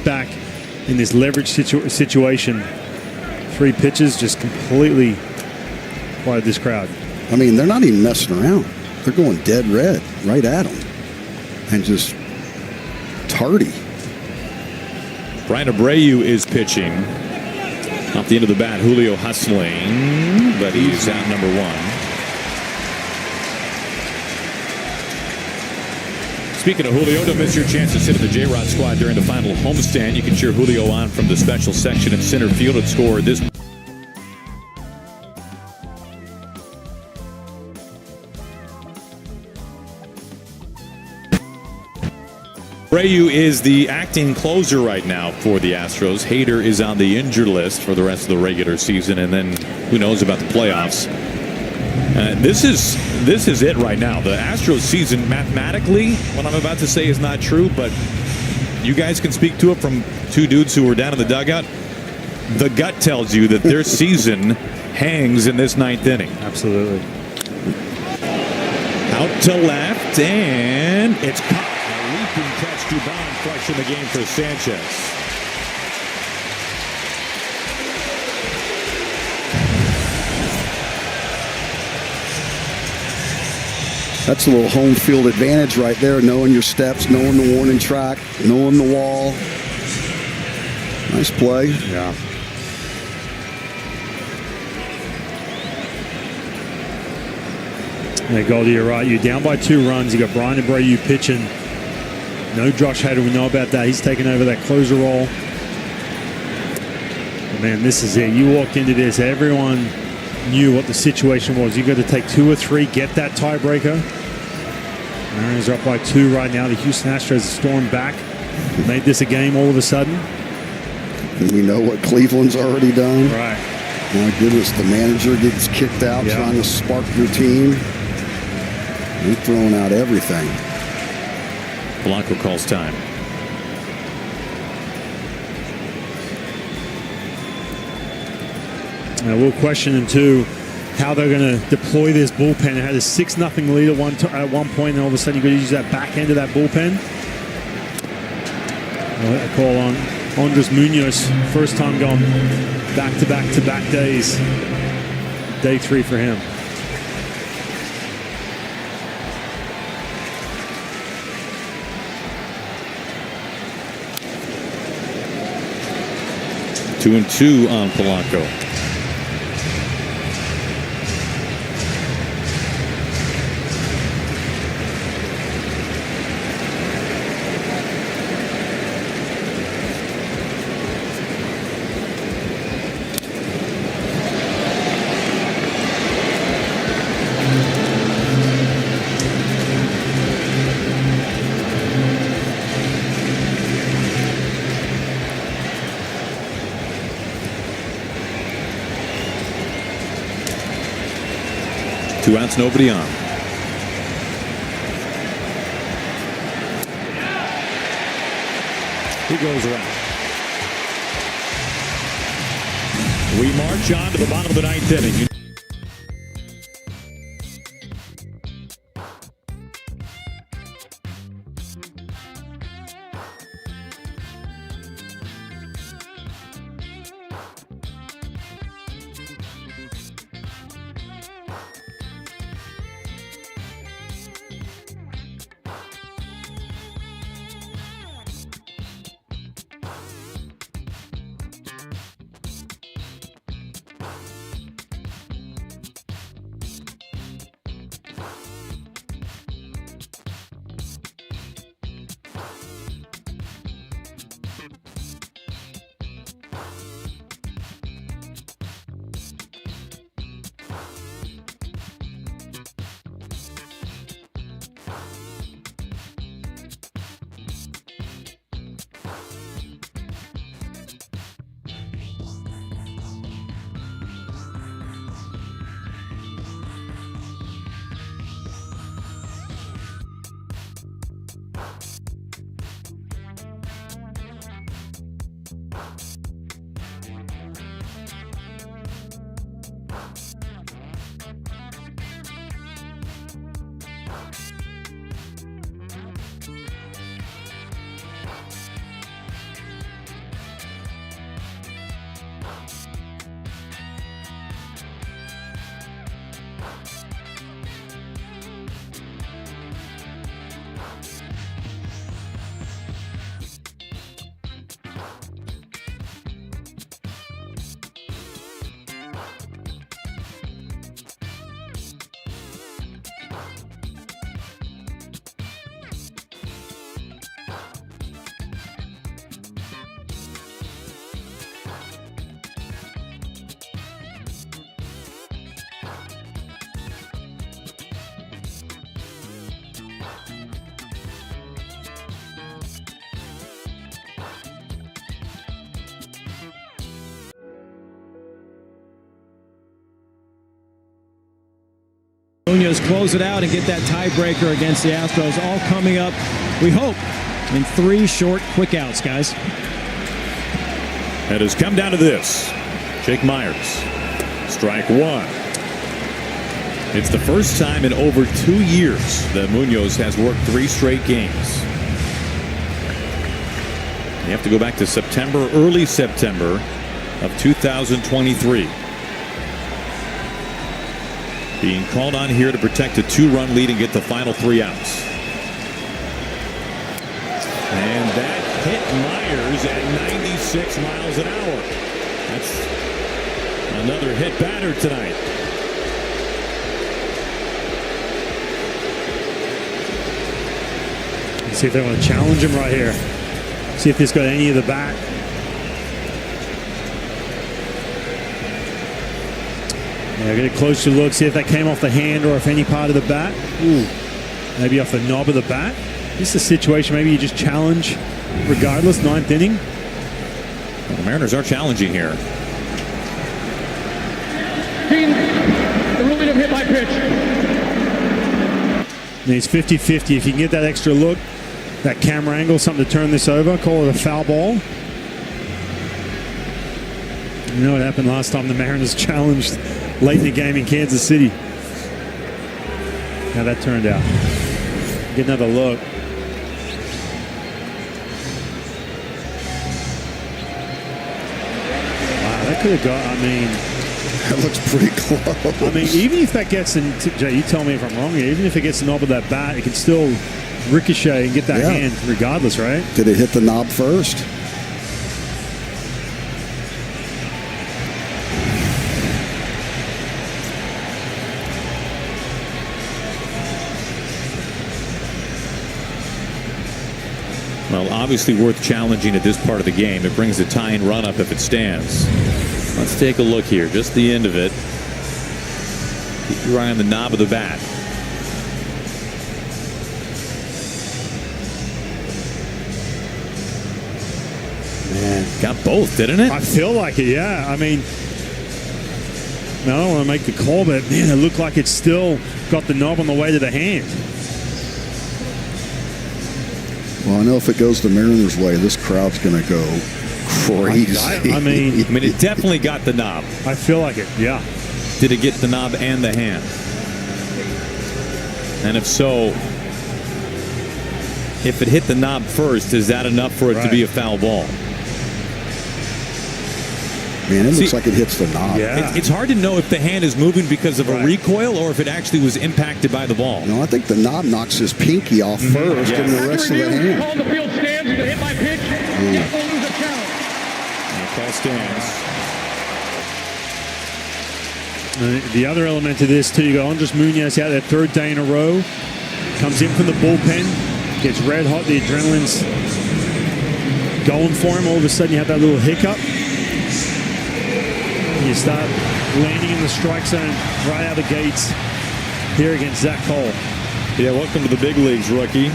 Back in this leverage situation. 3 pitches just completely quieted this crowd. I mean, they're not even messing around. They're going dead red right at him. And just tardy. Brian Abreu is pitching. Off the end of the bat, Julio hustling, but he's out number 1. Speaking of Julio, don't miss your chance to sit in the J-Rod squad during the final homestand. You can cheer Julio on from the special section in center field and score this. Abreu is the acting closer right now for the Astros. Hader is on the injured list for the rest of the regular season, and then who knows about the playoffs. This is it right now. The Astros season, mathematically, what I'm about to say is not true, but you guys can speak to it from 2 dudes who were down in the dugout. The gut tells you that their season hangs in this 9th inning. Absolutely. Out to left, and it's caught. A leaping catch to Bond, flush in the game for Sanchez. That's a little home field advantage right there, knowing your steps, knowing the warning track, knowing the wall. Nice play. Yeah. Yeah, Goldie, you're right. You're down by 2 runs. You got Brian Abreu pitching. No Josh Hader. We know about that. He's taking over that closer role. But man, this is it. You walked into this. Everyone knew what the situation was. You got to take 2 or 3, get that tiebreaker. Mariners are up by 2 right now. The Houston Astros stormed back, made this a game all of a sudden. And we know what Cleveland's already done. Right. My goodness, the manager gets kicked out trying to spark your team. They're throwing out everything. Polanco calls time. Now we'll question them too, how they're going to deploy this bullpen. It had a 6-0 lead at one point, and all of a sudden you've got to use that back end of that bullpen. A call on Andres Munoz, first time going back-to-back days. Day 3 for him. Two and 2 on Polanco. Two outs, nobody on. He goes around. We march on to the bottom of the 9th inning. Munoz close it out and get that tiebreaker against the Astros. All coming up, we hope, in 3 short quick outs, guys. It has come down to this. Jake Myers, strike 1. It's the first time in over 2 years that Munoz has worked 3 straight games. You have to go back to September, early September of 2023. Being called on here to protect a 2-run lead and get the final 3 outs. And that hit Myers at 96 miles an hour. That's another hit batter tonight. Let's see if they want to challenge him right here. See if this got any of the bat. Yeah, get a closer look, see if that came off the hand or if any part of the bat. Ooh, maybe off the knob of the bat. This is a situation maybe you just challenge regardless, 9th inning. Well, the Mariners are challenging here. The ruling of hit by pitch. And it's 50-50. If you can get that extra look, that camera angle, something to turn this over, call it a foul ball. You know what happened last time the Mariners challenged late in the game in Kansas City. How that turned out. Get another look. Wow, that could have got, I mean... That looks pretty close. I mean, even if that gets in... Jay, you tell me if I'm wrong here. Even if it gets the knob of that bat, it can still ricochet and get that hand regardless, right? Did it hit the knob first? Well, obviously worth challenging at this part of the game. It brings the tying run up if it stands. Let's take a look here. Just the end of it. Keep your eye on the knob of the bat. Man, got both, didn't it? I feel like it, yeah. I mean, I don't want to make the call, but man, it looked like it's still got the knob on the way to the hand. Well, I know if it goes the Mariners' way, this crowd's going to go crazy. I mean, it definitely got the knob. I feel like it, yeah. Did it get the knob and the hand? And if so, if it hit the knob first, is that enough for it to be a foul ball? Man, it looks like it hits the knob. Yeah. It's hard to know if the hand is moving because of a recoil or if it actually was impacted by the ball. No, I think the knob knocks his pinky off first and the rest of the hand. Call the field stands with a hit by pitch. That will lose a challenge. And the call stands. The other element to this, too, you got Andres Munoz out that 3rd day in a row. Comes in from the bullpen. Gets red hot. The adrenaline's going for him. All of a sudden, you have that little hiccup. You start landing in the strike zone right out of the gates here against Zach Cole. Yeah, welcome to the big leagues, rookie.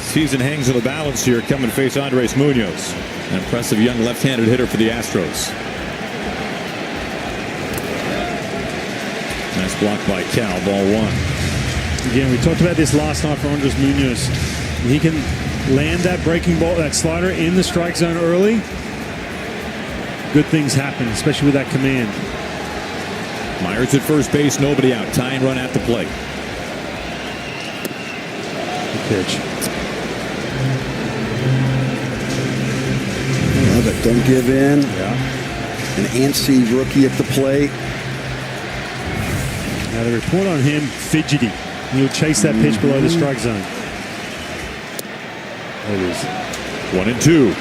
Season hangs on the balance here. Coming to face Andres Munoz, an impressive young left-handed hitter for the Astros. Nice block by Cal, ball 1. Again, we talked about this last night for Andres Munoz. He can land that breaking ball, that slider in the strike zone early. Good things happen, especially with that command. Myers at first base, nobody out. Tying run at the plate. Good pitch. Love it. Don't give in. Yeah. An antsy rookie at the plate. Now the report on him, fidgety. He'll chase that pitch below the strike zone. There it is. 1-2.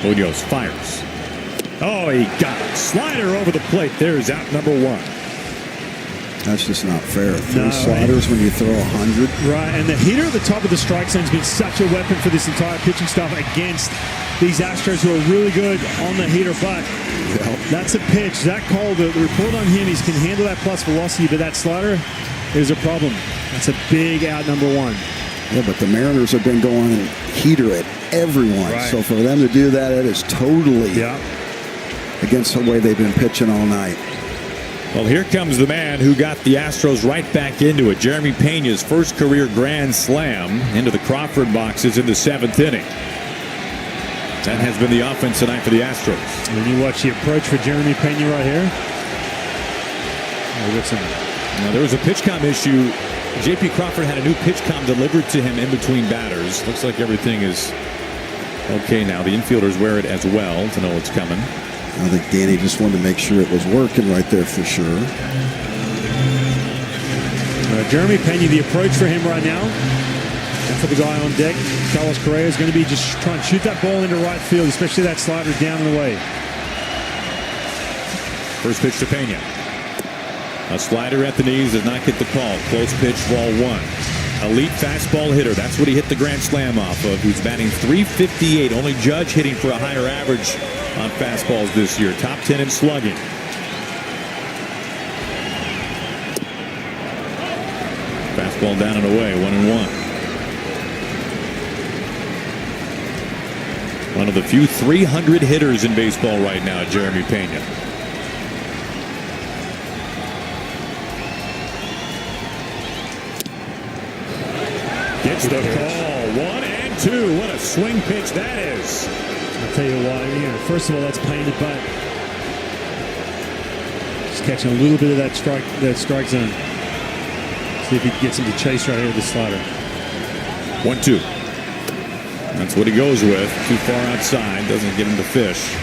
Munoz fires. Oh, he got it. Slider over the plate. There's out number 1. That's just not fair. 3 sliders when you throw 100. Right, and the hitter at the top of the strike zone has been such a weapon for this entire pitching staff against these Astros who are really good on the heater. But that's a pitch. Zach Cole, the report on him is can handle that plus velocity, but that slider is a problem. That's a big out number 1. Yeah, but the Mariners have been going heater at everyone. Right. So for them to do that, it is totally against the way they've been pitching all night. Well, here comes the man who got the Astros right back into it. Jeremy Pena's first career grand slam into the Crawford boxes in the 7th inning. That has been the offense tonight for the Astros. And you watch the approach for Jeremy Pena right here. Now, there was a pitch count issue J.P. Crawford had a new pitch count delivered to him in between batters. Looks like everything is okay now. The infielders wear it as well to know what's coming. I think Danny just wanted to make sure it was working right there for sure. Jeremy Pena, the approach for him right now, and for the guy on deck, Carlos Correa, is going to be just trying to shoot that ball into right field, especially that slider down and away. First pitch to Pena. A slider at the knees does not get the call. Close pitch, ball one. Elite fastball hitter. That's what he hit the grand slam off of. He's batting .358. Only Judge hitting for a higher average on fastballs this year. Top 10 in slugging. Fastball down and away. 1-1. One of the few 300 hitters in baseball right now, Jeremy Pena. Gets the call. 1-2. What a swing pitch that is. I'll tell you why. First of all, that's painted, but just catching a little bit of that strike zone. See if he gets him to chase right here with the slider. 1-2. That's what he goes with. Too far outside. Doesn't get him to fish.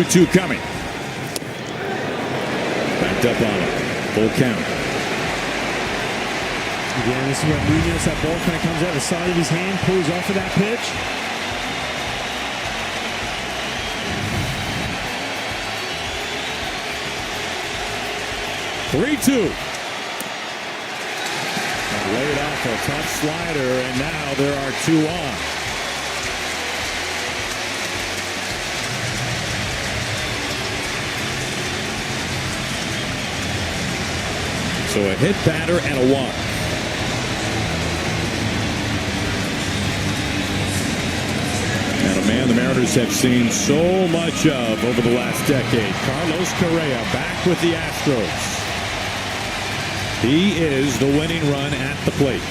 Two coming. Backed up on him. Full count. Again, this is where Munoz, that ball kind of comes out the side of his hand, pulls off of that pitch. (3-2). Laid off a tough slider, and now there are two on. So a hit batter and a walk. And a man the Mariners have seen so much of over the last decade. Carlos Correa back with the Astros. He is the winning run at the plate.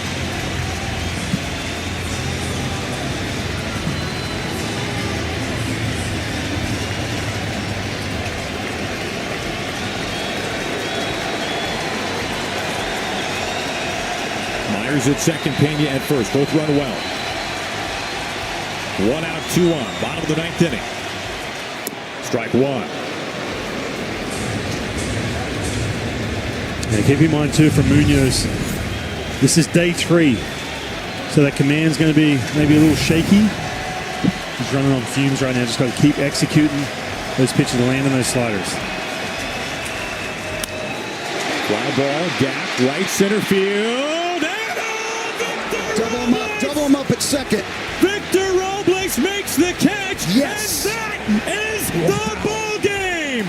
Myers at second, Pena at first. Both run well. 1 out, 2 on. Bottom of the 9th inning. Strike one. And keep in mind too, for Munoz, this is day 3, so that command's going to be maybe a little shaky. He's running on fumes right now. Just got to keep executing those pitches, landing those sliders. Fly ball, gap, right center field. Double him up at second. Victor Robles makes the catch. Yes. And that is the ball game.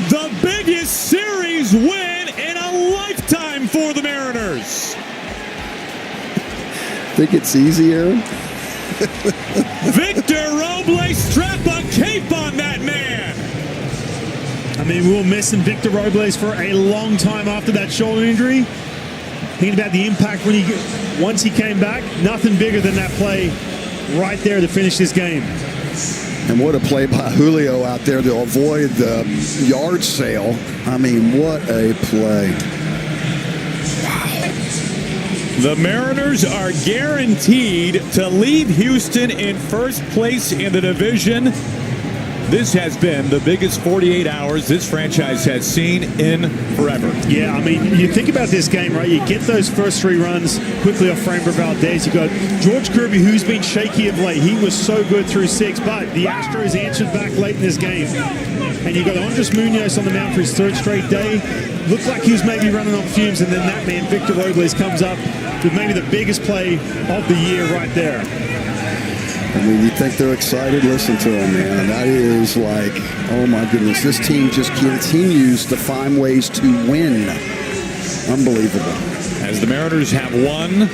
The biggest series win in a lifetime for the Mariners. Think it's easier? Victor Robles, strap a cape on that man. I mean, we were missing Victor Robles for a long time after that shoulder injury. Thinking about the impact once he came back, nothing bigger than that play right there to finish this game. And what a play by Julio out there to avoid the yard sale. I mean, what a play. Wow. The Mariners are guaranteed to leave Houston in first place in the division. This has been the biggest 48 hours this franchise has seen in forever. Yeah, I mean, you think about this game, right? You get those first 3 runs quickly off Framber Valdez. You got George Kirby, who's been shaky of late. He was so good through 6, but the Astros answered back late in this game. And you got Andres Munoz on the mound for his 3rd straight day. Looked like he was maybe running on fumes, and then that man, Victor Robles, comes up with maybe the biggest play of the year right there. I mean, you think they're excited? Listen to them, man. That is like, oh my goodness, this team just continues to find ways to win. Unbelievable. As the Mariners have won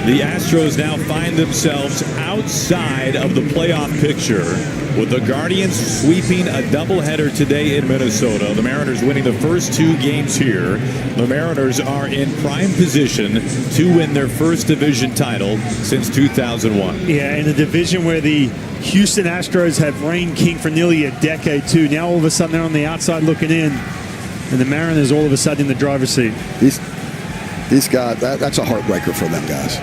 The Astros now find themselves outside of the playoff picture with the Guardians sweeping a doubleheader today in Minnesota. The Mariners winning the first 2 games here. The Mariners are in prime position to win their first division title since 2001. Yeah, in a division where the Houston Astros have reigned king for nearly a decade too. Now all of a sudden they're on the outside looking in, and the Mariners all of a sudden in the driver's seat. These guys, that's a heartbreaker for them guys.